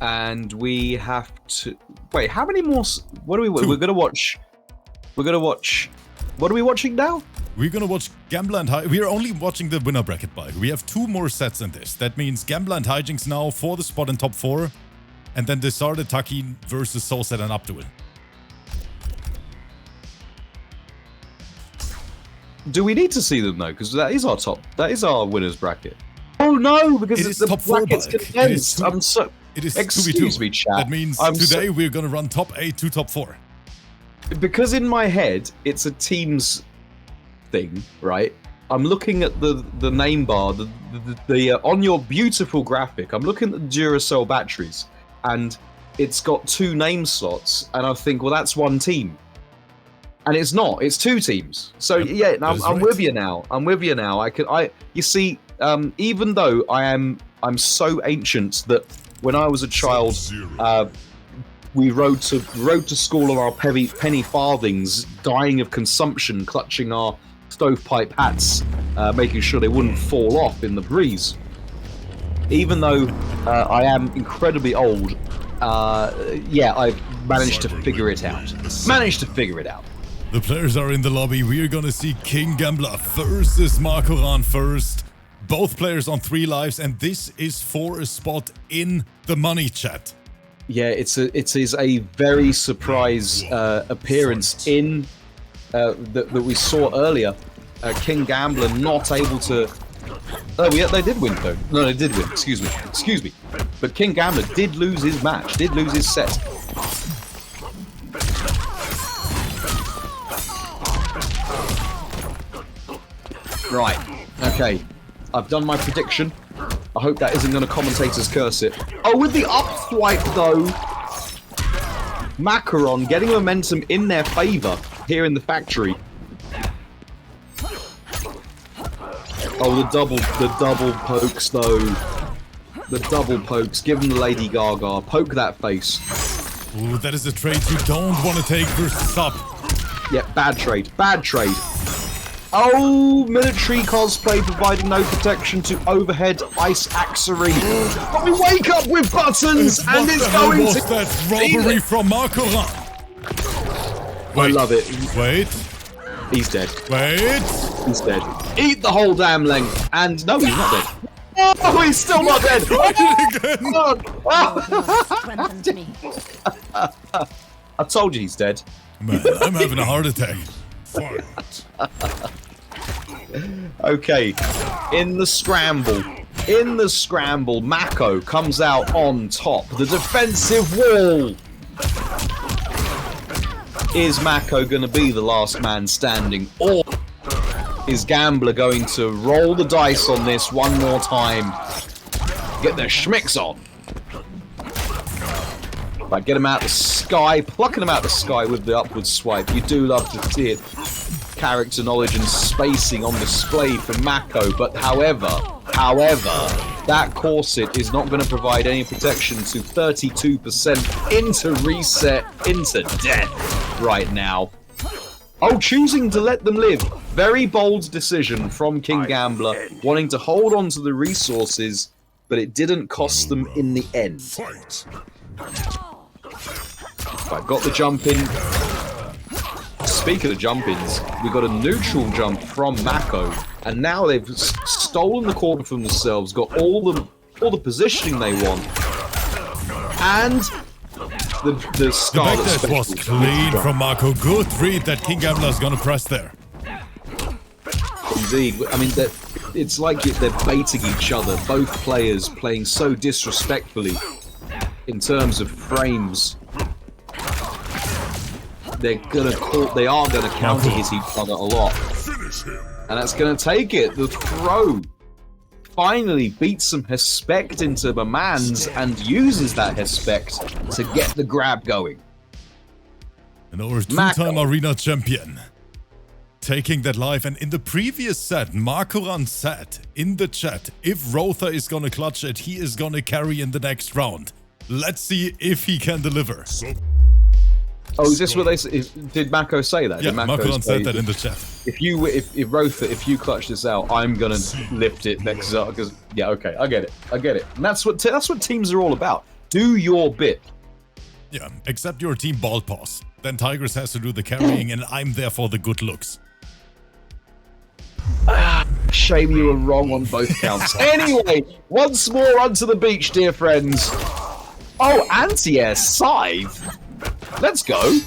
And we have to... Wait, how many more... What are we... We're gonna watch... What are we watching now? We're gonna watch Gambler and HIJINX. We're only watching the winner bracket, Bike. We have 2 more sets in this. That means Gambler and HIJINX now for the spot in top 4. And then DISARTED, Taki versus SOSED and ABDUL. Do we need to see them though? Because that is our top... That is our winners bracket. Oh no, because it's the top 4, bracket's condensed. I'm so... It is Excuse 2v2. me, chat. That means today we're gonna run top 8 to top 4. Because in my head, it's a teams thing, right? I'm looking at the name bar, the on your beautiful graphic, I'm looking at the Duracell batteries, and it's got 2 name slots, and I think, well, that's one team. And it's not, it's 2 teams. So yeah, I'm with you now. I'm with you now. You see, even though I'm so ancient that when I was a child, we rode to school on our penny farthings, dying of consumption, clutching our stovepipe hats, making sure they wouldn't fall off in the breeze. Even though I am incredibly old, yeah, I've managed to figure it out. The players are in the lobby. We're gonna see KINGGAMBLER versus MAKORAN first. Both players on 3 lives, and this is for a spot in the money, chat. Yeah, it is a very surprise appearance in that we saw earlier. KINGGAMBLER not able to... Oh, yeah, they did win though. No, they did win. Excuse me. But KINGGAMBLER did lose his match, did lose his set. Right. Okay. I've done my prediction. I hope that isn't going to commentator's curse it. Oh, with the up swipe though, MAKORAN getting momentum in their favor here in the factory. Oh, the double pokes though. The double pokes. Give them the Lady Gaga. Poke that face. Ooh, that is a trade you don't want to take versus up. Yeah, bad trade. Bad trade. Oh, military cosplay providing no protection to overhead ice axery. But we wake up with buttons and it's going to... that robbery from MAKORAN? I love it. Wait. He's dead. Wait. He's dead. Eat the whole damn length. And no, he's not dead. Oh, he's still not dead. Strengthens me. I told you he's dead. Man, I'm having a heart attack. Fight. Okay, in the scramble, Mako comes out on top. The defensive wall. Is Mako going to be the last man standing, or is Gambler going to roll the dice on this one more time? Get their schmicks on. Right, get him out of the sky, plucking him out of the sky with the upward swipe. You do love to see it. Character knowledge and spacing on display for Mako, but however, that corset is not going to provide any protection to 32% into reset, into death right now. Oh, choosing to let them live. Very bold decision from KINGGAMBLER, wanting to hold on to the resources, but it didn't cost them in the end. Fight. Right, got the jump in. Speaking of jump-ins, we got a neutral jump from Mako, and now they've stolen the corner from themselves, got all the positioning they want, and the Scarlet That Special was clean from Mako. Good read that KINGGAMBLER is gonna press there. Indeed, I mean it's like they're baiting each other. Both players playing so disrespectfully in terms of frames. They are gonna counter hit each other a lot, and that's gonna take it. The throw finally beats some Hespect into the mans and uses that Hespect to get the grab going. And our two-time arena champion taking that life. And in the previous set, MAKORAN said in the chat, if ROETHOR is gonna clutch it, he is gonna carry in the next round. Let's see if he can deliver. Oh, is this what they did? Mako say that? Yeah, Did Mako MAKORAN say said that in the chat. If ROETHOR, if you clutch this out, I'm gonna lift it next up. Because yeah, okay, I get it. And that's what teams are all about. Do your bit. Yeah, accept your team ball pass. Then Tigers has to do the carrying, and I'm there for the good looks. Shame you were wrong on both counts. Anyway, once more onto the beach, dear friends. Oh, anti-air scythe. Let's go.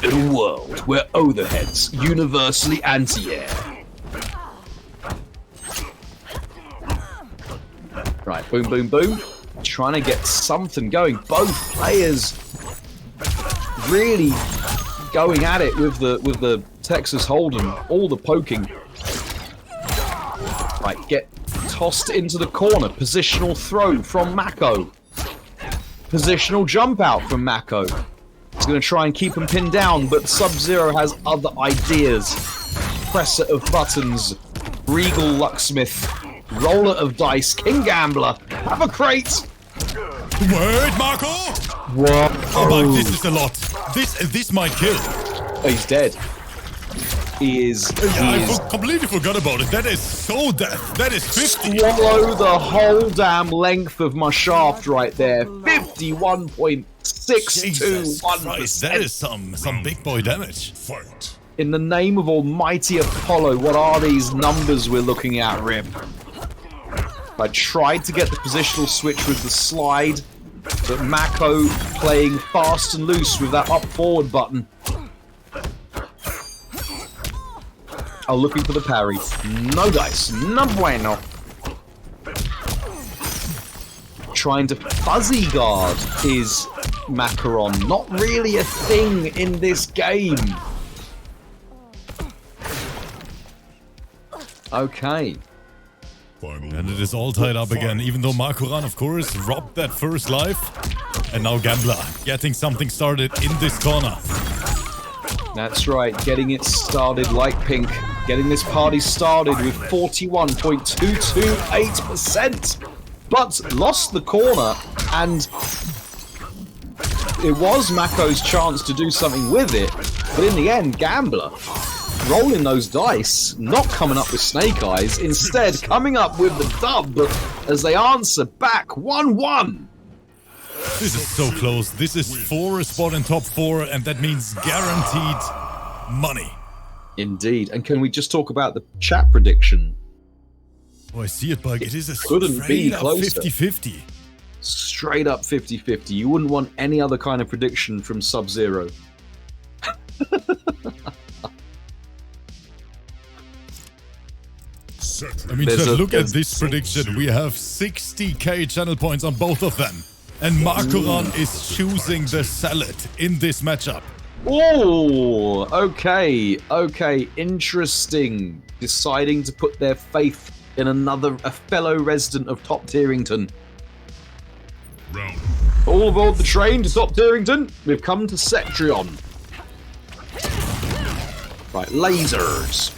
In a world where overheads universally anti-air. Right, boom, boom, boom. Trying to get something going. Both players really going at it with the Texas Hold'em. All the poking. Right, get tossed into the corner. Positional throw from Mako. Positional jump out from Mako. He's going to try and keep him pinned down, but Sub-Zero has other ideas. Presser of buttons. Regal Lucksmith. Roller of dice. KINGGAMBLER. Have a crate. Wait, Mako! What? Oh my, this is a lot. This might kill. Oh, he's dead. He is. I completely forgot about it. That is so death. That is 50. Swallow the whole damn length of my shaft right there. 51.621%. That is some big boy damage. Fight. In the name of almighty Apollo, what are these numbers we're looking at, Rip? I tried to get the positional switch with the slide, but Mako playing fast and loose with that up-forward button. Oh, looking for the parry. No dice. No bueno. Trying to fuzzy guard is MAKORAN. Not really a thing in this game. Okay. And it is all tied up again, even though MAKORAN, of course, robbed that first life. And now Gambler getting something started in this corner. That's right, getting it started like Pink. Getting this party started with 41.228%. But lost the corner, and it was Mako's chance to do something with it. But in the end, Gambler rolling those dice, not coming up with snake eyes, instead coming up with the dub as they answer back 1-1. This is so close. This is for a spot in top 4, and that means guaranteed money. Indeed. And can we just talk about the chat prediction? Oh, I see it, Bug. It is a Couldn't be straight up closer. 50-50. Straight up 50-50. You wouldn't want any other kind of prediction from Sub-Zero. I mean, There's just a- look at there's this prediction. We have 60k channel points on both of them. And MAKORAN is choosing the salad in this matchup. Oh, okay. Okay, interesting. Deciding to put their faith in a fellow resident of Top Tierington. Round. All aboard the train to Top Tierington. We've come to Cetrion. Right, lasers.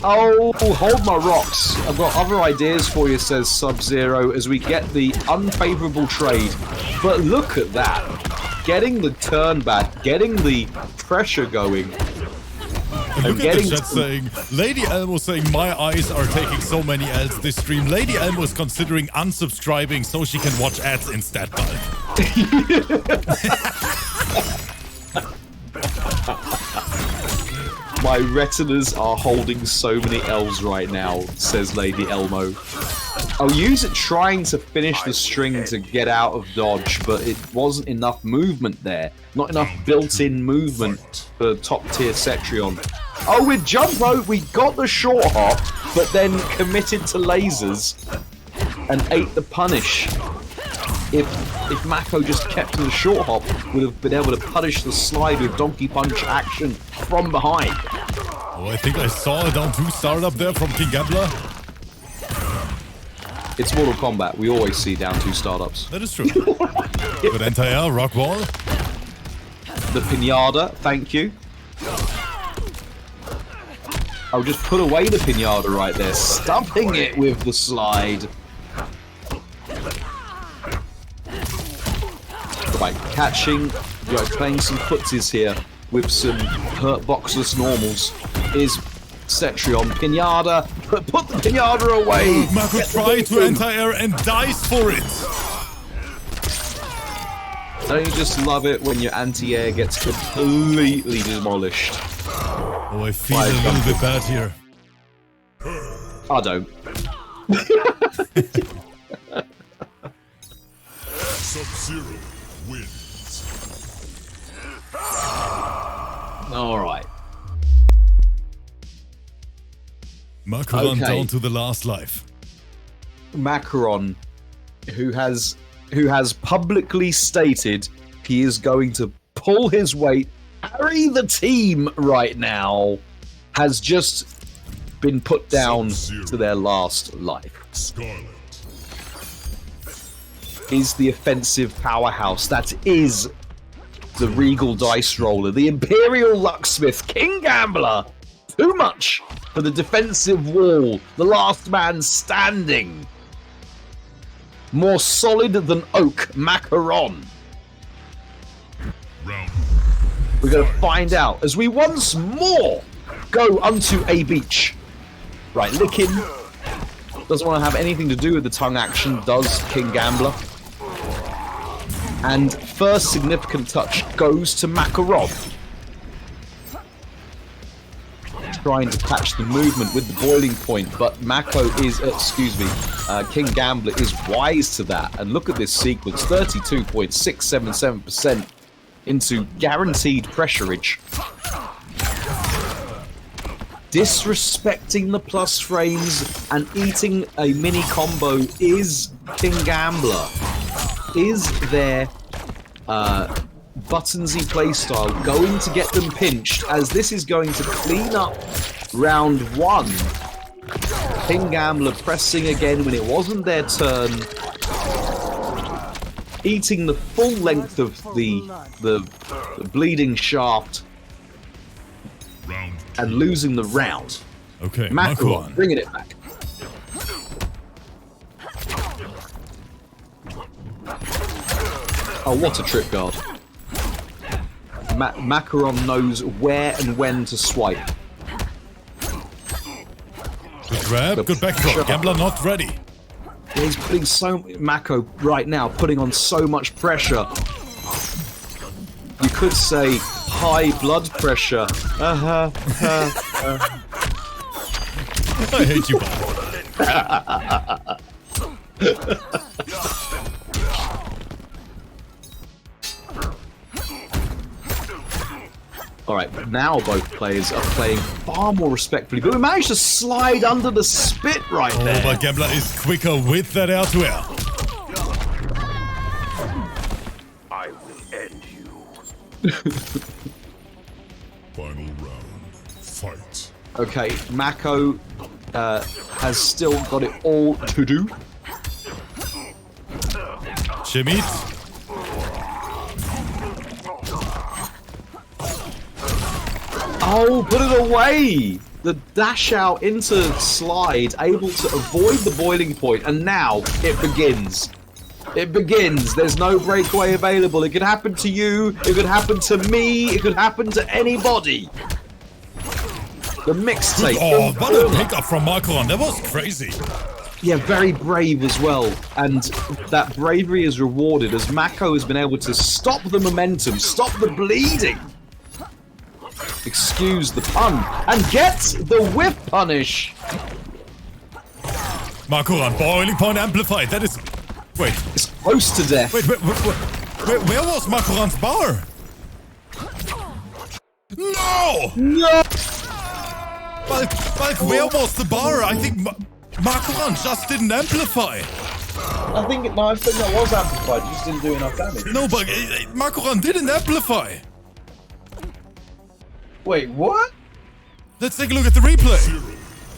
Oh, hold my rocks. I've got other ideas for you, says Sub-Zero, as we get the unfavorable trade. But look at that. Getting the turn back, getting the pressure going. And look at the chat saying, Lady Elmo saying, my eyes are taking so many L's this stream. Lady Elmo is considering unsubscribing so she can watch ads instead, Bug. My retinas are holding so many L's right now, says Lady Elmo. I'll use it trying to finish the string to get out of dodge, but it wasn't enough movement there. Not enough built-in movement for top-tier Cetrion. Oh, with Jumbo, we got the short hop, but then committed to lasers and ate the punish. If Mako just kept in the short hop, would have been able to punish the slide with Donkey Punch action from behind. Oh, I think I saw a down 2 startup there from KINGGAMBLER. It's Mortal Kombat. We always see down 2 startups. That is true. Good anti-air, rock wall. The pinata, thank you. I'll just put away the pinata right there, stuffing it with the slide. Right, catching, playing some footsies here with some hurt boxless normals is Cetrion. Pinata, put the pinata away! Mako tried to anti-air and dies for it. Don't you just love it when your anti-air gets completely demolished? Oh, I feel a little bit bad here. I don't. Sub-Zero wins. Alright. MAKORAN Okay. down to the last life. Makoran, who has publicly stated he is going to pull his weight, carry the team right now, has just been put down to their last life. Scarlet. Is the offensive powerhouse that is the Regal Dice Roller, the Imperial Lucksmith, KINGGAMBLER. Too much for the defensive wall, the last man standing. More solid than oak, MAKORAN. Round. We're going to find out as we once more go unto a beach. Right, licking. Doesn't want to have anything to do with the tongue action, does KINGGAMBLER. And first significant touch goes to MAKORAN. Trying to catch the movement with the boiling point, but Mako is, KINGGAMBLER is wise to that. And look at this sequence, 32.677% into guaranteed pressurage. Disrespecting the plus frames and eating a mini combo is KINGGAMBLER. Is their buttonsy playstyle going to get them pinched, as this is going to clean up round 1? KINGGAMBLER pressing again when it wasn't their turn, eating the full length of the bleeding shaft Round. and losing the round. Okay, MAKORAN MAKORAN. bringing it back. Oh, what a trip guard. MAKORAN knows where and when to swipe. Good grab, good back throw. Gambler not ready. He's putting Mako right now putting on so much pressure. You could say high blood pressure. I hate you both. All right, now both players are playing far more respectfully, but we managed to slide under the spit right there. Oh, but Gambler is quicker with that air to air. I will end you. Final round. Fight. Okay, Mako has still got it all to do. Shimmy. Oh, put it away! The dash out into slide, able to avoid the boiling point, and now it begins. It begins. There's no breakaway available. It could happen to you, it could happen to me, it could happen to anybody. The mixtape. Oh, what a pickup from Makoran. That was crazy. Yeah, very brave as well. And that bravery is rewarded as Mako has been able to stop the momentum, stop the bleeding. Excuse the pun. And get the whip punish. Makoran, boiling point amplified. That is... Wait. It's close to death. Wait, where was Makoran's bar? No! No! Like, where was the bar? I think Makoran just didn't amplify. I think that was amplified, you just didn't do enough damage. No, but Makoran didn't amplify. Wait, what? Let's take a look at the replay.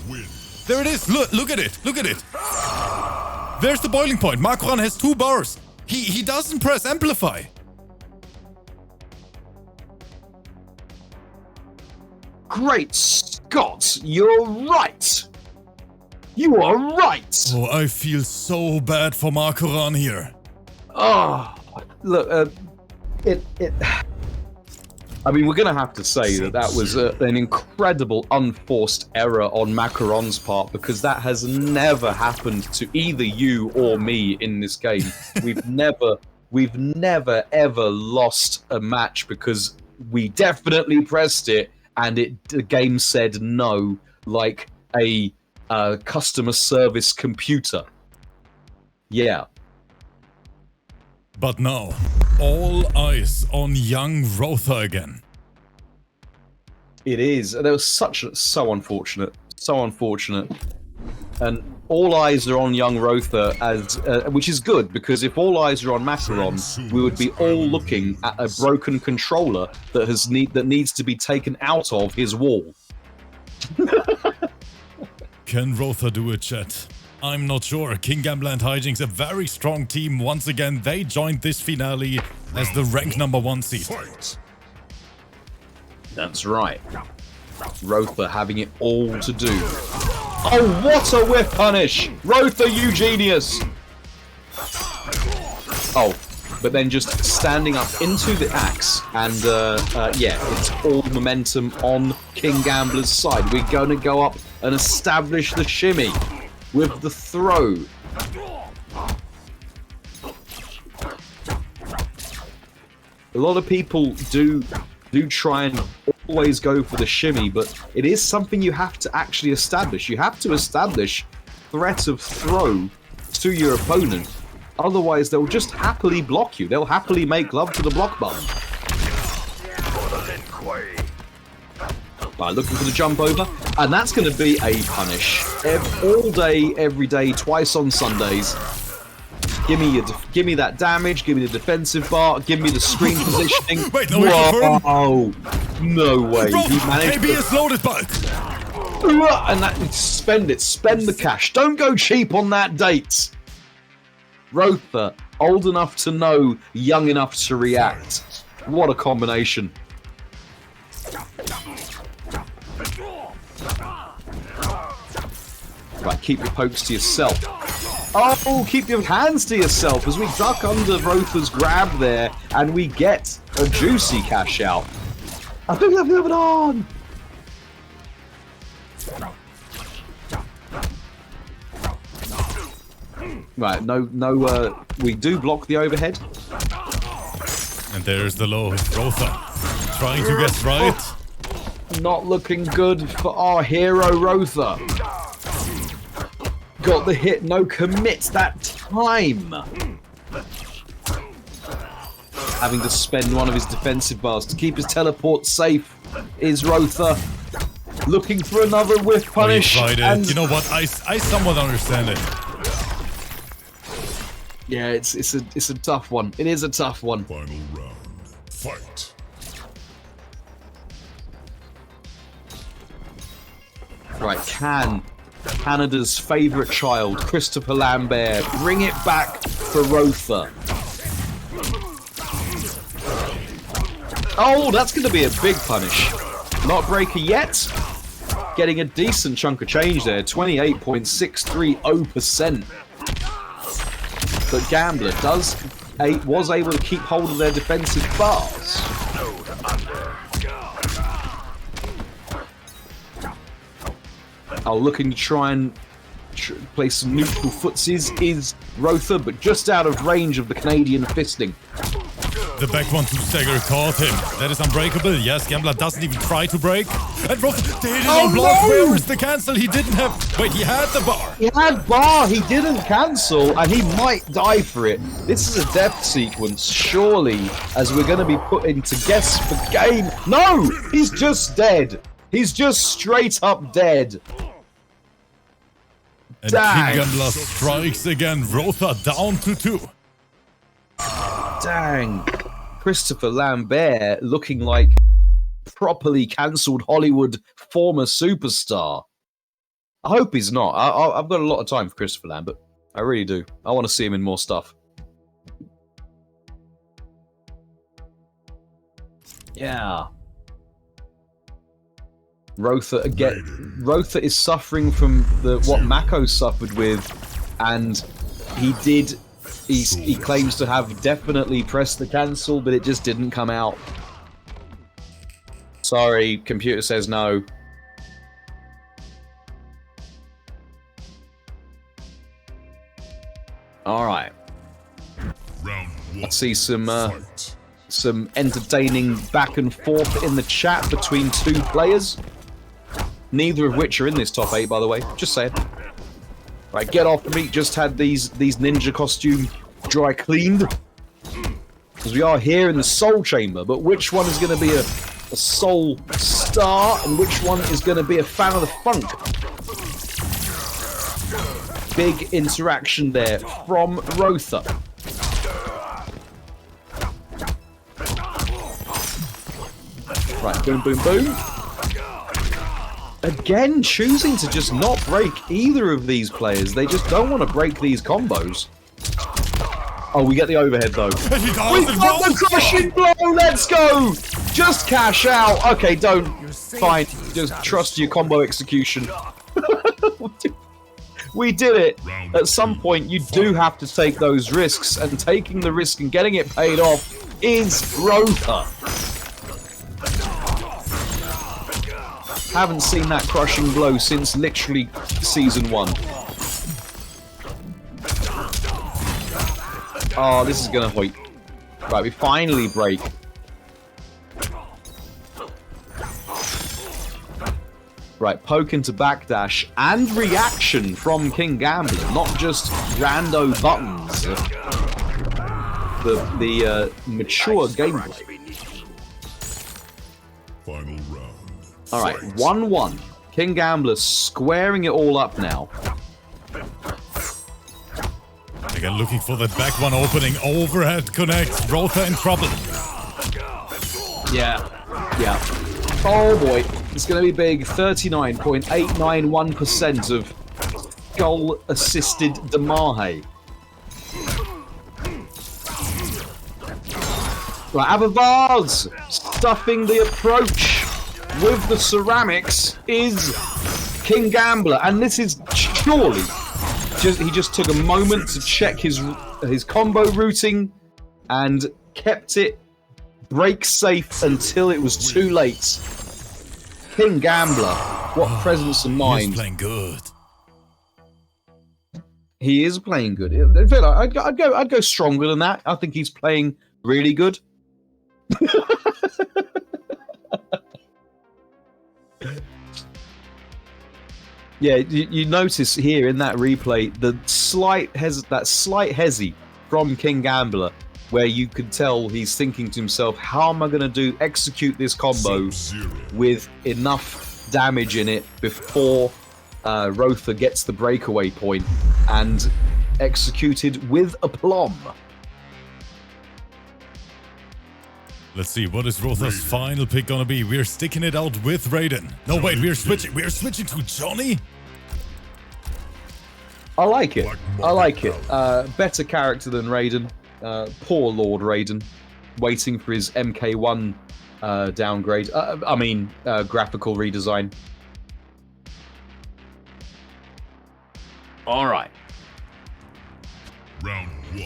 Win. There it is. Look at it. Look at it. There's the boiling point. Makoran has 2 bars. He doesn't press amplify. Great Scott, you're right. You are right. Oh, I feel so bad for Makoran here. Oh, look, I mean, we're going to have to say that was an incredible unforced error on Makoran's part, because that has never happened to either you or me in this game. We've never ever lost a match because we definitely pressed it and the game said no, like a customer service computer. Yeah. But now, all eyes on young ROETHOR again. It is. That was so unfortunate. So unfortunate. And all eyes are on young ROETHOR, as which is good, because if all eyes are on Makoran, we would be all looking at a broken controller that needs to be taken out of his wall. Can ROETHOR do it, chat? I'm not sure. KINGGAMBLER and HIJINX, a very strong team. Once again, they joined this finale as the rank #1 seed. Fight. That's right. ROETHOR having it all to do. Oh, what a whip punish! ROETHOR, you genius! Oh, but then just standing up into the axe, and yeah, it's all momentum on KINGGAMBLER's side. We're going to go up and establish the shimmy with the throw. A lot of people do try and always go for the shimmy, but it is something you have to actually establish. You have to establish threat of throw to your opponent. Otherwise, they'll just happily block you. They'll happily make love to the block button. Right, looking for the jump over, and that's going to be a punish. All day, every day, twice on Sundays. Give me that damage. Give me the defensive bar. Give me the screen positioning. Wait, no, confirm. Oh, no way. Bro, He managed KB is loaded bulk. and that, spend it. Spend the cash. Don't go cheap on that date. ROETHOR, old enough to know, young enough to react. What a combination. Right, keep your pokes to yourself. Oh, keep your hands to yourself as we duck under ROETHOR's grab there, and we get a juicy cash out. I think they're moving on. Right, no, we do block the overhead. And there's the low. ROETHOR trying to get right. Not looking good for our hero, ROETHOR. Got the hit, no commit that time. Having to spend one of his defensive bars to keep his teleport safe is ROETHOR. Looking for another whiff punish. And you know what? I somewhat understand it. Yeah, it's a tough one. It is a tough one. Final round. Fight. Right, can Canada's favourite child, Christopher Lambert, bring it back for ROETHOR? Oh, that's going to be a big punish. Not breaker yet. Getting a decent chunk of change there, 28.630%. But Gambler was able to keep hold of their defensive bars. Oh, looking to try and play some neutral footsies is ROETHOR, but just out of range of the Canadian fisting. The back one to stagger caught him. That is unbreakable. Yes, Gambler doesn't even try to break. And ROETHOR did it on block. No! Where is the cancel? He didn't have... Wait, he had the bar. He had bar. He didn't cancel, and he might die for it. This is a death sequence, surely, as we're going to be put into guess for game. No! He's just dead. He's just straight up dead. And KINGGAMBLER strikes again. ROETHOR down to 2. Dang. Christopher Lambert looking like properly cancelled Hollywood former superstar. I hope he's not. I've got a lot of time for Christopher Lambert. I really do. I want to see him in more stuff. Yeah. ROETHOR again. ROETHOR is suffering from what Mako suffered with, and he did. He claims to have definitely pressed the cancel, but it just didn't come out. Sorry, computer says no. All right. Let's see some entertaining back and forth in the chat between two players. Neither of which are in this top 8, by the way. Just saying. Right, get off me. Just had these ninja costume dry cleaned. Because we are here in the Soul Chamber, but which one is going to be a Soul Star and which one is going to be a fan of the funk? Big interaction there from ROETHOR. Right, boom, boom, boom. Again, choosing to just not break either of these players. They just don't want to break these combos. Oh, we get the overhead, though. We got the crushing blow! Let's go! Just cash out. Okay, don't. Fine. Just trust your combo execution. We did it. At some point, you do have to take those risks, and taking the risk and getting it paid off is ROETHOR. Haven't seen that crushing blow since literally Season 1. Oh, this is gonna hoit. Right, we finally break. Right, poke into backdash and reaction from KINGGAMBLER, not just rando buttons. The mature gameplay. Final round. Alright, 1-1. KINGGAMBLER squaring it all up now. Again, looking for that back one opening. Overhead connects. ROETHOR in trouble. Yeah. Oh boy. It's going to be big. 39.891% of goal-assisted Damahe. Right, Avavaz stuffing the approach with the ceramics is KINGGAMBLER, and this is surely he just took a moment to check his combo routing and kept it break safe until it was too late. KINGGAMBLER, what presence of mind! He's playing good. He is playing good. In fact, I'd go stronger than that. I think he's playing really good. Yeah, you notice here in that replay the slight hesi from KINGGAMBLER, where you could tell he's thinking to himself, how am I going to execute this combo with enough damage in it before ROETHOR gets the breakaway point and executed with aplomb. Let's see, what is ROETHOR's final pick gonna be? We're sticking it out with Raiden. No, wait, we're switching to Johnny? I like it. I like it. Better character than Raiden. Poor Lord Raiden. Waiting for his MK1 downgrade. Graphical redesign. Alright. Round 1.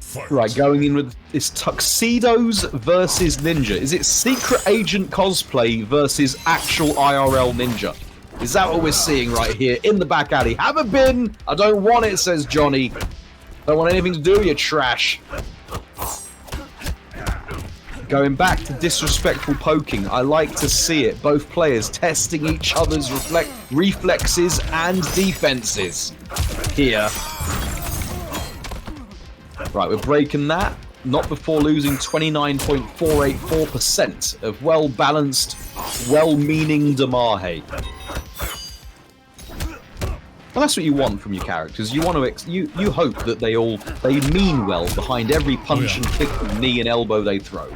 Fight. Right, going in with this Tuxedos versus Ninja. Is it Secret Agent cosplay versus actual IRL Ninja? Is that what we're seeing right here in the back alley? Have a bin! I don't want it, says Johnny. Don't want anything to do with your trash. Going back to disrespectful poking, I like to see it. Both players testing each other's reflexes and defenses. Here. Right, we're breaking that. Not before losing 29.484% of well-balanced, well-meaning Damahe. Well, that's what you want from your characters. You want to you hope that they mean well behind every punch and kick and knee and elbow they throw.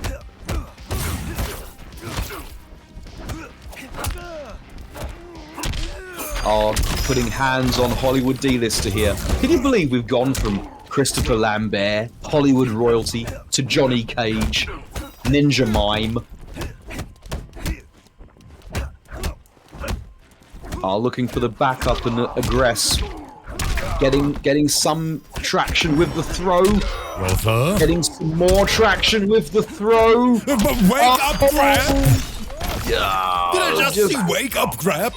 Oh, putting hands on Hollywood D-lister here. Can you believe we've gone from Christopher Lambert, Hollywood royalty, to Johnny Cage, Ninja Mime? Looking for the backup and aggress. Getting some traction with the throw. ROETHOR. Getting some more traction with the throw. Wake up grab! Yeah, Did I just see wake up grab?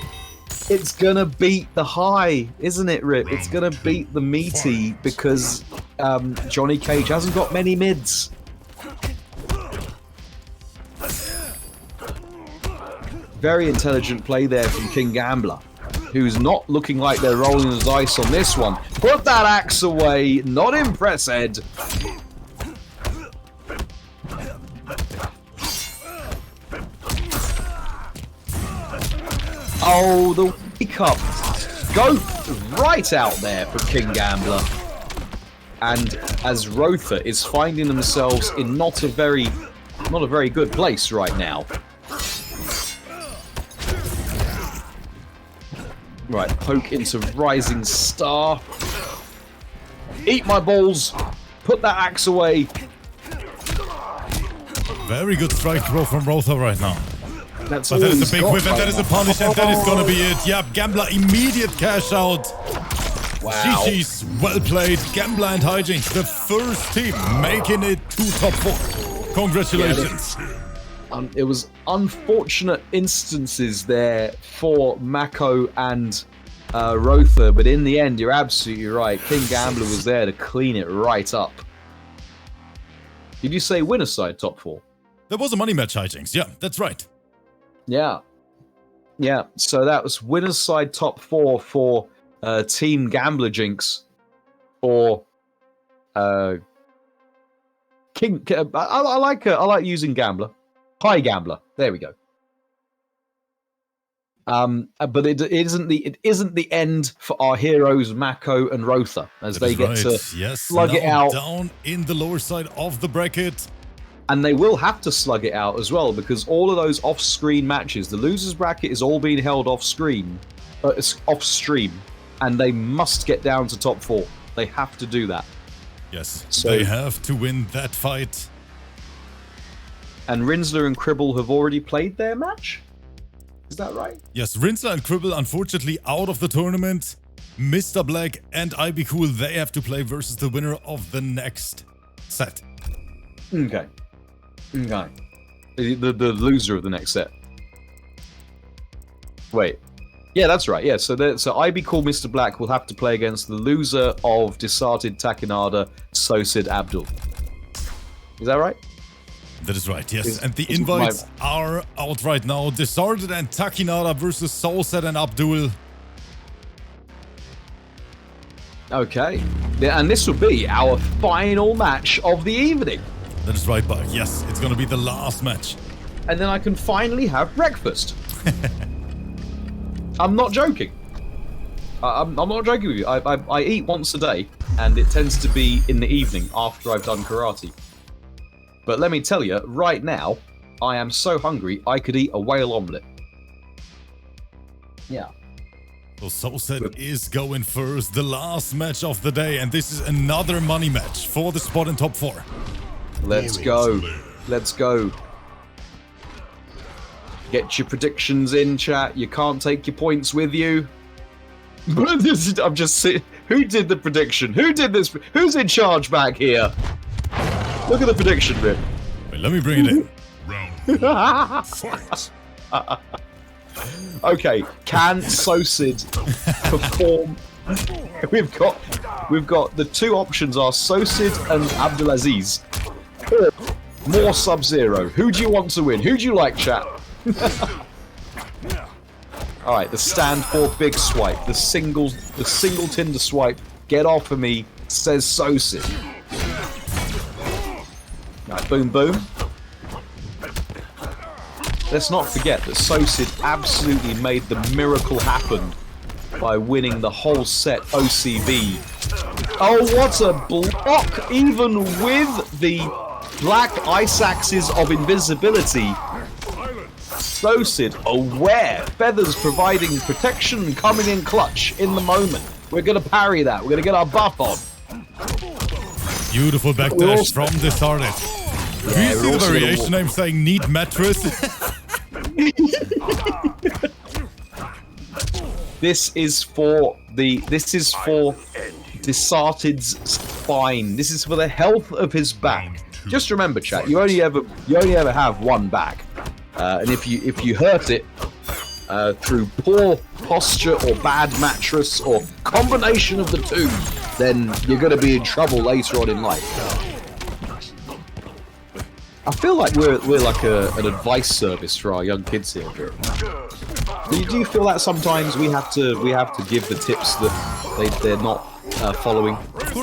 It's gonna beat the high, isn't it, Rip? It's gonna beat the meaty because Johnny Cage hasn't got many mids. Very intelligent play there from KINGGAMBLER, who's not looking like they're rolling the dice on this one. Put that axe away, not impressed. Oh, the wake up. Go right out there for KINGGAMBLER. And as ROETHOR is finding themselves in not a very good place right now. Right, poke into Rising Star. Eat my balls. Put that axe away. Very good strike throw from ROETHOR right now. That's But that is a big whip, and that is a punish, and that is gonna be it. Yeah, Gambler immediate cash out. Wow. GG's, well played. Gambler and HIJINX, the first team making it to top 4. Congratulations. It was unfortunate instances there for Mako and ROETHOR, but in the end, you're absolutely right. KINGGAMBLER was there to clean it right up. Did you say winner side top 4? There was a money match, HIJINX. Yeah, that's right. Yeah. Yeah, so that was winner's side top 4 for Team Gambler Jinx, or King. I like using Gambler. Hi Gambler. There we go. But it isn't the end for our heroes Mako and ROETHOR as That they is get right. to Yes, slug it now out. down in the lower side of the bracket. And they will have to slug it out as well, because all of those off-screen matches, the losers bracket is all being held off-screen, off-stream, and they must get down to top 4. They have to do that. Yes, So- they have to win that fight. And Rinsler and CRIBLE have already played their match? Is that right? Yes, RINZ and CRIBLE unfortunately out of the tournament. MRBLACK and IBECOOL, they have to play versus the winner of the next set. Okay. Okay. The loser of the next set. Wait. Yeah, that's right. Yeah, so IBECOOL MRBLACK will have to play against the loser of DISARTED TAKKINADA SOSED ABDUL. Is that right? That is right, yes. Is- And the is invites are out right now. DISARTED and TAKKINADA versus SOSED and ABDUL. Okay. Yeah, and this will be our final match of the evening. That is right, Buck. Yes, it's gonna be the last match. And then I can finally have breakfast. I'm not joking. I'm not joking with you. I eat once a day, and it tends to be in the evening after I've done karate. But let me tell you, right now, I am so hungry I could eat a whale omelette. Yeah. So SOSED is going first, the last match of the day, and this is another money match for the spot in top 4. Let's go. Let's go. Get your predictions in, chat. You can't take your points with you. I'm just sitting. Who did the prediction? Who did this? Who's in charge back here? Look at the prediction bit. Wait, let me bring it in. Round 1. Fight. Okay, can SOSED perform? We've got the two options are SOSED and Abdulaziz. Or more Sub-Zero. Who do you want to win? Who do you like, chat? Alright, the stand for big swipe. The single Tinder swipe. Get off of me, says SOSED. Right, boom boom. Let's not forget that SOSED absolutely made the miracle happen by winning the whole set OCV. Oh, what a block! Even with the black ice axes of invisibility, SOSED aware. Feathers providing protection, coming in clutch in the moment. We're gonna parry that. We're gonna get our buff on. Beautiful backdash from DISARTED. Do you see the also variation I'm saying need mattress? This is for DISARTED's spine. This is for the health of his back. Just remember, chat, you only ever have one back. And if you hurt it through poor posture or bad mattress or combination of the two, then you're going to be in trouble later on in life. I feel like we're like an advice service for our young kids here. Do you feel that sometimes we have to give the tips that they're not following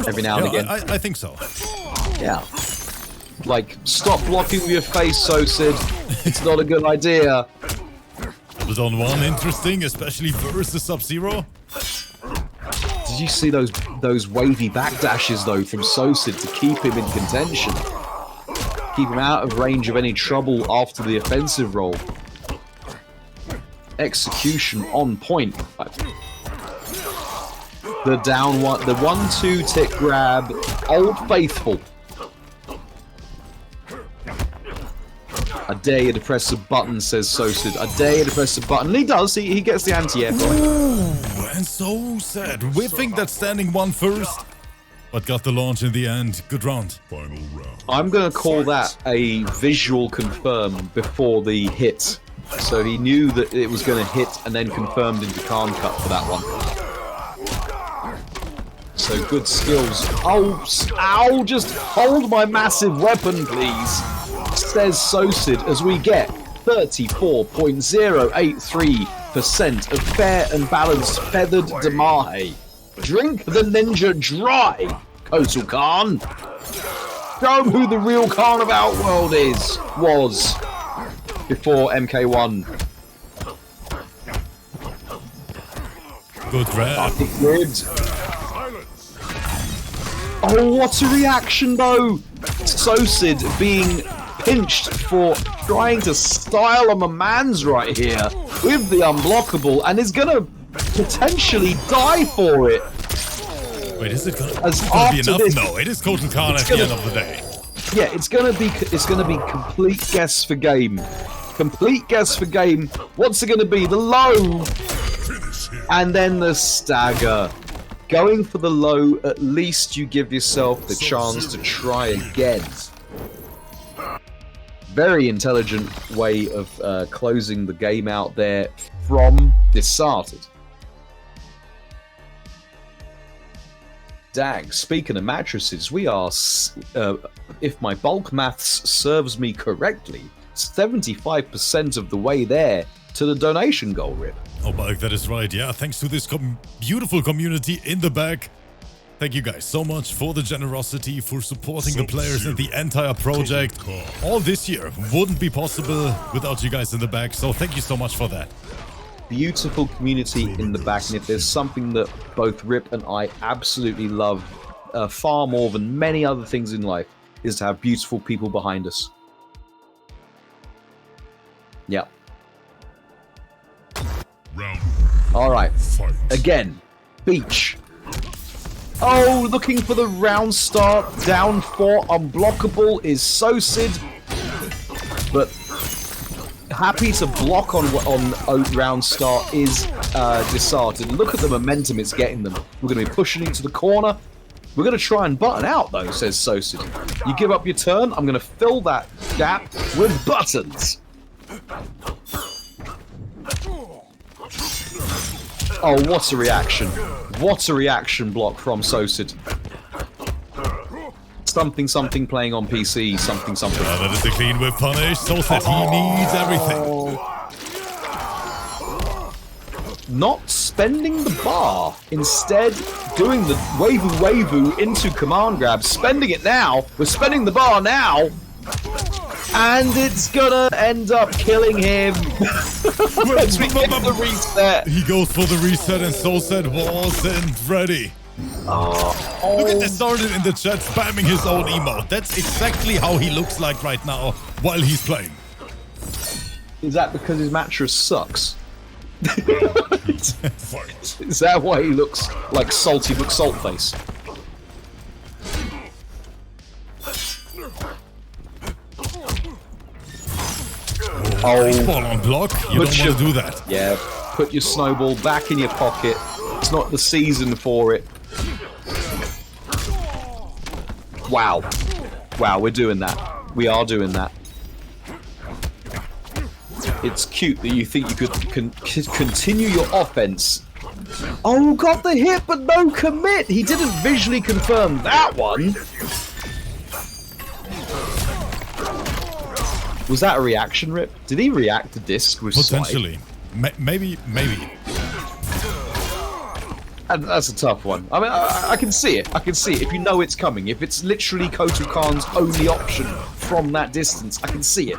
every now and again? I think so. Yeah. Like, stop blocking with your face, SOSED. It's not a good idea. But on one interesting, especially versus Sub-Zero. Did you see those wavy backdashes though from SOSED to keep him in contention? Keep him out of range of any trouble after the offensive roll. Execution on point. The down one, the 1-2 tick grab, Old Faithful. I dare you to press a button, says SOSED. I dare you to press a button. And he does. He gets the anti-air. Ooh, and SOSED whiffing that standing one first, but got the launch in the end. Good round. Final round. I'm going to call that a visual confirm before the hit. So he knew that it was going to hit and then confirmed into Khan cut for that one. So good skills. Oh, ow, just hold my massive weapon, please, says SOSED as we get 34.083% of fair and balanced feathered Damahe. Drink the ninja dry, Kotal Khan. Show him who the real Khan of Outworld was before MK1. Good grab. Good. Oh, what a reaction though! SOSED being pinched for trying to style on my man's right here with the unblockable and is gonna potentially die for it. Wait, is it gonna be after enough? this- No, it is Kotal Khan at the end of the day. Yeah, it's gonna be complete guess for game. Complete guess for game. What's it gonna be? The low and then the stagger. Going for the low, at least you give yourself the chance to try again. Very intelligent way of closing the game out there from DISARTED. Dag, speaking of mattresses, we are if my bulk maths serves me correctly, 75% of the way there to the donation goal, Rip. Oh, Balk, that is right. Yeah, thanks to this beautiful community in the back. Thank you guys so much for the generosity, for supporting the players and the entire project. All this year wouldn't be possible without you guys in the back, so thank you so much for that. Beautiful community in the back, and if there's something that both Rip and I absolutely love far more than many other things in life, is to have beautiful people behind us. Yeah. All right. Again, beach. Oh, looking for the round start. Down 4, unblockable is SOSED, but happy to block on round start is DISARTED. Look at the momentum it's getting them. We're going to be pushing into the corner. We're going to try and button out, though, says SOSED. You give up your turn, I'm going to fill that gap with buttons. Oh, what a reaction. What a reaction block from SOSED. Something, something playing on PC, something, something. Yeah, that is a clean whip punish. SOSED, he needs everything. Not spending the bar. Instead, doing the wavoo into command grab. Spending it now. We're spending the bar now. And it's gonna end up killing him. As we get the reset. He goes for the reset and SOSED wasn't ready. Look at DISARTED in the chat spamming his own emote. That's exactly how he looks like right now while he's playing. Is that because his mattress sucks? Is that why he looks like Salty McSaltface? Oh, ball on block. You don't want to do that. Yeah, put your snowball back in your pocket. It's not the season for it. Wow. Wow, we're doing that. We are doing that. It's cute that you think you could continue your offense. Oh, got the hit, but no commit. He didn't visually confirm that one. Was that a reaction, Rip? Did he react to disc with potentially? Maybe. And that's a tough one. I mean, I can see it. I can see it. If you know it's coming, if it's literally Kotal Khan's only option from that distance, I can see it.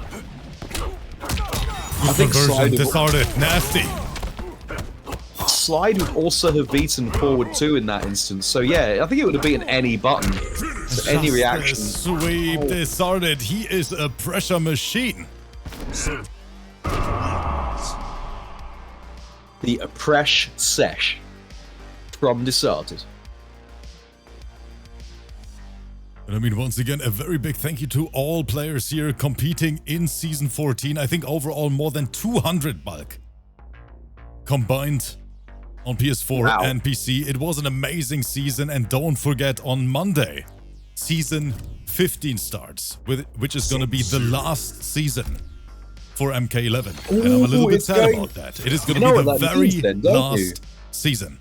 I think DISARTED, nasty. Slide would also have beaten forward 2 in that instance. So yeah, I think it would have beaten any button, so any reaction. Sweep DISARTED. He is a pressure machine. The Oppress Sesh from DISARTED. And I mean, once again, a very big thank you to all players here competing in Season 14. I think overall more than 200 bulk combined on PS4 and PC. It was an amazing season, and don't forget on Monday, Season 15 starts, which is going to be the last season for MK11. And I'm a little bit sad about that. It is going to be the very last season.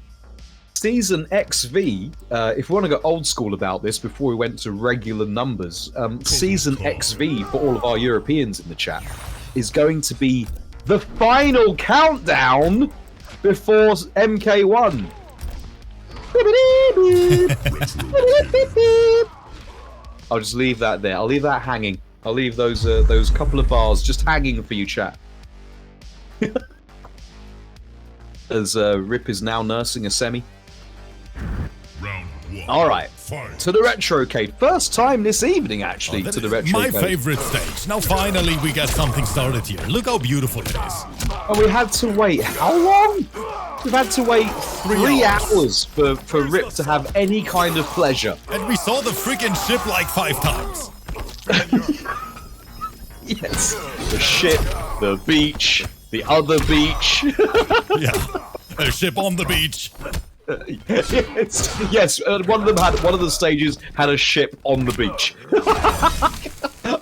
Season XV, if we want to go old school about this before we went to regular numbers, Season XV, for all of our Europeans in the chat, is going to be the final countdown before MK1. I'll just leave that there. I'll leave that hanging. I'll leave those couple of bars just hanging for you, chat. As Rip is now nursing a semi. All right, to the Retrocade. First time this evening, actually, to the Retrocade. My favorite stage. Now finally we get something started here. Look how beautiful it is. And we had to wait how long? We've had to wait 3 hours for Rip to have any kind of pleasure. And we saw the freaking ship like 5 times. Yes, the ship, the beach, the other beach. Yeah, a ship on the beach. Yes, one of the stages had a ship on the beach.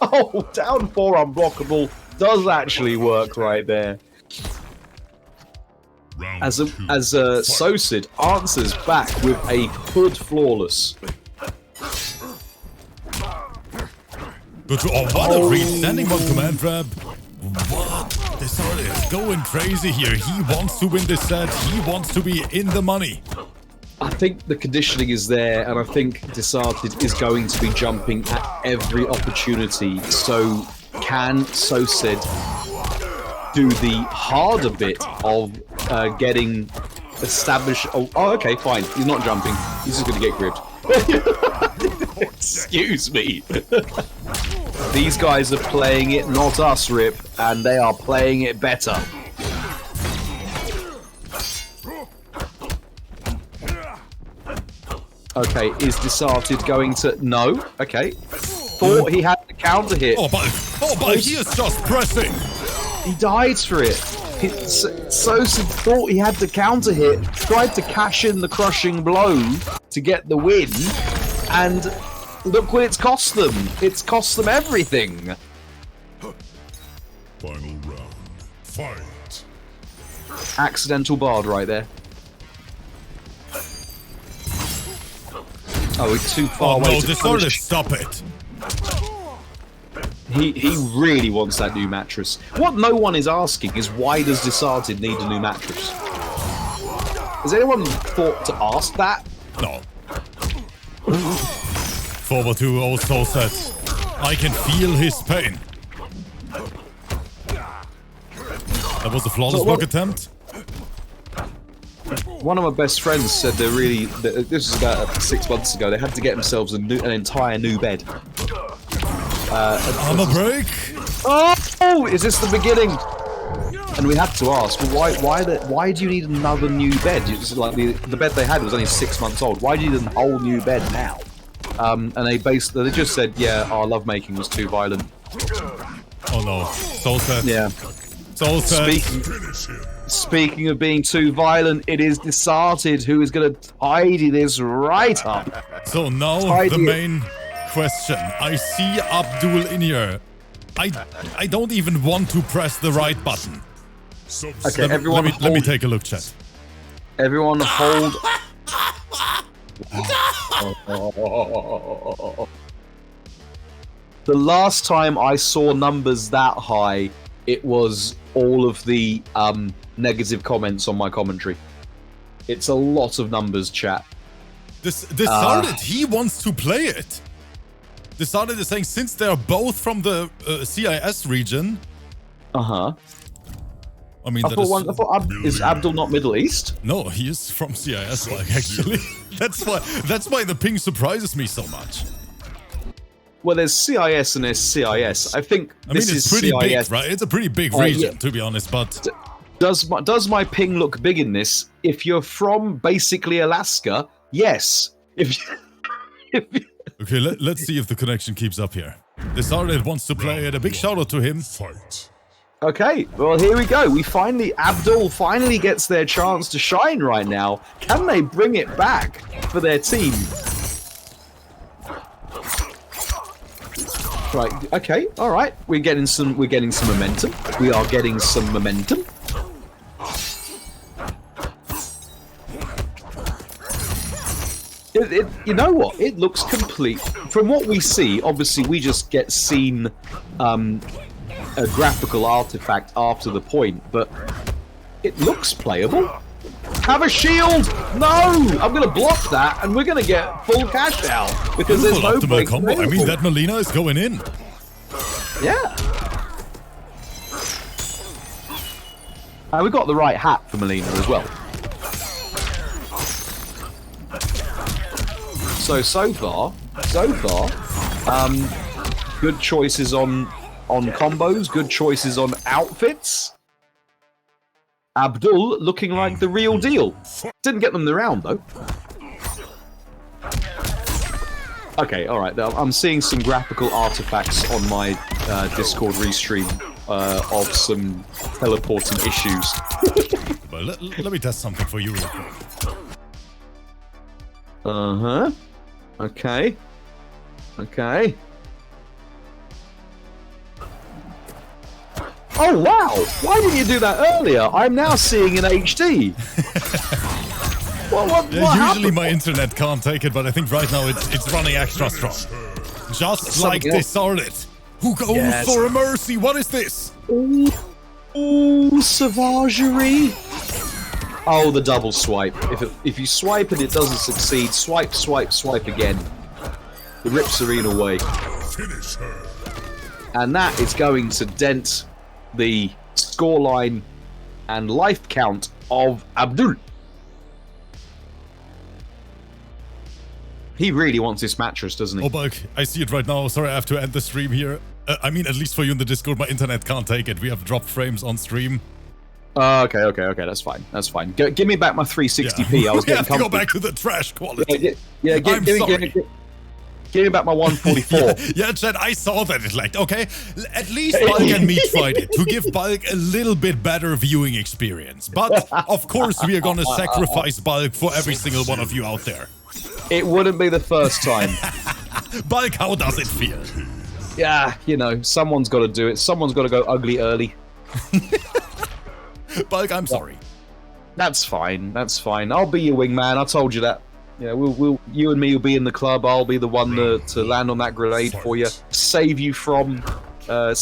Oh, down 4 unblockable does actually work right there. As SOSED answers back with a hood flawless. Good. Oh, what a read. Standing one command grab. What? DISARTED is going crazy here. He wants to win this set. He wants to be in the money. I think the conditioning is there, and I think DISARTED is going to be jumping at every opportunity. So can SOSED do the harder bit of getting established? Oh, okay, fine. He's not jumping. He's just going to get gripped. Excuse me. These guys are playing it, not us, Rip, and they are playing it better. Okay, is DISARTED going to... No. Okay. Thought he had the counter hit. Oh, but he is just pressing. He died for it. SOSED thought he had the counter hit, tried to cash in the crushing blow to get the win, and look what it's cost them. It's cost them everything. Final round. Fight. Accidental bard right there. Oh, he's too far away. No, to DISARTED, punish. stop it. He really wants that new mattress. What no one is asking is why does DISARTED need a new mattress? Has anyone thought to ask that? No. Forward to old SOSED. I can feel his pain. That was a flawless block attempt. One of my best friends said they're really... This was about 6 months ago. They had to get themselves an entire new bed. Armor break. Oh, is this the beginning? And we had to ask, well, why do you need another new bed? It's like the bed they had was only 6 months old. Why do you need a whole new bed now? And they just said, yeah, our lovemaking was too violent. Oh no, SOSED. Yeah. SOSED. Speaking of being too violent, it is DISARTED who is going to tidy this right up. So now the main question. I see ABDUL in here. I don't even want to press the right button. Okay, everyone let me take a look, chat. Everyone hold... The last time I saw numbers that high, it was all of the negative comments on my commentary. It's a lot of numbers, chat. DISARTED, he wants to play it. DISARTED is saying since they're both from the CIS region. Uh-huh. I mean, is Abdul not Middle East? No, he is from CIS, like, actually. That's why the ping surprises me so much. Well, there's CIS and there's CIS. I think this is pretty CIS. big, right? It's a pretty big region, yeah. to be honest, but... Does my ping look big in this? If you're from basically Alaska, yes. Okay, let's see if the connection keeps up here. DISARTED wants to play it. A big shout out to him. Fight. Okay, well, here we go. Abdul finally gets their chance to shine right now. Can they bring it back for their team? Right, okay, alright. We're getting some momentum. We are getting some momentum. You know what? It looks complete. From what we see, obviously we just get seen a graphical artifact after the point, but it looks playable. Have a shield! No! I'm going to block that, and we're going to get full cash out, because there's no break combo. I mean, that Melina is going in. Yeah. And we got the right hat for Melina as well. So far, good choices on combos, good choices on outfits. Abdul looking like the real deal. Didn't get them the round though. Okay, alright, I'm seeing some graphical artifacts on my Discord restream of some teleporting issues. Well, let me test something for you real quick. Uh-huh. Okay. Okay. Oh, wow! Why didn't you do that earlier? I'm now seeing in HD. What usually happened? my internet can't take it, but I think right now it's running extra strong. Just like DISARTED. Who goes for a mercy? What is this? Ooh, Savagery. Oh, the double swipe. If you swipe and it doesn't succeed, swipe, swipe, swipe again. The rips Serene away. Finish her. And that is going to dent the scoreline and life count of Abdul. He really wants this mattress, doesn't he? Oh, Bulk, I see it right now. Sorry, I have to end the stream here. I mean, at least for you in the Discord, my internet can't take it. We have dropped frames on stream. Okay, that's fine. That's fine. Give me back my 360p. Yeah. I was we getting have to go back to the trash quality. Give me back my 144. Yeah, Chad, I saw that. It's like, okay, at least Bulk and Meat fight it to give Bulk a little bit better viewing experience. But, of course, we are going to sacrifice Bulk for every single one of you out there. It wouldn't be the first time. Bulk, how does it feel? Yeah, you know, someone's got to do it. Someone's got to go ugly early. Bulk, I'm sorry. That's fine. That's fine. I'll be your wingman. I told you that. Yeah, you and me will be in the club. I'll be the one to land on that grenade for you, save you from a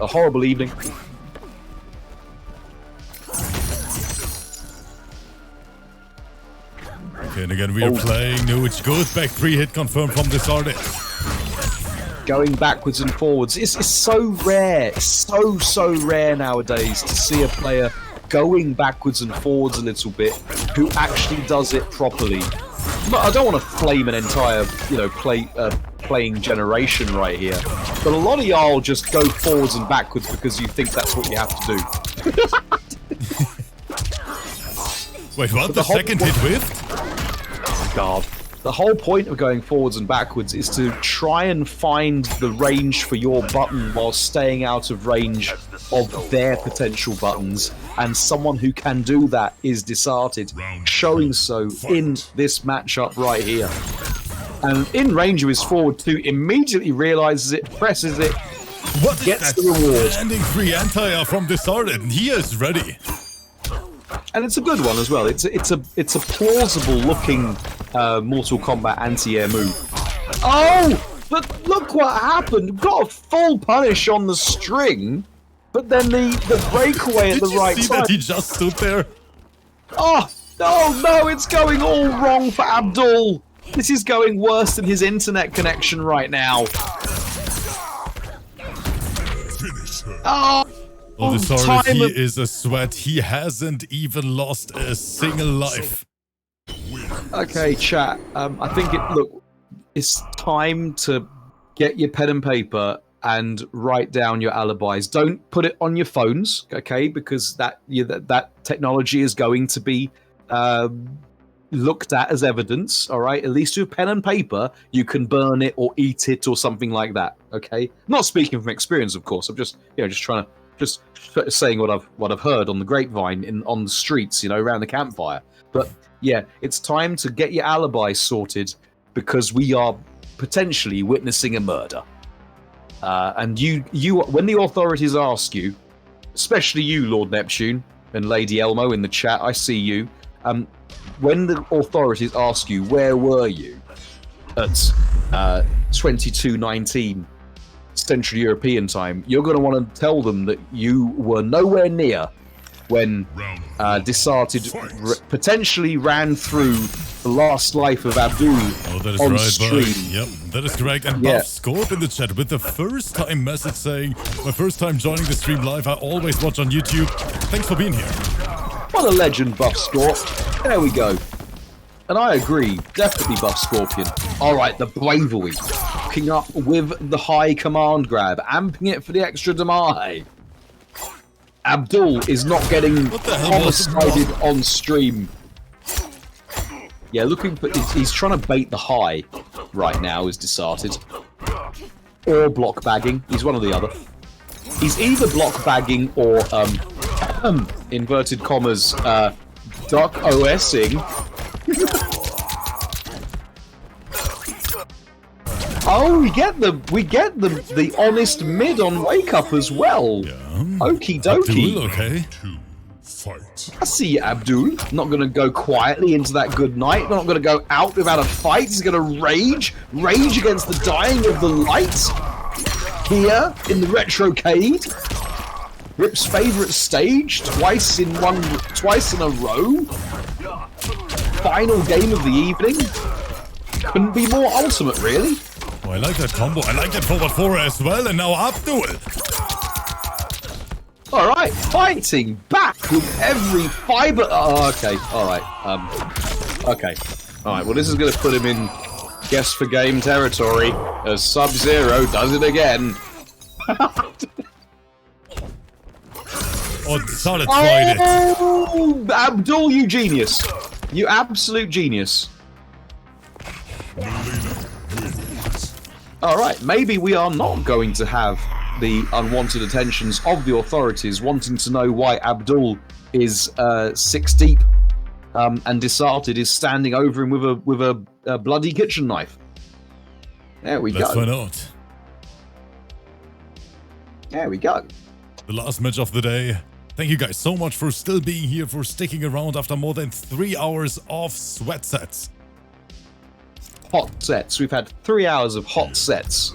horrible evening. Okay, and again we are playing. No, it's good. Back 3-hit confirmed from DISARTED. Going backwards and forwards. It's so rare. It's so rare nowadays to see a player going backwards and forwards a little bit who actually does it properly. But I don't want to flame an entire, you know, playing generation right here. But a lot of y'all just go forwards and backwards because you think that's what you have to do. Wait, what? The second hit with? Oh, God. The whole point of going forwards and backwards is to try and find the range for your button while staying out of range of their potential buttons, and someone who can do that is DISARTED, showing so in this matchup right here. And in range of his forward 2, immediately realizes it, presses it, what gets the reward. Standing free anti-air from DISARTED, and he is ready. And it's a good one as well. It's a plausible looking Mortal Kombat anti-air move. Oh, but look what happened. Got a full punish on the string, but then the breakaway at the right time. Did you see that he just stood there? Oh no, it's going all wrong for Abdul. This is going worse than his internet connection right now. Oh. Well, DISARTED, he is a sweat. He hasn't even lost a single life. Okay, chat. I think it's time to get your pen and paper and write down your alibis. Don't put it on your phones, okay? Because that technology is going to be looked at as evidence. All right. At least with pen and paper, you can burn it or eat it or something like that. Okay. Not speaking from experience, of course. I'm just just saying what I've heard on the grapevine on the streets, you know, around the campfire. But yeah, it's time to get your alibi sorted because we are potentially witnessing a murder. And you, when the authorities ask you, especially you, Lord Neptune and Lady Elmo in the chat, I see you. When the authorities ask you where were you at 22:19. Central European time, you're going to want to tell them that you were nowhere near when DISARTED potentially ran through the last life of Abdul on stream. Yep, that is correct. And Buff Scorp in the chat with the first time message saying, my first time joining the stream live, I always watch on YouTube. Thanks for being here. What a legend, Buff Scorp. There we go. And I agree, definitely Buff Scorpion. Alright, the bravery. Hooking up with the high command grab, amping it for the extra damage. Abdul is not getting homicided on stream. Yeah, looking for... He's trying to bait the high right now, is DISARTED. Or block bagging. He's one or the other. He's either block bagging or, inverted commas, duck OSing. Oh, we get the honest mid on wake up as well. Yeah. Okie dokie. Abdul, okay. Fight. I see you, Abdul. Not gonna go quietly into that good night. Not gonna go out without a fight. He's gonna rage against the dying of the light. here in the Retrocade. Rip's favourite stage, twice in a row. Final game of the evening. Couldn't be more ultimate, really. Oh, I like that combo. I like that forward 4 as well. And now Abdul. All right, fighting back with every fibre. Oh, okay, all right. Okay, all right. Well, this is going to put him in guess for game territory as Sub-Zero does it again. Oh, solid tried it. Oh, Abdul, you genius. You absolute genius. Alright, maybe we are not going to have the unwanted attentions of the authorities wanting to know why Abdul is 6 deep and DISARTED is standing over him with a bloody kitchen knife. There we Let's go. find out. There we go. The last match of the day. Thank you guys so much for still being here, for sticking around after more than 3 hours of sweat sets. Hot sets. We've had 3 hours of hot sets.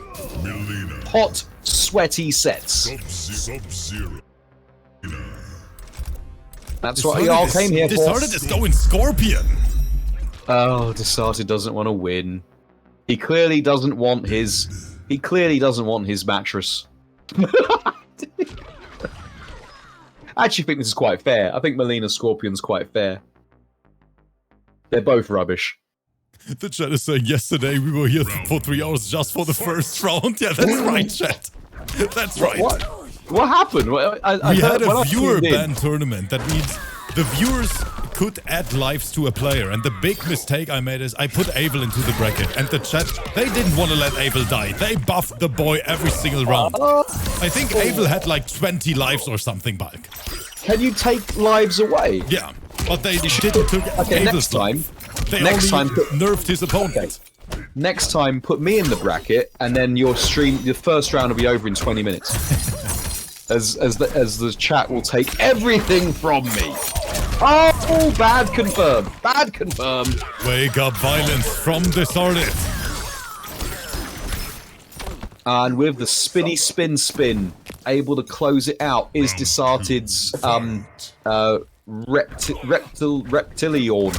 Hot, sweaty sets. Sub-Zero. That's what y'all came here for. DISARTED is going Scorpion. Oh, DISARTED doesn't want to win. He clearly doesn't want his. He clearly doesn't want his mattress. I actually think this is quite fair. I think Melina Scorpion's quite fair. They're both rubbish. The chat is saying yesterday we were here for 3 hours just for the first round. Yeah, that's right, chat. That's right. What happened? We had a viewer ban tournament. That means the viewers could add lives to a player. And the big mistake I made is I put Abel into the bracket. And the chat, they didn't want to let Abel die. They buffed the boy every single round. I think Abel had like 20 lives or something back. Can you take lives away? Yeah, but they didn't took Okay, Abel's next time. life. They only nerfed his opponent. Okay. Next time, put me in the bracket, and then your first round will be over in 20 minutes. as the chat will take everything from me. Oh, bad confirmed. Bad confirmed. Wake up violence from DISARTED. And with the spinny spin, able to close it out is DISARTED's reptilion.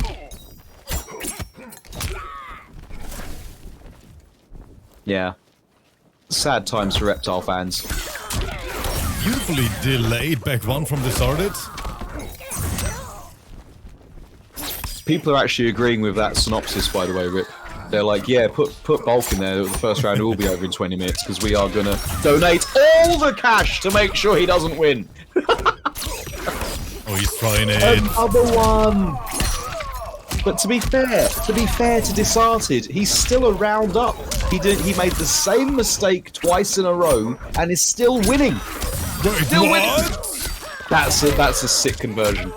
Yeah. Sad times for reptile fans. Beautifully delayed back one from DISARTED. People are actually agreeing with that synopsis, by the way, Rip. They're like, yeah, put Bulk in there. The first round will be over in 20 minutes because we are going to donate all the cash to make sure he doesn't win. Oh, he's trying it. Another one. But to be fair to DISARTED, he's still a round up. He made the same mistake twice in a row and is still winning. Wait, Still what? winning. That's a sick conversion.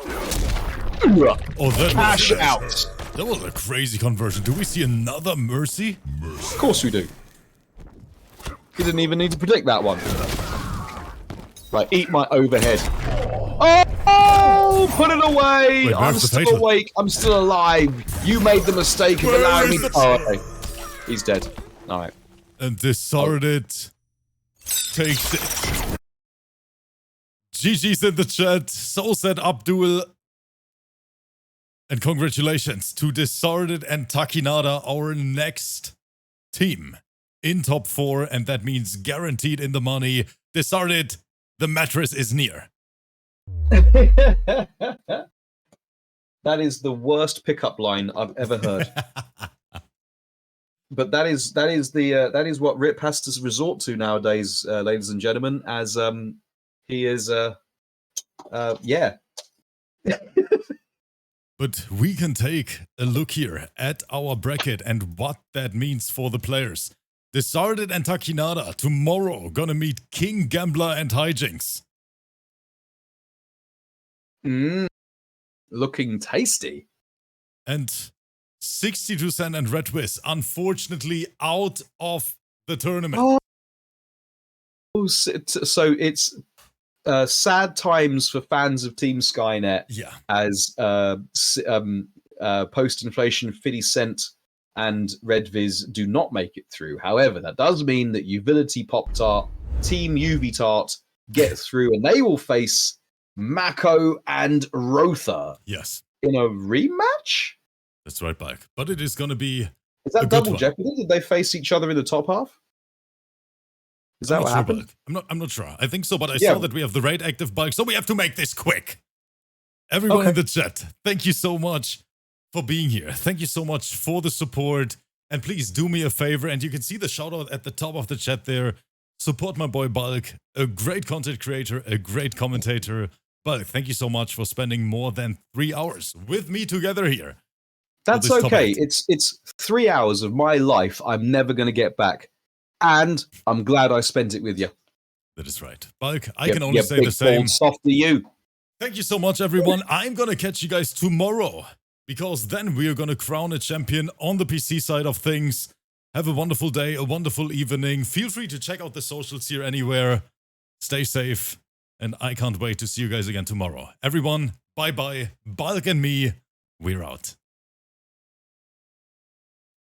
Oh, that Cash was, out. That was a crazy conversion. Do we see another Mercy? Of course we do. You didn't even need to predict that one. Right, eat my overhead. Oh, put it away! Wait, I'm the still patient? awake. I'm still alive. You made the mistake of Where allowing me. is the- Oh, okay. He's dead. All right. And DISARTED takes it. GG's in the chat. So said Abdul. And congratulations to DISARTED and TAKKINADA, our next team in top 4. And that means guaranteed in the money. DISARTED, the mattress is near. That is the worst pickup line I've ever heard. But that is what Rip has to resort to nowadays, ladies and gentlemen, as he is yeah. But we can take a look here at our bracket and what that means for the players. DISARTED and TAKKINADA tomorrow gonna meet KINGGAMBLER and HIJINX. Looking tasty. And 62 and REDVIS unfortunately out of the tournament. Oh, so it's sad times for fans of Team Skynet. Yeah. As post-inflation 50 Cent and REDVIS do not make it through. However, that does mean that YUVILITY, POPTART, Team YUVITART get through, and they will face Mako and ROETHOR Yes, in a rematch. that's right, Bulk. But it is going to be Is a that good double one. jeopardy? Did they face each other in the top half? Is that I'm what not sure, happened? Bulk. I'm not sure. I think so, but I Yeah. saw that we have the raid active, Bulk, so we have to make this quick. Everyone in the chat, thank you so much for being here. Thank you so much for the support. And please do me a favor, and you can see the shout out at the top of the chat there. Support my boy Bulk, a great content creator, a great commentator. Bulk, thank you so much for spending more than 3 hours with me together here. That's this top okay. 8. It's 3 hours of my life I'm never going to get back. And I'm glad I spent it with you. That is right. Bulk, I can only say the big same. bald soft to you. Thank you so much, everyone. I'm gonna catch you guys tomorrow, because then we are gonna crown a champion on the PC side of things. Have a wonderful day, a wonderful evening. Feel free to check out the socials here anywhere. Stay safe, and I can't wait to see you guys again tomorrow. Everyone, bye-bye. Bulk and me, we're out.